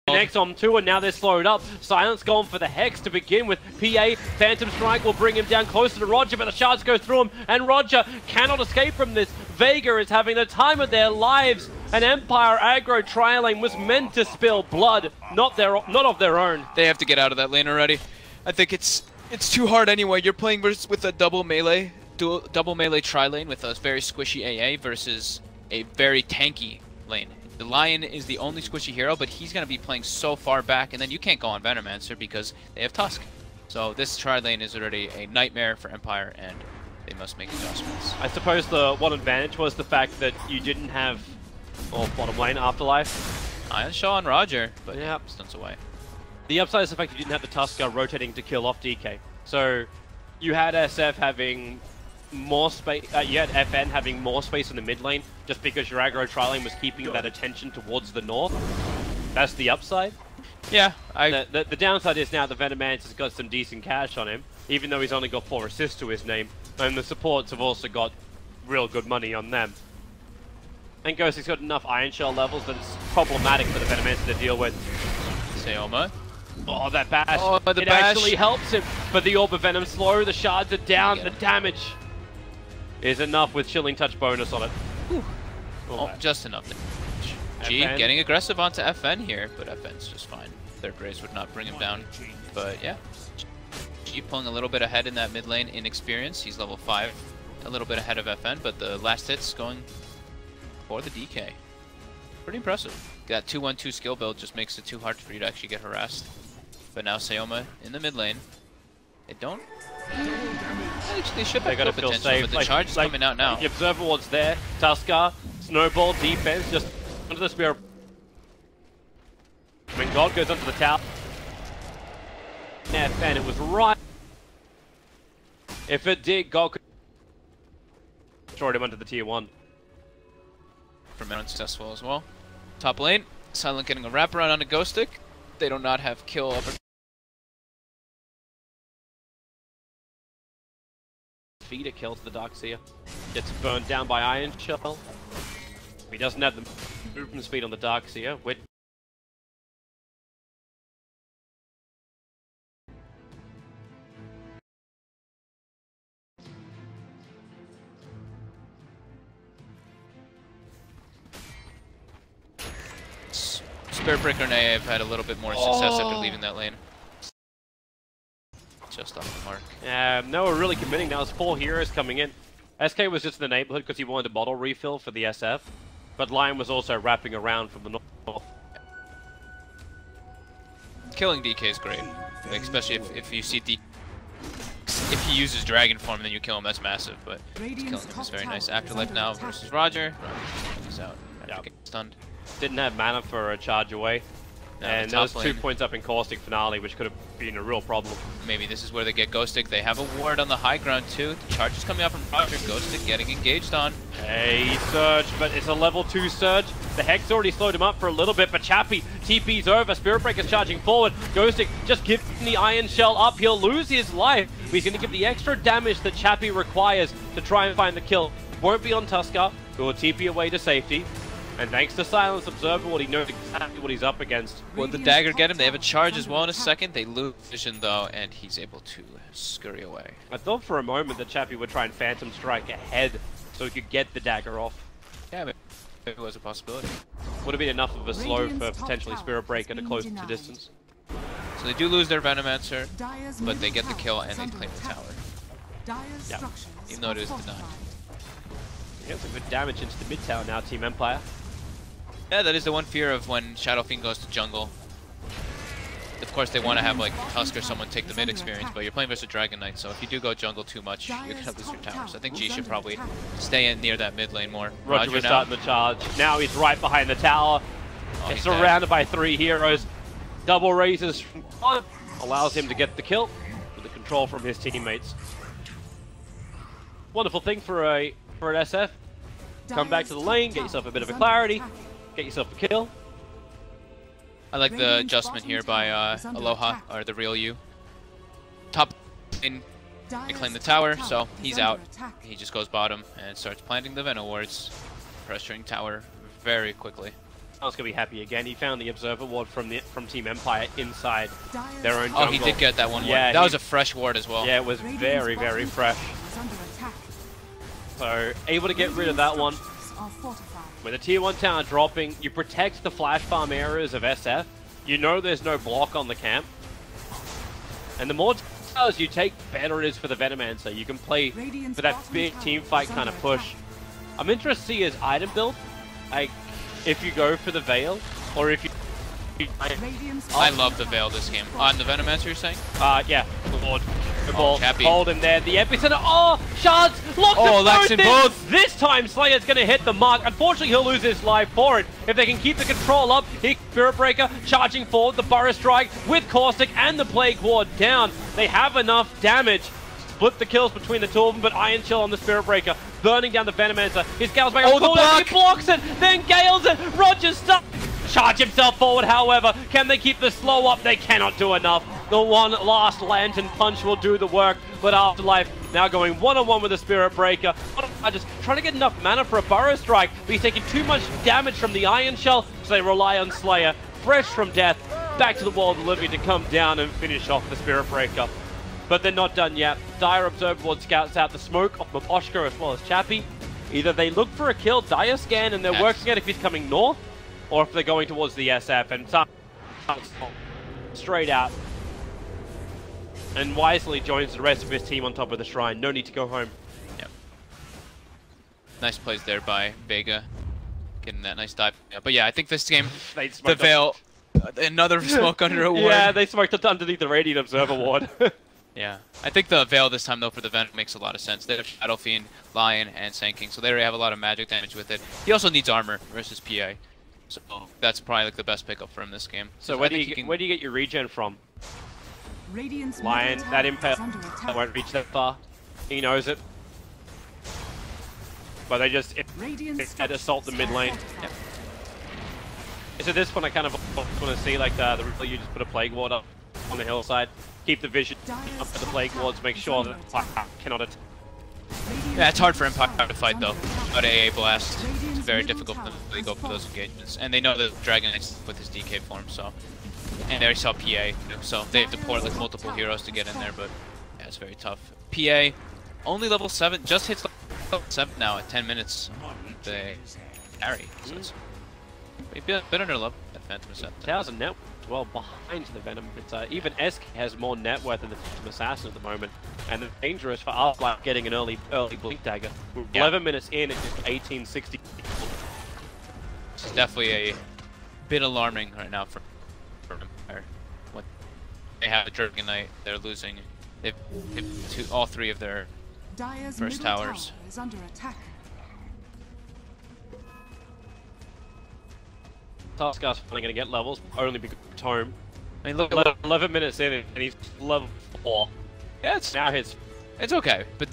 connects on 2, and now they're slowed up. Silence gone for the Hex to begin with. PA, Phantom Strike will bring him down closer to Roger, but the shards go through him, and Roger cannot escape from this. Vega is having the time of their lives. An Empire aggro tri-lane was meant to spill blood, not of their own. They have to get out of that lane already. I think it's too hard anyway. You're playing with a double melee tri-lane with a very squishy AA versus a very tanky lane. The Lion is the only squishy hero, but he's going to be playing so far back, and then you can't go on Venomancer because they have Tusk. So this tri-lane is already a nightmare for Empire, and they must make adjustments. I suppose the one advantage was the fact that you didn't have, bottom lane, Afterlife. Iron Shaw and Roger, but yep. Stunts away. The upside is the fact you didn't have the Tusker rotating to kill off DK. So you had SF having more space, you had FN having more space in the mid lane, just because your aggro tri-lane was keeping that attention towards the north. That's the upside. Yeah, the downside is now the Venomancer's got some decent cash on him, even though he's only got 4 assists to his name, and the supports have also got real good money on them. And Ghostic's got enough Iron Shell levels that it's problematic for the Venomancer to deal with. Sayoma. Oh, that bash. Oh, the it bash actually helps him, but the Orb of Venom slow, the shards are down, the damage is enough with Chilling Touch bonus on it. Oh, just enough damage. G getting aggressive onto FN here, but FN's just fine. Their Grace would not bring him down. But yeah, G pulling a little bit ahead in that mid lane in experience. He's level 5, a little bit ahead of FN, but the last hit's going for the DK. Pretty impressive. That 2-1-2 skill build just makes it too hard for you to actually get harassed. But now Sayoma in the mid lane. They don't. Actually, they should have got to potential, feel safe. but the charge is coming out now. The Observer Ward's there. Tusker, Snowball, defense, just under the spear. When God goes onto the tower. FN, it was right. If it did, God could destroy him onto the tier 1. From unsuccessful as well. Top lane, Silent getting a wraparound on a Ghostic. They do not have kill. speed a kill to the Darkseer. Gets burned down by Iron Shell. He doesn't have the movement speed on the Darkseer, which Spirit Breaker and A have had a little bit more success after leaving that lane. Just off the mark. no, we're really committing now. There's 4 heroes coming in. SK was just in the neighborhood because he wanted a bottle refill for the SF, but Lion was also wrapping around from the north. Killing DK is great, like, especially if you see DK. If he uses Dragon Form and then you kill him, that's massive, but killing him is very nice. Afterlife now versus Roger. He's out. Getting stunned. Didn't have mana for a charge away. And there was 2 points up in Caustic Finale, which could have been a real problem. Maybe this is where they get Ghostic. They have a ward on the high ground too. The charge is coming up from Roger. Ghostic getting engaged on. Hey, Surge, but it's a level 2 Surge. The Hex already slowed him up for a little bit, but Chappie TP's over. Spirit Breaker's charging forward. Ghostic just giving the Iron Shell up. He'll lose his life. He's going to give the extra damage that Chappie requires to try and find the kill. Won't be on Tusker, who will TP away to safety. And thanks to Silence Observer, he knows exactly what he's up against. Will the dagger get him? They have a charge as well in a second. They lose vision though, and he's able to scurry away. I thought for a moment that Chappie would try and Phantom Strike ahead so he could get the dagger off. Yeah, maybe it was a possibility. Would have been enough of a slow for potentially Spirit Breaker to close the distance. So they do lose their Venomancer, but they get the kill and they claim the tower. Yeah. Even though it is denied. He gets some good damage into the mid tower now, Team Empire. Yeah, that is the one fear of when Shadow Fiend goes to jungle. Of course, they want to have like Tusk or someone take the mid experience, but you're playing versus Dragon Knight, so if you do go jungle too much, you're going to lose your tower. So I think G should probably stay in near that mid lane more. Roger was starting the charge. Now he's right behind the tower. He's surrounded by 3 heroes. Double raises from one allows him to get the kill with the control from his teammates. Wonderful thing for an SF. Come back to the lane, get yourself a bit of a clarity, get yourself a kill. I like the adjustment here by Aloha, or the real you. Top in and claim the tower, so he's out. He just goes bottom and starts planting the Venom wards, pressuring tower very quickly. I was gonna be happy again. He found the Observer ward from Team Empire inside their own jungle. Oh, he did get that one. Yeah, that was a fresh ward as well. Yeah, it was very, very fresh. So able to get rid of that one. With a tier 1 tower dropping, you protect the flash farm areas of SF. You know there's no block on the camp. And the more towers you take, better it is for the Venomancer. You can play for that big team fight kind of push. I'm interested to see his item build. Like, if you go for the Veil, or if you... I love the Veil this game. On the Venomancer, you're saying? Yeah. Lord. Ball. Chappie. Hold him there. The epicenter. Oh, shards locked locks in both. This time Slayer's going to hit the mark. Unfortunately, he'll lose his life for it. If they can keep the control up, Spirit Breaker charging forward. The Burrow Strike with Caustic and the Plague Ward down. They have enough damage. Split the kills between the two of them, but Iron Chill on the Spirit Breaker, burning down the Venomancer. His Gale's back. Oh, the block! He blocks it. Then Gale's it. Roger's stuck. Charge himself forward, however. Can they keep the slow up? They cannot do enough. The one last Lantern Punch will do the work, but Afterlife now going one-on-one with the Spirit Breaker. Just trying to get enough mana for a Burrow Strike, but he's taking too much damage from the Iron Shell, so they rely on Slayer, fresh from death, back to the wall of Olivia to come down and finish off the Spirit Breaker. But they're not done yet. Dire Observer Ward scouts out the smoke of Maposhka as well as Chappie. Either they look for a kill, Dire scan, and they're working out if he's coming north, or if they're going towards the SF, and some straight out. And wisely joins the rest of his team on top of the shrine. No need to go home. Yep. Nice plays there by Vega. Getting that nice dive. Yeah, but yeah, I think this game, the Veil, another smoke under a ward. Yeah, they smoked it underneath the Radiant Observer ward. Yeah. I think the Veil this time, though, for the Venom makes a lot of sense. They have Shadow Fiend, Lion, and Sand King, so they already have a lot of magic damage with it. He also needs armor versus PA. So that's probably like the best pickup for him this game. So where do you get your regen from? Lion, that impact won't reach that far. He knows it. But they just had to assault the mid lane. Yep. So this one I kind of want to see like the you just put a Plague Ward up on the hillside. Keep the vision up for the Plague Wards, make sure that cannot attack. Yeah, it's hard for Empire to fight though. Without AA Blast, it's very difficult for them to really go for those engagements. And they know that Dragon Knight's with his DK form, so. And they already saw PA, so they have to port like multiple heroes to get in there, but yeah, it's very tough. PA, only level 7, just hits level 7 now at 10 minutes. They carry, so it's a bit under level at Phantom Assassin. 1,000 net well behind the Venom, but even SK has more net worth than the Phantom Assassin at the moment, and it's dangerous for us like getting an early Blink Dagger. We're 11 minutes in at just 1860. It's definitely a bit alarming right now for Empire. When they have a Dragon Knight, they're losing. They've all 3 of their first towers. Tower is under attack. Taskgar's finally going to get levels, only because of Tome. I mean, look, 11 minutes in and he's level 4. Yeah, it's okay, but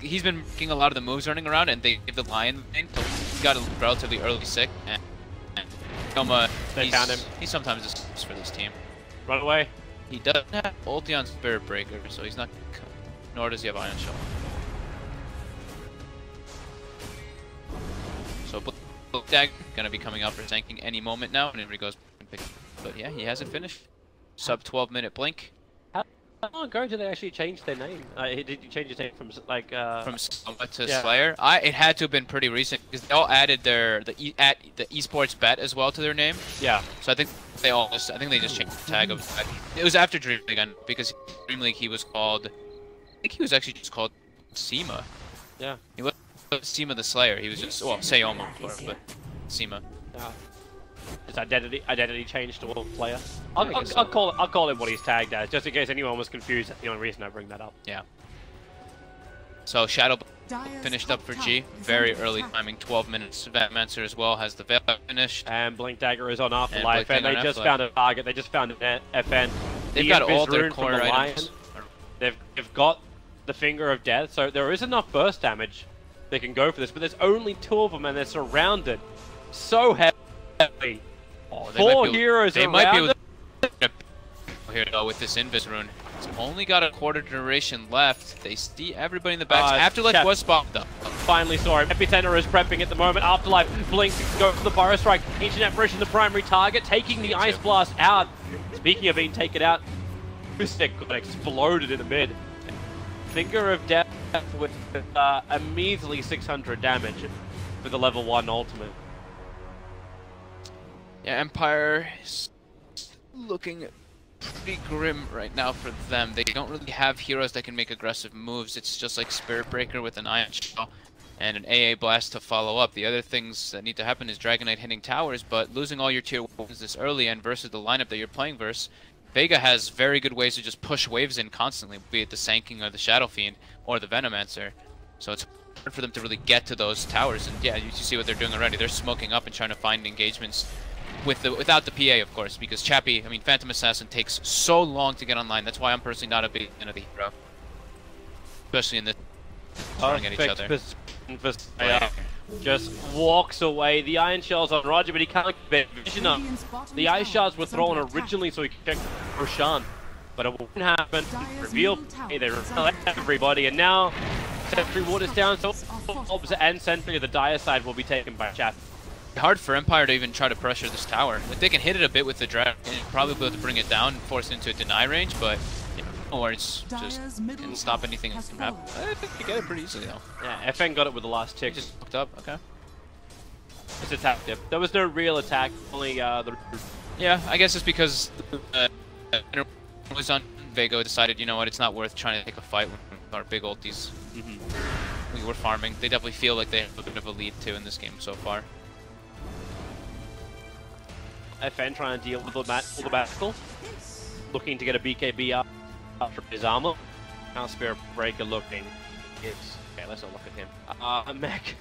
he's been making a lot of the moves running around, and they give the Lion lane, so he got a relatively early sick, and Yoma, he sometimes just for this team. Run away. He doesn't have ulti on Spirit Breaker, so he's not, nor does he have Iron Shell. So Dagger gonna be coming out for tanking any moment now, and here he goes. But yeah, he hasn't finished. Sub 12-minute blink. How long ago did they actually change their name? Did you change your name from like from Soma to Slayer? It had to have been pretty recent because they all added the esports bet as well to their name. Yeah. So I think they just changed the tag of it. It was after Dream League, because Dream League he was called. I think he was actually just called Sema. Yeah. He was Sema the Slayer. He was just Sayoma, but Sema. Yeah. His identity changed to all player. I'll call it what he's tagged as, just in case anyone was confused. That's the only reason I bring that up. Yeah. So Shadow finished up for G. Very early timing, 12 minutes. Venomancer as well has the Veil finished. And Blink Dagger is on Afterlife, and they just found a target. They just found an FN. They've got all their core items. They've got the Finger of Death, so there is enough burst damage they can go for this, but there's only 2 of them, and they're surrounded so heavily. Oh, 4 heroes they around might be able to here though with this Invis rune. It's only got a quarter duration left. They see everybody in the back. Afterlife was spotted up. Finally saw him. Epicenter is prepping at the moment. Afterlife blinks to go for the Burrow Strike. Ancient Apparition, the primary target, taking the Ice Blast out. Speaking of being taken out, Mystic got exploded in the mid. Finger of Death with a measly 600 damage for the level 1 ultimate. Yeah, Empire is looking pretty grim right now for them. They don't really have heroes that can make aggressive moves. It's just like Spirit Breaker with an Iron Shell and an AA Blast to follow up. The other things that need to happen is Dragon Knight hitting towers, but losing all your tier 1s this early and versus the lineup that you're playing versus, Vega has very good ways to just push waves in constantly, be it the Sanking or the Shadow Fiend or the Venomancer. So it's hard for them to really get to those towers, and yeah, you see what they're doing already. They're smoking up and trying to find engagements without the PA, of course, because Phantom Assassin takes so long to get online. That's why I'm personally not a big fan of the hero, especially in this throwing at each other. Just walks away. The Iron Shell's on Roger, but he can't get vision up. The Ice Shards were thrown originally so he could check Roshan, but it wouldn't happen. Revealed, they revealed everybody, and now Sentry Water's down, so Orbs and Sentry of the Dire side will be taken by Chappie. Hard for Empire to even try to pressure this tower. Like, they can hit it a bit with the Dragon and probably be able to bring it down and force it into a deny range, but or it's just can stop anything from happening. I think they get it pretty easily though. Yeah, FN got it with the last tick. Just hooked up, okay. Just attacked him. There was no real attack, only the... Yeah, I guess it's because was on Vega decided, you know what, it's not worth trying to take a fight with our big ultis. We were farming. They definitely feel like they have a bit of a lead too in this game so far. FN trying to deal with the battle, looking to get a BKB up from his armor. Now Spirit Breaker looking. Okay, let's not look at him. Mech.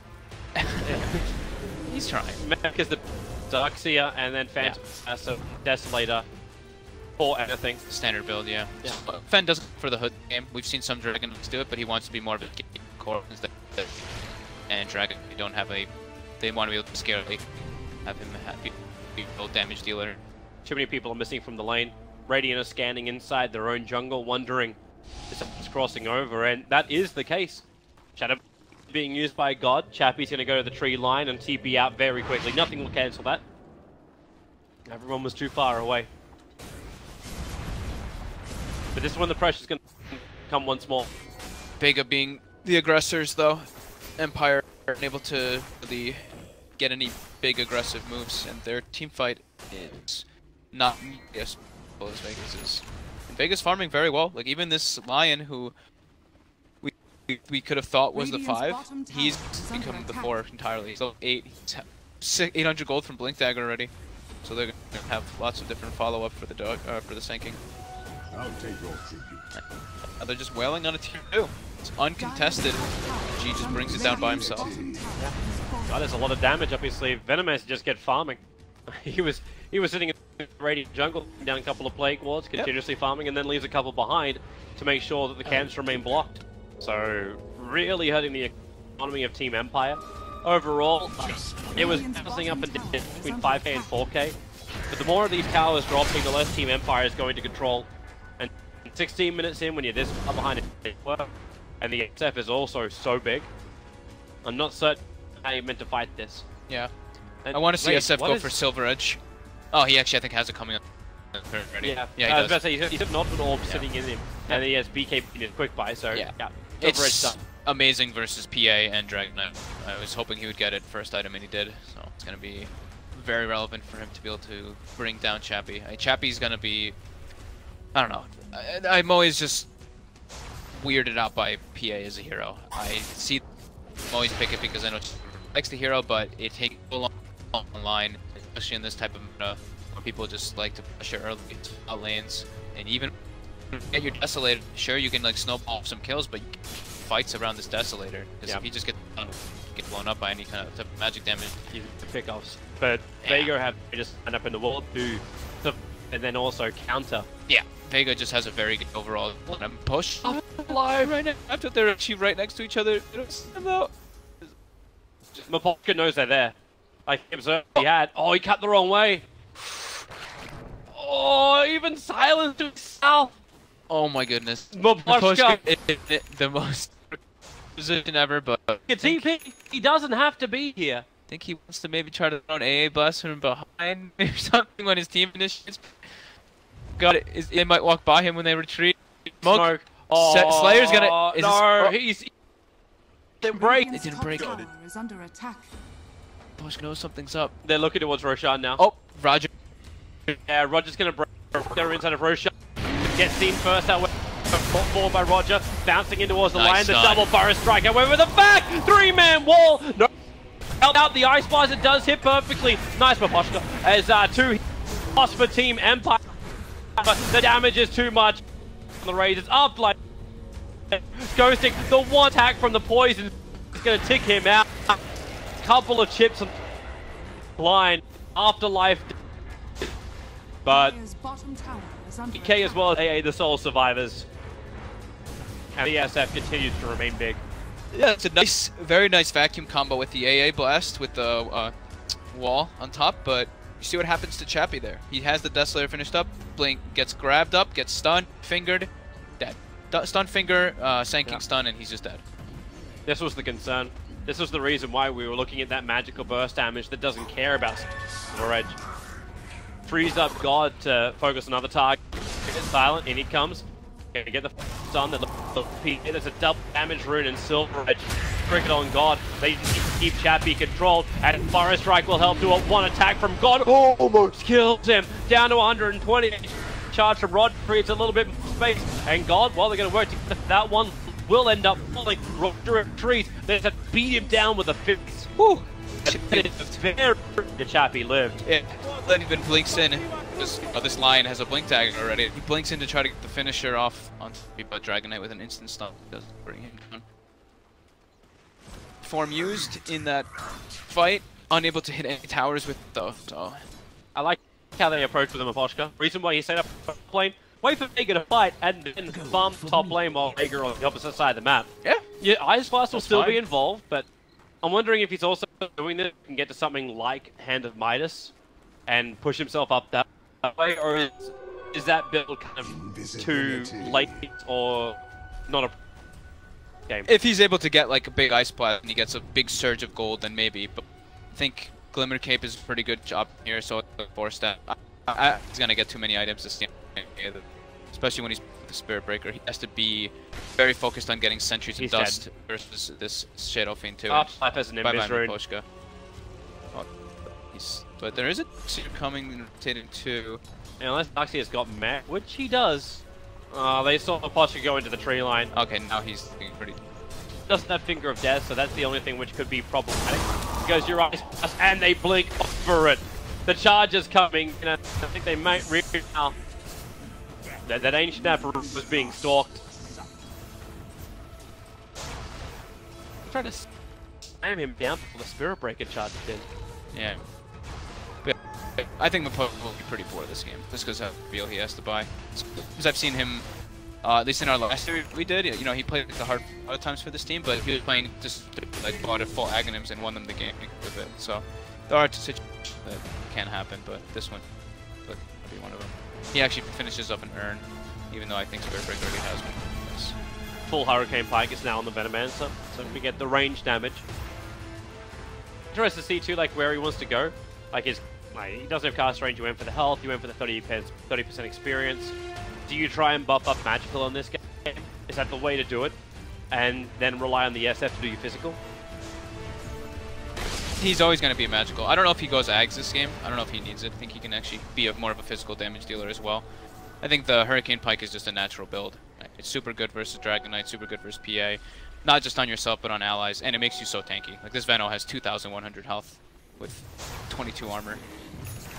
He's trying. Mech is the Darkseer, and then Phantom so Desolator or anything. Standard build, yeah. Fen doesn't for the hood game. We've seen some Dragons do it, but he wants to be more of a core instead. And Dragon, they don't have a. They want to be able to scarily have him be damage dealer. Too many people are missing from the lane. Radiant are scanning inside their own jungle, wondering if someone's crossing over, and that is the case. Shadow being used by God. Chappie's going to go to the tree line and TP out very quickly. Nothing will cancel that. Everyone was too far away. But this is when the pressure's going to come once more. Vega being the aggressors, though. Empire aren't able to really get any big aggressive moves, and their team fight is not as well as Vega's is. And Vega's farming very well. Like, even this Lion, who we could have thought was the 5, he's become the 4 entirely. So 8, 800 gold from Blink Dagger already. So they're gonna have lots of different follow-up for the sinking. I'll take your tribute. They're just wailing on a tier 2. It's uncontested. G just brings it down by himself. God, there's a lot of damage up his sleeve. Venomous just get farming. he was sitting in the Radiant jungle, down a couple of plague wards, continuously farming, and then leaves a couple behind to make sure that the camps remain blocked. So really hurting the economy of Team Empire. Overall, it was bouncing up and down between 5k and 4k. But the more of these towers dropping, the less Team Empire is going to control. And 16 minutes in, when you're this far behind it, and the XF is also so big, I'm not certain how you're meant to fight this. Yeah. And I want to see wait, SF go for Silver Edge. Oh, he actually, I think, has it coming up already. Yeah, he I was does. about to say, he's not an orb sitting in him, and he has BK in his quick buy, so yeah. Silver Edge It's done. amazing versus PA and Dragon Knight. I was hoping he would get it first item, and he did. So it's going to be very relevant for him to be able to bring down Chappie. Chappie's going to be, I don't know. I'm always just weirded out by PA as a hero. I see him always pick it because I know he likes the hero, but it takes so long online, especially in this type of meta, where people just like to push it early out lanes. And even get your Desolator, sure you can like snowball some kills, but fights around this Desolator. Because if he just gets blown up by any kind of type of magic damage, the pickoffs. But Vega have just stand up in the wall to and then also counter. Yeah, Vega just has a very good overall push. Alive right now. After they're actually right next to each other, they don't stand out. Mapolka knows they're there. Like he observed he had. Oh, he cut the wrong way. Oh, even silence to himself. Oh my goodness. Mapolka. The most position ever, but TP, he doesn't have to be here. I think he wants to maybe try to throw an AA blast from behind or something when his team initiates. Got it. They might walk by him when they retreat. Smoke. Oh, Slayer's gonna. He's. They break. They didn't break. Is under attack. Bush knows something's up. They're looking towards Roshan now. Oh, Roger. Yeah, Roger's gonna break. They're inside of Roshan. Gets seen first that way. Forward by Roger. Bouncing in towards the line. The double burst strike. However, with the back. 3-man wall. No. Out the Ice Blast. It does hit perfectly. Nice Maposhka. As 2 hits for Team Empire. The damage is too much. The Raiders up like ghosting. The one attack from the poison is going to tick him out. Couple of chips on line. Afterlife. But EK as well as AA the sole survivors. And the SF continues to remain big. Yeah, it's a nice, very nice vacuum combo with the AA blast with the wall on top, but you see what happens to Chappie there. He has the Desolator finished up, Blink gets grabbed up, gets stunned, fingered, dead. Stun finger, Sand stun, and he's just dead. This was the concern. This was the reason why we were looking at that magical burst damage that doesn't care about Silver Edge. Frees up God to focus on other target. It's silent, in he comes. Gonna get the stun. There's a double damage rune in Silver Edge. Cricket on God. They need to keep Chappie controlled, and Fire Strike will help do a one attack from God. Oh, almost kills him. Down to 120. Charge from Rod creates a little bit more space, and God, well, they're going to work together. That one will end up falling. Roger retreats. They have to beat him down with a fist. Whew. It's very Chappie lived. Yeah, then even blinks in. This Lion has a blink dagger already. He blinks in to try to get the finisher off on but Dragon Knight with an instant stun doesn't bring him down. Form used in that fight, unable to hit any towers with though. So I like how they approach with Maposhka. Reason why he set up a lane, wait for Vega to fight, and then farm top lane while Vega on the opposite side of the map. Yeah, Ice Blast will still be involved, but I'm wondering if he's also doing this and get to something like Hand of Midas and push himself up that way, or is that build kind of too late or not a... game. If he's able to get like a big ice plat and he gets a big surge of gold, then maybe. But I think Glimmer Cape is a pretty good job here, so force that. He's gonna get too many items this game, especially when he's with the Spirit Breaker. He has to be very focused on getting sentries and dust versus this Shadow Fiend too. Life has an Invis rune. Oh, but there is a Seer coming rotating too. Unless Darkseer has got mech, which he does. They saw Mapochka go into the tree line. Okay, now he's looking pretty. Doesn't have Finger of Death, so that's the only thing which could be problematic. He goes your eyes, and they blink over it. The charge is coming. I think they might really now. That ancient Navi was being stalked. Trying to slam him down before the Spirit Breaker charged in. Yeah. But I think Mapochka will be pretty poor this game, just because of how real he has to buy. Because I've seen him, at least in our last year we did, you know, he played the hard a lot of times for this team, but he was playing just like bought a full Aghanims and won them the game with it. So there are situations that can happen, but this one would be one of them. He actually finishes up an urn, even though I think Spirit Breaker already has one. Yes. Full Hurricane Pike is now on the Venomancer, so we get the range damage. Interesting to see too, like where he wants to go. Like he doesn't have cast range. You went for the health. You went for the 30% experience. Do you try and buff up magical on this game? Is that the way to do it? And then rely on the SF to do your physical? He's always going to be a magical. I don't know if he goes Ags this game. I don't know if he needs it. I think he can actually be more of a physical damage dealer as well. I think the Hurricane Pike is just a natural build. It's super good versus Dragon Knight, super good versus PA. Not just on yourself, but on allies, and it makes you so tanky. Like this Veno has 2,100 health with 22 armor.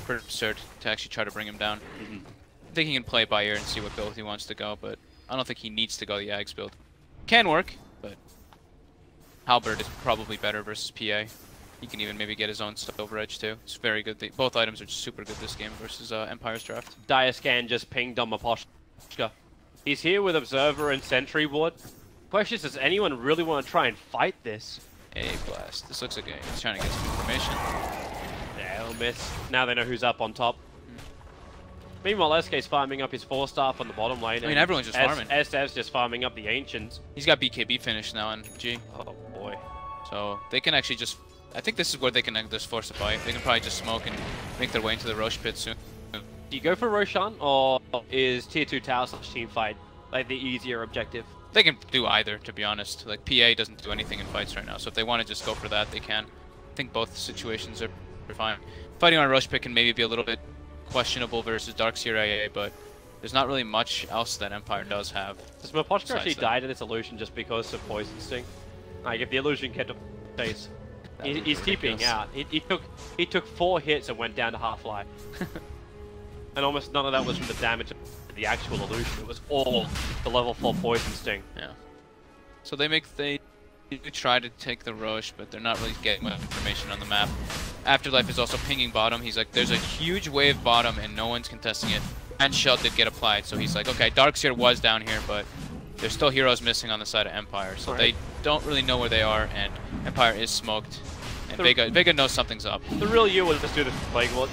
Pretty absurd to actually try to bring him down. I think he can play by ear and see what build he wants to go, but I don't think he needs to go the Ags build. Can work, but Halberd is probably better versus PA. He can even maybe get his own Silver Edge too. It's very good. Both items are super good this game versus Empire's draft. Diascan just pinged on Mapochka. He's here with Observer and Sentry Ward. Question is, does anyone really want to try and fight this? A blast. This looks like he's trying to get some information. Yeah, he'll miss. Now they know who's up on top. Meanwhile, SK's farming up his 4-staff on the bottom lane. I mean, everyone's just farming. SF's just farming up the Ancients. He's got BKB finish now on G. Oh boy. So they can actually just... I think this is where they can just force a fight. They can probably just smoke and make their way into the Roche pit soon. Do you go for Roshan, or is Tier 2 Tower / team fight like the easier objective? They can do either, to be honest. Like, PA doesn't do anything in fights right now, so if they want to just go for that, they can. I think both situations are fine. Fighting on Roche pit can maybe be a little bit questionable versus Darkseer AA, but there's not really much else that Empire does have. Does Mapochka actually die to this illusion just because of Poison Sting? Like, if the illusion kept up pace. He's TPing out. He took 4 hits and went down to half life. And almost none of that was from the damage of the actual illusion. It was all the level 4 Poison Sting. Yeah. So they try to take the Roche, but they're not really getting much information on the map. Afterlife is also pinging bottom. He's like, there's a huge wave bottom and no one's contesting it. And Shell did get applied, so he's like, okay, Darkseer was down here, but there's still heroes missing on the side of Empire. So they don't really know where they are, and Empire is smoked. And Vega knows something's up. The real you will just do the Plague Lords.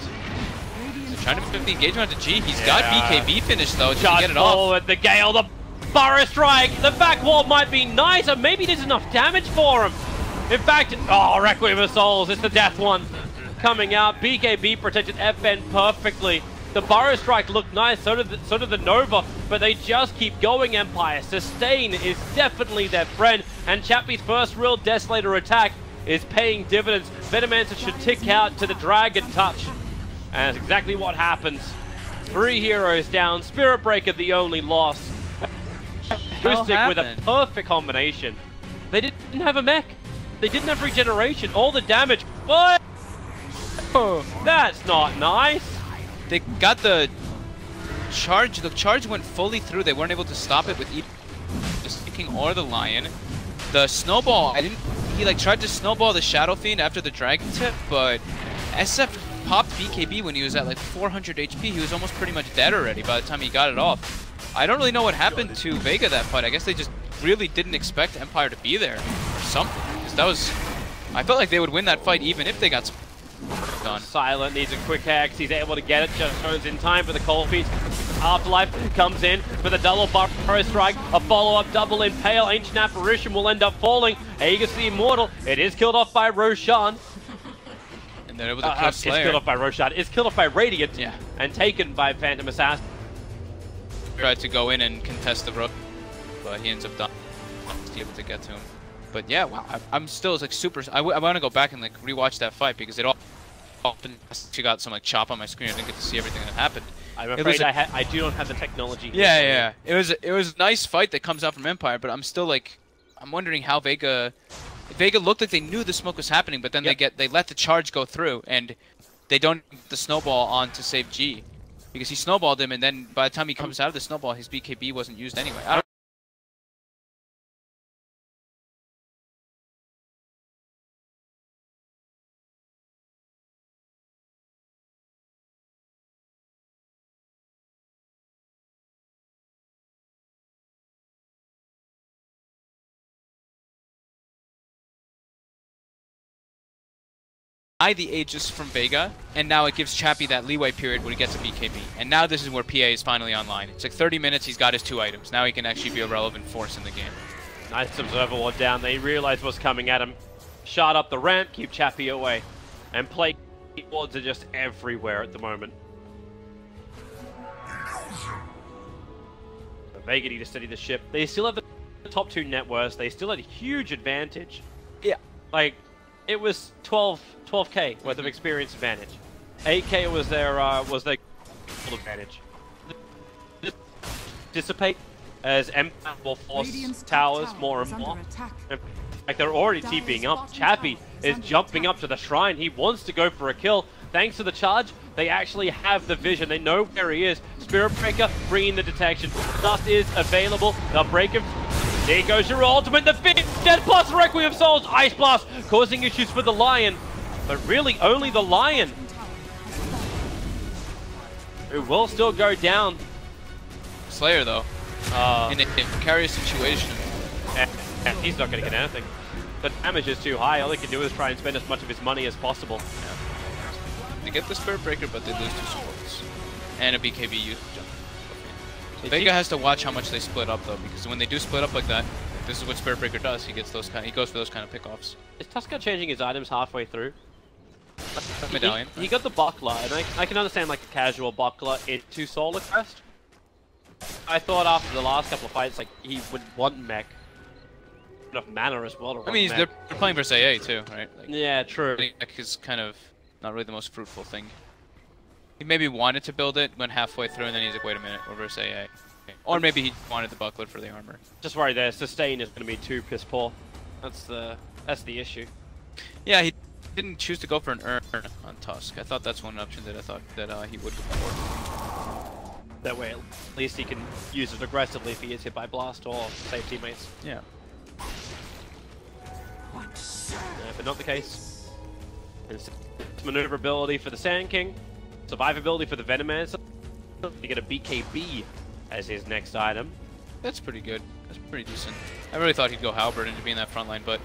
They're trying to put the engagement onto G. He's got BKB finish though. Just Charge get it forward, off. the Gale, the Burrow Strike. The back wall might be nice, or maybe there's enough damage for him. In fact, oh, Requiem of Souls, it's the death one coming out. BKB protected FN perfectly. The Burrow Strike looked nice, so did the Nova, but they just keep going, Empire. Sustain is definitely their friend, and Chappie's first real Desolator attack is paying dividends. Venomancer should tick out to the Dragon Touch. And that's exactly what happens. 3 heroes down, Spirit Breaker the only loss. Acoustic with a perfect combination. They didn't have a mech. They didn't have regeneration. All the damage. What? Oh, that's not nice. They got the charge. The charge went fully through. They weren't able to stop it with either the Stinking or the Lion. The snowball, he like tried to snowball the Shadow Fiend after the Dragon Tip, but SF popped BKB when he was at like 400 HP. He was almost pretty much dead already by the time he got it off. I don't really know what happened to Vega that fight. I guess they just really didn't expect Empire to be there or something. Because that was... I felt like they would win that fight even if they got done. Silent needs a quick axe. He's able to get it. Just Jones in time for the cold feet. Afterlife comes in for the double burrow strike. A follow-up double impale. Ancient Apparition will end up falling. Aegis the Immortal. It is killed off by Roshan. And they're able to kill Slayer. It's killed off by Roshan. It's killed off by Radiant. Yeah. And taken by Phantom Assassin. Tried to go in and contest the rook, but he ends up not able to get to him. But yeah, wow, I'm still like super. I want to go back and like rewatch that fight because it all often she got some like chop on my screen. I didn't get to see everything that happened. I'm afraid I do not have the technology. Yeah. It was a nice fight that comes out from Empire, but I'm still like, I'm wondering how Vega looked like they knew the smoke was happening, but then they let the charge go through and they don't get the snowball on to save G. Because he snowballed him, and then by the time he comes out of the snowball, his BKB wasn't used anyway. I don't the Aegis from Vega, and now it gives Chappie that leeway period where he gets a BKB. And now this is where PA is finally online. It's like 30 minutes, he's got his 2 items. Now he can actually be a relevant force in the game. Nice observer ward down. They realized what's coming at him. Shot up the ramp, keep Chappie away. And play wards are just everywhere at the moment. So Vega need to steady the ship. They still have the top 2 net worths. They still had a huge advantage. Yeah. Like, it was 12k worth of experience advantage. 8k was their advantage. Dissipate as Empire will force towers more and more. Like they're already TPing up. Chappie is jumping up to the shrine. He wants to go for a kill. Thanks to the charge, they actually have the vision. They know where he is. Spirit Breaker bringing the detection. Dust is available. They'll break him. There goes your ultimate, the 5th Dead plus Requiem Souls, Ice Blast, causing issues for the Lion, but really only the Lion, who will still go down. Slayer though, in a precarious situation. And he's not going to get anything. The damage is too high, all he can do is try and spend as much of his money as possible. Yeah. They get the Spirit Breaker, but they lose 2 supports. And a BKB usage. Vega has to watch how much they split up though, because when they do split up like that, this is what Spirit Breaker does. He gets those he goes for those kind of pickoffs. Is Tusker changing his items halfway through? Medallion. He got the buckler, and I can understand like a casual buckler into Solar Crest. I thought after the last couple of fights, like he would want mech. Enough mana as well. I mean, they're playing versus AA too, right? Like, yeah, true. Mech is kind of not really the most fruitful thing. He maybe wanted to build it, went halfway through, and then he's like, wait a minute, we're versus AA. Or maybe he wanted the buckler for the armor. Just worried there, sustain is going to be too piss poor. That's the issue. Yeah, he didn't choose to go for an urn on Tusk. I thought that's one option that I thought that he would go for. That way, at least he can use it aggressively if he is hit by blast or save teammates. Yeah. But not the case. It's maneuverability for the Sand King. Survivability for the Venomancer. You get a BKB as his next item. That's pretty good. That's pretty decent. I really thought he'd go Halberd into being that front line, but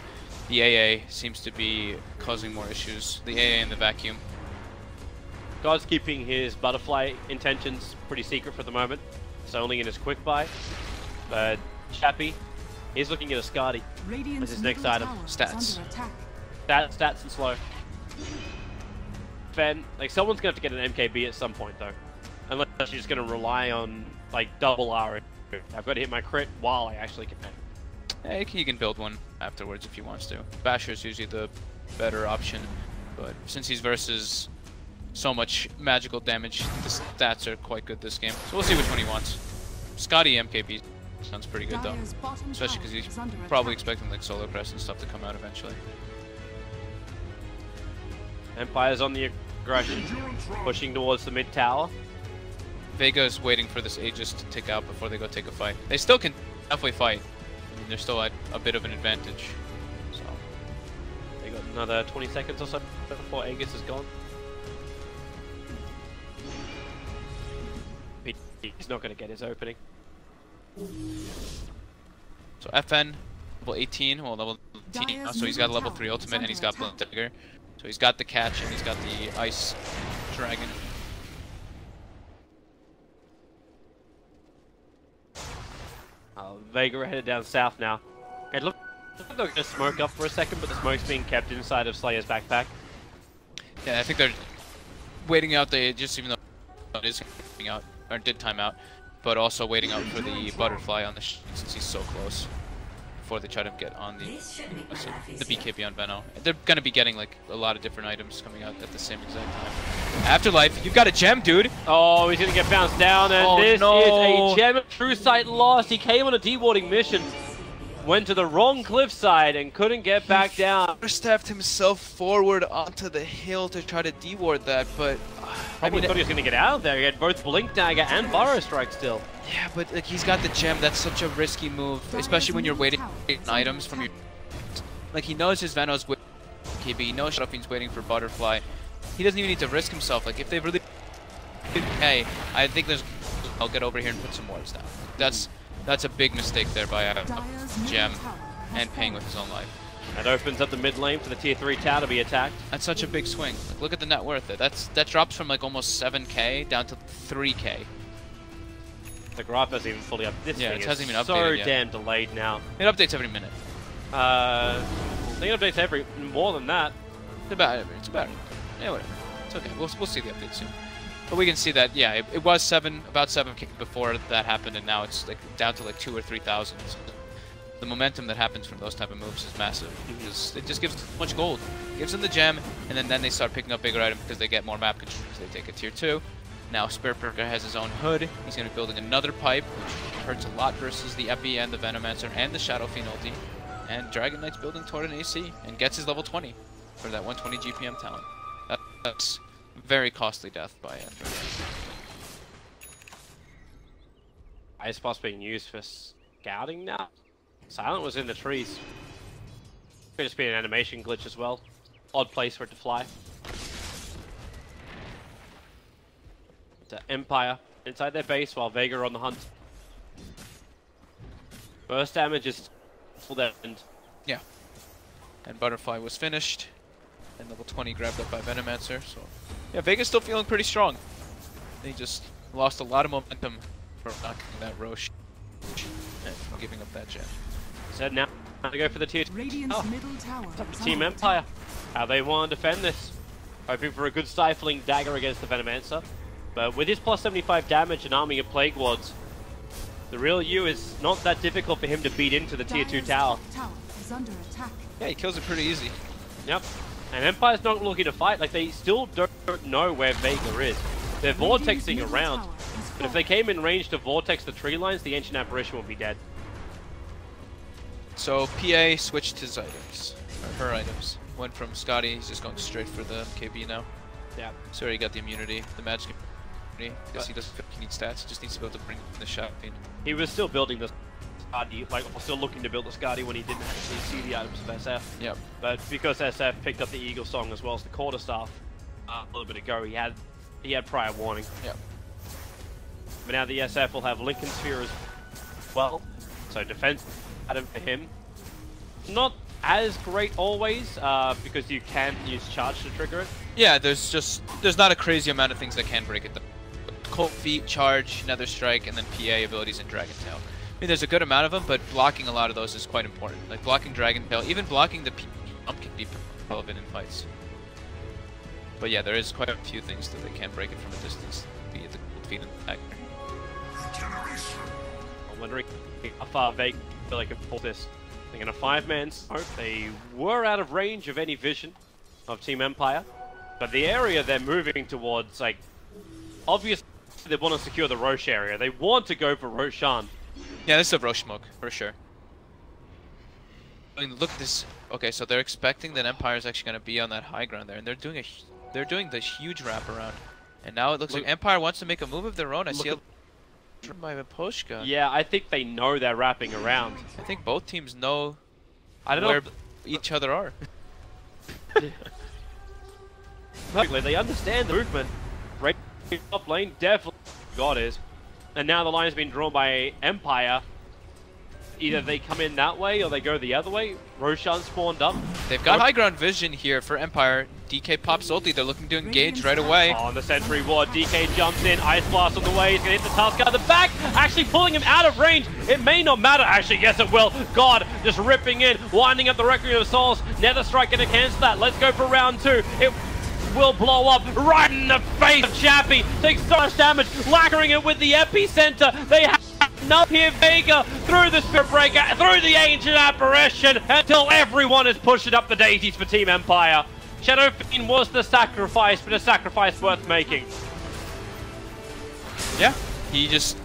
the AA seems to be causing more issues. The AA and the vacuum. God's keeping his butterfly intentions pretty secret for the moment. It's only in his quick buy. But Chappie is looking at a Skadi as his next item. Stats. Stats and slow. Fen, like someone's gonna have to get an MKB at some point though, unless she's gonna rely on like double R. I've got to hit my crit while I actually can. Yeah, he can build one afterwards if he wants to. Basher is usually the better option, but since he's versus so much magical damage, the stats are quite good this game. So we'll see which one he wants. Scotty MKB sounds pretty good though, especially because he's probably expecting like Solar Crest and stuff to come out eventually. Empire's on the aggression, pushing towards the mid tower. Vega is waiting for this Aegis to tick out before they go take a fight. They still can halfway fight. I mean, they're still at a bit of an advantage. So they got another 20 seconds or so before Aegis is gone. He's not going to get his opening. So FN, level 18, well level 18 now, so he's got a level 3 ultimate and he's got Blunt Dagger. So he's got the catch and he's got the Ice Dragon. Vega are headed down south now. It looks like they're going to smoke up for a second, but the smoke's being kept inside of Slayer's backpack. Yeah, I think they're waiting out the just even though it is coming out or did time out, but also waiting out for the butterfly on the since he's so close before they try to get on the BKB on Veno. They're gonna be getting like a lot of different items coming out at the same exact time. Afterlife, you've got a gem, dude. Oh, he's gonna get bounced down, and this is a gem. True Sight lost. He came on a dewarding mission, went to the wrong cliffside and couldn't get back down. Stepped himself forward onto the hill to try to deward that, but I mean, thought he was gonna get out of there. He had both Blink Dagger and Burrow Strike still. Yeah, but like he's got the gem. That's such a risky move, especially when you're waiting items from your. Like he knows his Veno's waiting for KB. He knows Shadowfiend's waiting for Butterfly. He doesn't even need to risk himself. Like if they really, hey, I think there's. I'll get over here and put some wards down. That's a big mistake there by Gem and paying with his own life. That opens up the mid lane for the tier 3 tower to be attacked. That's such a big swing. Like, look at the net worth. That drops from like almost 7k down to 3k. The graph hasn't even fully up. This thing hasn't even is so updated yet. damn delayed now. It updates every minute. I think it updates every more than that. It's about yeah, whatever. It's okay. We'll see the update soon. But we can see that yeah, it was about 7k before that happened, and now it's like down to like 2,000 or 3,000. So the momentum that happens from those type of moves is massive because it just gives so much gold. It gives them the gem, and then they start picking up bigger items because they get more map control. They take a tier 2. Now Spirit Perker has his own hood. He's going to be building another pipe, which hurts a lot versus the Epi and the Venomancer and the Shadowfiend ulti. And Dragon Knight's building toward an AC and gets his level 20 for that 120 GPM talent. That's very costly death by Ice Boss being used for scouting now. Silent was in the trees. Could just be an animation glitch as well. Odd place for it to fly. To Empire inside their base while Vega are on the hunt. Burst damage is full end. Yeah. And Butterfly was finished. And level 20 grabbed up by Venomancer. So yeah, Vega's still feeling pretty strong. They just lost a lot of momentum for knocking that Roche and giving up that gem. So now to go for the tier 2. Middle tower Team Empire. How they want to defend this. Hoping for a good stifling dagger against the Venomancer. But with his plus 75 damage and arming of Plague Wards, the real U is not that difficult for him to beat into the tier 2 tower. Yeah, he kills it pretty easy. Yep. And Empire's not looking to fight. Like, they still don't know where Vega is. They're vortexing around. But if they came in range to vortex the tree lines, the Ancient Apparition will be dead. So PA switched his items, or her items. Went from Scotty, he's just going straight for the KB now. Yeah. So he got the immunity, the magic immunity, because he doesn't feel like he needs stats, he just needs to be able to bring in the Shadowfiend. He was still building the Scotty, like, still looking to build the Scotty when he didn't actually see the items of SF. Yep. But because SF picked up the Eagle Song as well as the Quarterstaff a little bit ago, he had prior warning. Yep. But now the SF will have Lincoln Sphere as well. So defense item for him. Not as great always, because you can use charge to trigger it. Yeah, there's not a crazy amount of things that can break it though. Cold Feet, Charge, Nether Strike, and then PA abilities in Dragon Tail. I mean, there's a good amount of them, but blocking a lot of those is quite important. Like blocking Dragon Tail, even blocking the jump can be relevant in fights. But yeah, there is quite a few things that they can break it from a distance, be it the Cold Feet and the back. I'm wondering how far Vega feel like can pull this. They're in a 5-man smoke. They were out of range of any vision of Team Empire, but the area they're moving towards, like, obviously they want to secure the Roche area. They want to go for Roshan. Yeah, this is a Roche smoke for sure. I mean, look at this. Okay, so they're expecting that Empire is actually going to be on that high ground there, and they're doing this huge wraparound. And now it looks like Empire wants to make a move of their own. I see a by Vaposhka. Yeah, I think they know they're wrapping around. I think both teams know I don't where know each other are. Perfectly, they understand the movement. Right top lane, definitely God is. And now the line has been drawn by Empire. Either they come in that way or they go the other way. Roshan spawned up. They've got high ground vision here for Empire. DK pops ulti. They're looking to engage right away. On the sentry ward, DK jumps in, Ice Blast on the way, he's gonna hit the Tusk at the back, actually pulling him out of range. It may not matter, actually, yes it will. God, just ripping in, winding up the Requiem of Souls. Nether Strike gonna cancel that. Let's go for round 2. It will blow up right in the face of Chappie. Takes so much damage, lacquering it with the epicenter. They have enough here, Vega, through the Spirit Breaker, through the Ancient Apparition, until everyone is pushing up the daisies for Team Empire. Shadow Fiend was the sacrifice, but a sacrifice worth making. Yeah, he just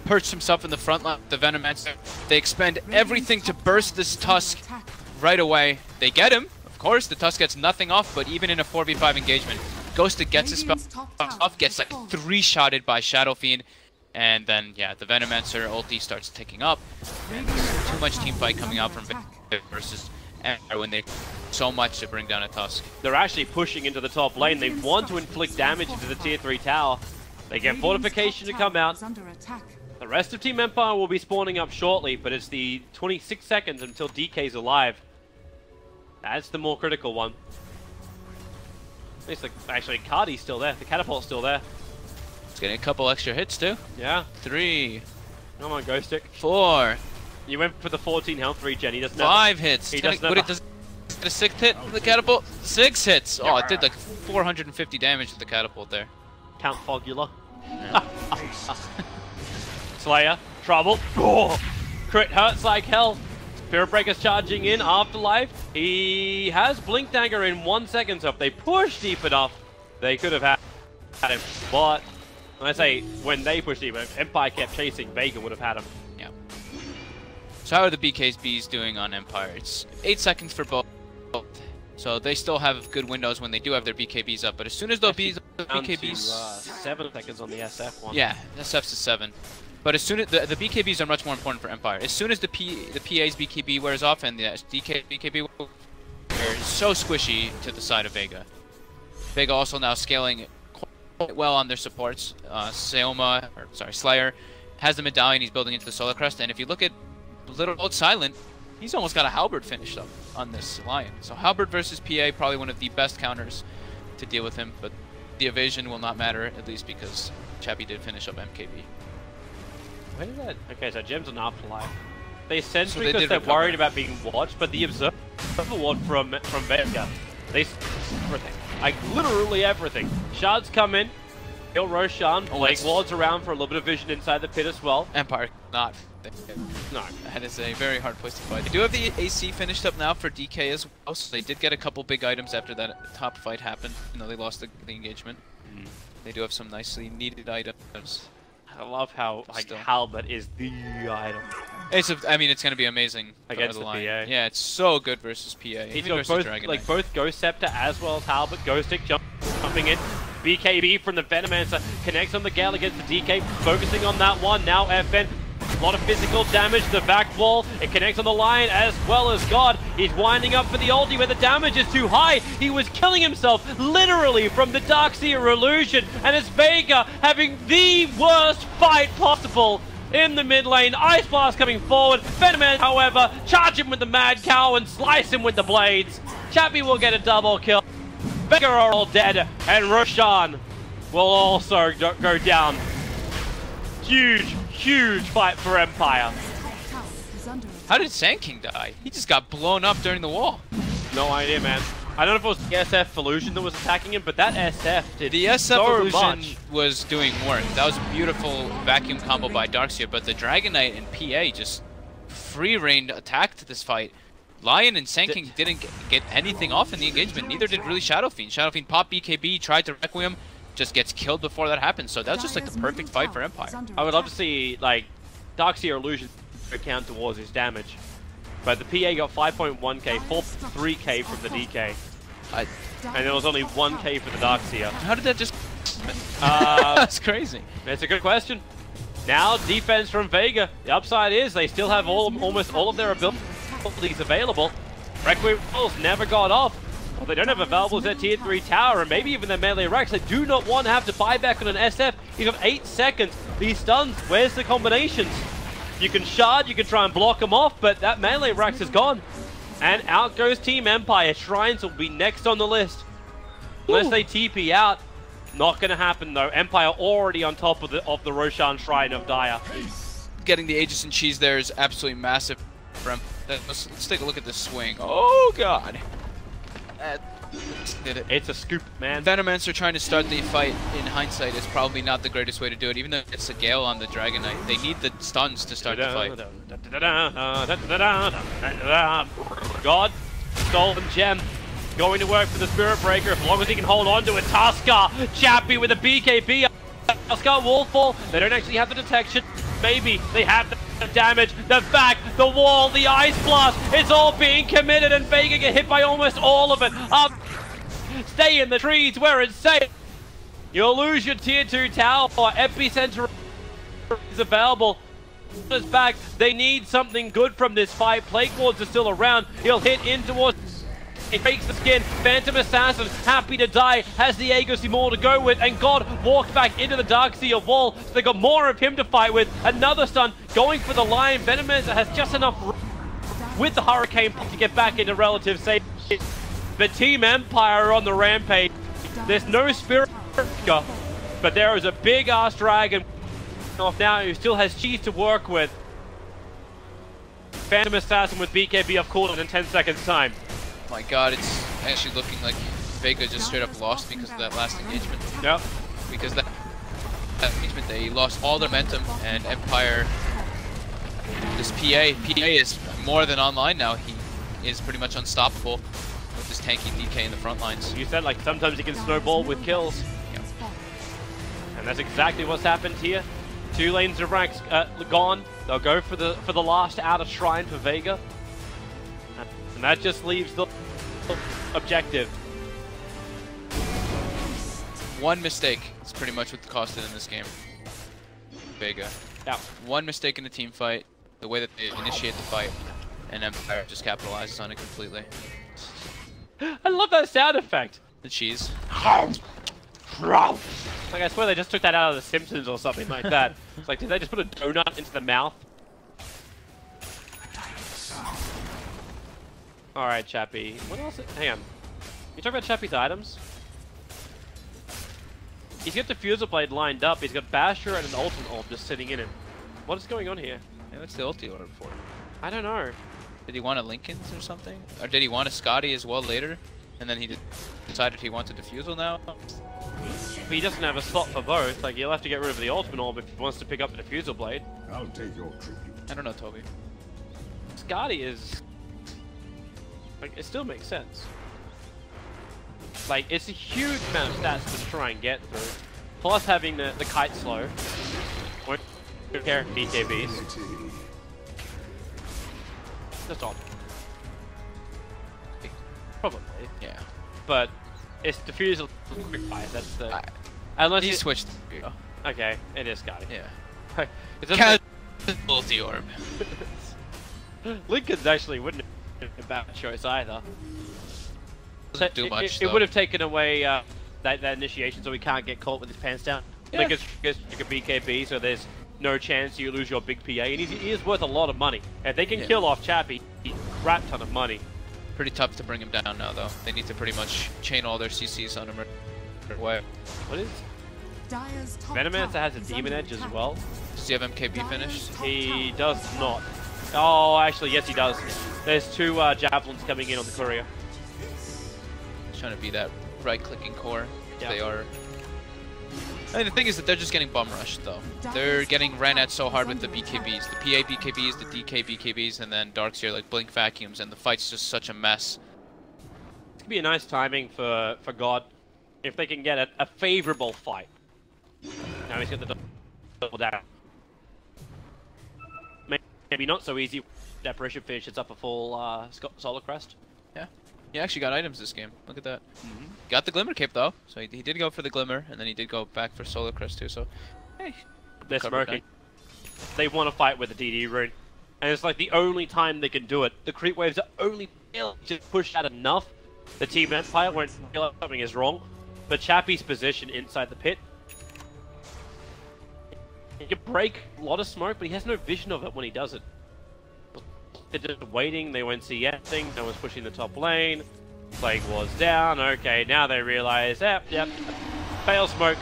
perched himself in the front line with the Venomancer. They expend everything to burst this Tusk right away. They get him, of course, the Tusk gets nothing off, but even in a 4v5 engagement, Ghosted gets his spell off, gets like 3-shotted by Shadow Fiend. And then, yeah, the Venomancer ulti starts ticking up. And there's too much team fight coming out from Vega versus Empire when they so much to bring down a Tusk. They're actually pushing into the top lane. They want to inflict damage into the tier 3 tower. They get fortification to come out. The rest of Team Empire will be spawning up shortly, but it's the 26 seconds until DK's alive. That's the more critical one. It's like, actually, Cardi's still there. The catapult's still there. Getting a couple extra hits too. Yeah. 3. Come on, Ghost Stick. 4. You went for the 14 health regen. He doesn't 5 hits. He does doesn't get a 6th hit with the catapult. 6 hits. Oh, it did like 450 damage with the catapult there. Count Fogula. Yeah. Slayer. Trouble. Oh, crit hurts like hell. Spirit Breaker's charging in. Afterlife. He has Blink Dagger in 1 second, so if they push deep enough, they could have had him. But when I say when they pushed deep, if Empire kept chasing, Vega would have had him. Yeah. So how are the BKBs doing on Empire? It's 8 seconds for both. So they still have good windows when they do have their BKBs up. But as soon as those BKBs... 7 seconds on the SF one. Yeah, SF's is 7. But as soon as the BKBs are much more important for Empire. As soon as the PA's BKB wears off and the DK BKB, they're so squishy to the side of Vega. Vega also now scaling quite well on their supports. Slayer has the medallion he's building into the Solar Crest, and if you look at little old Silent, he's almost got a Halberd finished up on this Lion. So Halberd versus PA, probably one of the best counters to deal with him, but the evasion will not matter, at least because Chappie did finish up MKB. Where did that? Okay, so Gem's an Afterlife. They sense because they're worried about being watched, but the Observer Ward from Vega, they everything. Like, literally everything. Shards come in, kill Roshan, Blake wards around for a little bit of vision inside the pit as well. Empire not. No. That is a very hard place to fight. They do have the AC finished up now for DK as well, so they did get a couple big items after that top fight happened. You know, they lost the engagement. They do have some nicely needed items. I love how Halberd is the item. I mean, it's going to be amazing against the PA. Yeah, it's so good versus PA. He's got both Ghost Scepter as well as Halberd. Ghost Stick jumping in. BKB from the Venomancer connects on the Gale against the DK, focusing on that one. Now FN, a lot of physical damage to the back wall. It connects on the Lion as well as God. He's winding up for the ulti where the damage is too high. He was killing himself literally from the Darkseer illusion, and it's Vega having the worst fight possible in the mid lane. Ice Blast coming forward. Venoman, however, charge him with the Mad Cow and slice him with the blades. Chappie will get a double kill. Vega are all dead, and Roshan will also go down. Huge fight for Empire. How did Sand King die? He just got blown up during the wall. No idea, man. I don't know if it was the SF Illusion that was attacking him, but that SF did the SF so Illusion much. Was doing work. That was a beautiful vacuum combo by Darkseer, but the Dragon Knight and PA just free-reigned attacked this fight. Lion and Sand King didn't get anything off in the engagement. Neither did really Shadow Fiend. Shadow Fiend popped BKB, tried to Requiem, just gets killed before that happens. So that was just like the perfect fight for Empire. I would love to see like Darkseer Illusion count towards his damage. But the PA got 5.1k, 4.3k from the DK. And there was only 1k for the Darkseer. How did that just... That's crazy. It's a good question. Now, defense from Vega. The upside is they still have almost all of their abilities available. Requiem Pulse never got off. What they don't have available is their tier 3 tower and maybe even their melee Rex. They do not want to have to buy back on an SF. You have 8 seconds. These stuns, where's the combinations? You can shard, you can try and block them off, but that melee Rex is gone. And out goes Team Empire. Shrines will be next on the list. Unless they TP out, not gonna happen though. Empire already on top of the Roshan Shrine of Dire. Getting the Aegis and cheese there is absolutely massive for him. Let's take a look at this swing. Oh god. Did it. It's a scoop, man. Venomancer trying to start the fight in hindsight is probably not the greatest way to do it, even though it's a Gale on the Dragon Knight. They need the stuns to start the fight. God, Stolen Gem, going to work for the Spirit Breaker as long as he can hold on to it. Tusker, Chappie with a BKB. Tusker, Wallfall, they don't actually have the detection. Maybe they have the damage, the back, the wall, the Ice Blast. It's all being committed and Vega get hit by almost all of it. Up, stay in the trees where it's safe. You'll lose your tier 2 tower. Epicenter is available. It's back. They need something good from this fight. Plague Wards are still around. He'll hit in towards. It breaks the skin. Phantom Assassin, happy to die, has the Aegis more to go with, and God walked back into the Dark Sea of Wall, so they got more of him to fight with. Another stun, going for the Lion. Venomancer has just enough with the Hurricane to get back into relative safety. But Team Empire are on the rampage. There's no Spirit, but there is a big-ass dragon off now who still has cheese to work with. Phantom Assassin with BKB off cooldown in 10 seconds time. My god, it's actually looking like Vega just straight up lost because of that last engagement. Yep. Because that engagement, they lost all their momentum, and Empire, this PA is more than online now. He is pretty much unstoppable with this tanky DK in the front lines. You said, like, sometimes he can snowball with kills. Yep. And that's exactly what's happened here. 2 lanes of ranks gone. They'll go for the last outer shrine for Vega. And that just leaves the objective. One mistake is pretty much what cost it in this game. Vega. Yeah. One mistake in a team fight, the way that they initiate the fight, and Empire just capitalizes on it completely. I love that sound effect. The cheese. Like, I swear they just took that out of The Simpsons or something like that. It's like, did they just put a donut into the mouth? Alright, Chappie. What else? Hang on. You talk about Chappie's items? He's got the Diffuser Blade lined up. He's got Basher and an Ultimate Orb just sitting in him. What is going on here? Yeah, what's the ulti orb for? I don't know. Did he want a Lincoln's or something? Or did he want a Scotty as well later? And then he decided he wants a Diffusal now? But he doesn't have a slot for both. Like, he'll have to get rid of the Ultimate Orb if he wants to pick up the Diffuser Blade. I'll take your tribute. I don't know, Toby. Scotty is... like, it still makes sense. Like, it's a huge amount of stats to try and get through. Plus having the kite slow. Won't care BKBs. Just on. Probably. Yeah. But it's Diffusal quick fire, that's the... unless he you switched. Okay, it is Scotty. Yeah. It's just Ulti orb. Lincoln's actually wouldn't have been a bad choice either. Doesn't do much, it would have taken away that initiation, so we can't get caught with his pants down. Yeah. Lincoln's a BKB, so there's no chance you lose your big PA, and he is worth a lot of money. If they can kill off Chappie, a crap ton of money. Pretty tough to bring him down now, though. They need to pretty much chain all their CCs on him right away. What is... Venomancer has a Demon Edge as well. Does he have MKB finished? He does not. Oh, actually, yes he does. There's 2 Javelins coming in on the courier. He's trying to be that right-clicking core. Yeah. They are. I mean, the thing is that they're just getting bum rushed, though. They're getting ran at so hard with the BKBs. The PA BKBs, the DK BKBs, and then Darks here like Blink Vacuums, and the fight's just such a mess. It's going to be a nice timing for God if they can get a favorable fight. Now he's got the double down. Maybe not so easy. Apparition finishes up a full Solar Crest. Yeah. He actually got items this game. Look at that. Got the Glimmer Cape, though. So he did go for the Glimmer, and then he did go back for Solar Crest, too. So, hey. They're smoking. They want to fight with the DD rune. And it's like the only time they can do it. The creep waves are only just pushed out enough. The Team Empire won't feel like something is wrong. But Chappie's position inside the pit. He can break a lot of smoke, but he has no vision of it when he does it. They're just waiting, they won't see anything, no one's pushing the top lane. Plague Ward's down. Okay, now they realize, yep. Fail smoke.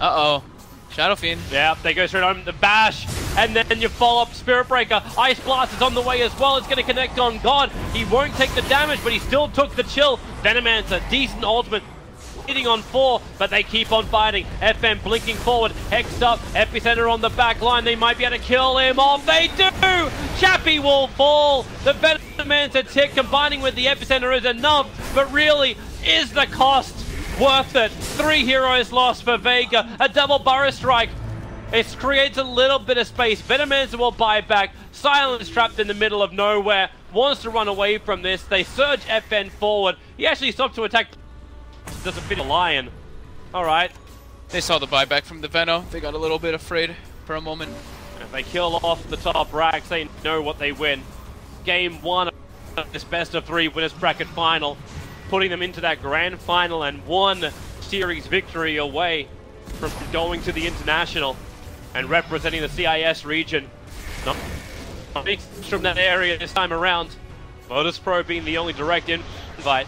Uh-oh. Shadow Fiend. Yep, they go straight on the bash. And then you follow up Spirit Breaker. Ice Blast is on the way as well. It's going to connect on God. He won't take the damage, but he still took the chill. Venomancer, decent ultimate. Hitting on 4, but they keep on fighting. FM blinking forward, hexed up, Epicenter on the back line. They might be able to kill him off. They do! Chappie will fall. The Venomancer tick combining with the Epicenter is enough, but really, is the cost worth it? 3 heroes lost for Vega, a double Burrow Strike. It creates a little bit of space. Venomancer will buy back. Silence trapped in the middle of nowhere. Wants to run away from this. They surge FN forward. He actually stopped to attack. Doesn't fit a lion. Alright. They saw the buyback from the Veno. They got a little bit afraid for a moment. If they kill off the top racks, they know what they win. Game 1 of this best of 3 winners bracket final, putting them into that grand final and 1 series victory away from going to the international and representing the CIS region. Not big from that area this time around. Modus Pro being the only direct invite.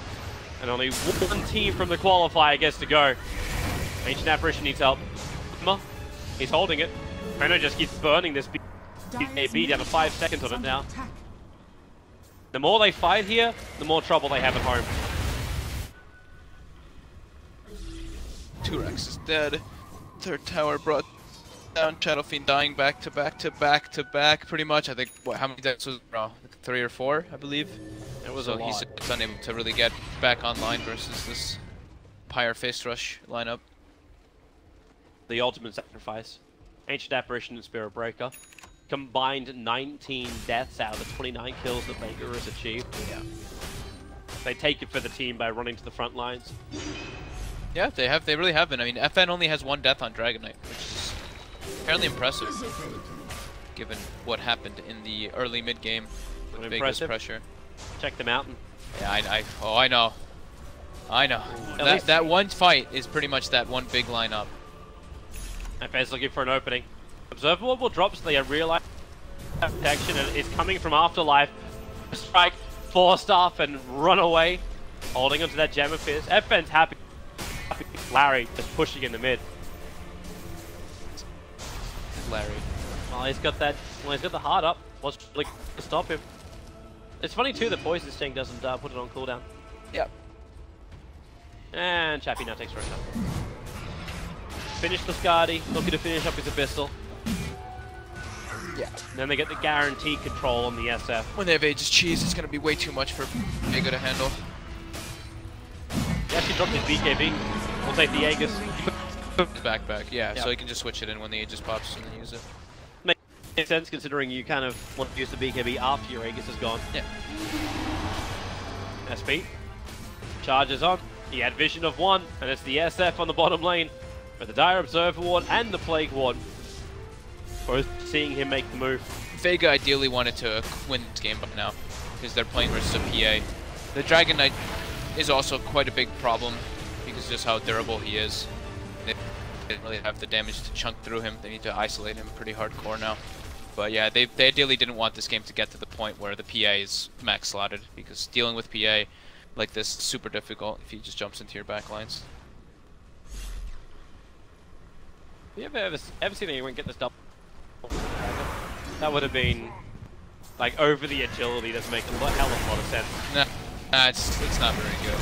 And only 1 team from the qualifier gets to go. Ancient Apparition needs help. He's holding it. Reno just keeps burning this BKB down to 5 seconds on it now. The more they fight here, the more trouble they have at home. 2Rex is dead. 3rd tower brought down. Shadow Fiend dying back to back to back to back, pretty much. I think, what, how many deaths was it? 3 or 4, I believe. It was so a lot. He's unable to really get back online versus this Pyre Face Rush lineup. The ultimate sacrifice. Ancient Apparition and Spirit Breaker. Combined 19 deaths out of the 29 kills that Vega has achieved. Yeah. They take it for the team by running to the front lines. Yeah, they have. They really have been. I mean, FN only has 1 death on Dragon Knight, which is fairly impressive, given what happened in the early mid game with Vega's pressure. Check the mountain. Yeah, I know. That one fight is pretty much that one big lineup. FN's looking for an opening. Observable will drop so they realize protection and it's coming from Afterlife. Strike, forced off and run away. Holding onto that Gem of Fizz. FN's happy. Larry just pushing in the mid. Larry. Well, he's got that. Well, he's got the heart up. Wants to stop him. It's funny too that Poison Sting doesn't put it on cooldown. Yep. And Chappie now takes right now. Finish the Skadi, looking to finish up his Abyssal. Yeah. Then they get the guaranteed control on the SF. When they have Aegis Cheese, it's going to be way too much for Vega to handle. He actually dropped his BKB. We'll take the Aegis. Backpack, yeah, so you can just switch it in when the Aegis pops and then use it. Makes sense considering you kind of want to use the BKB after your Aegis is gone. Yeah. SP. Charges on. He had vision of 1, and it's the SF on the bottom lane. With the Dire Observer Ward and the Plague Ward. Both seeing him make the move. Vega ideally wanted to win this game by now, because they're playing versus a PA. The Dragon Knight is also quite a big problem, because just how durable he is. They didn't really have the damage to chunk through him. They need to isolate him pretty hardcore now. But yeah, they ideally didn't want this game to get to the point where the PA is max slotted, because dealing with PA like this is super difficult if he just jumps into your backlines. You ever seen anyone get this double? That would have been like over the agility. Doesn't make a hell of a lot of sense. Nah, it's not very good.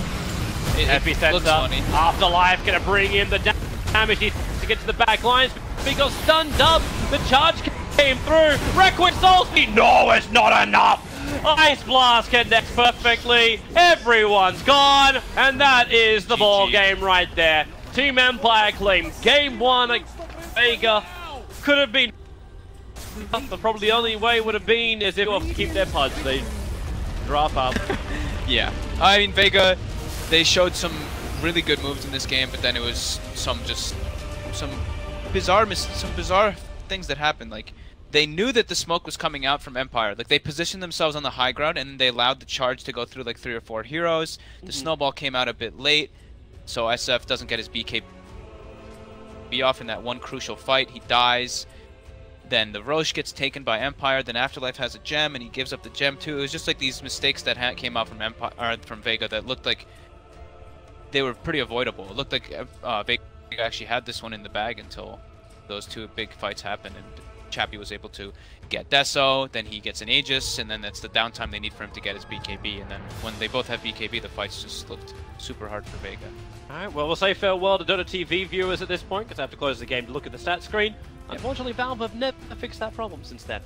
It looks funny. Afterlife gonna bring in the damage to get to the back lines because stunned up. The charge came through. Requiem Soul Speed. No, it's not enough. Ice Blast connects perfectly. Everyone's gone, and that is the ball game right there. Team Empire claim game 1. Vega could have been, but probably the only way would have been is if they keep their punch. They drop up. Yeah, I mean Vega, they showed some really good moves in this game, but then it was some bizarre things that happened. Like they knew that the smoke was coming out from Empire. Like they positioned themselves on the high ground and they allowed the charge to go through like 3 or 4 heroes. The snowball came out a bit late, so SF doesn't get his BKB off in that one crucial fight. He dies. Then the Roche gets taken by Empire. Then Afterlife has a gem, and he gives up the gem too. It was just like these mistakes that came out from Empire, or from Vega, that looked like they were pretty avoidable. It looked like Vega actually had this one in the bag until those two big fights happened, and Chappie was able to get Deso. Then he gets an Aegis, and then that's the downtime they need for him to get his BKB. And then when they both have BKB, the fights just looked super hard for Vega. Alright, well, we'll say farewell to Dota TV viewers at this point, because I have to close the game to look at the stat screen. Unfortunately, Valve have never fixed that problem since then.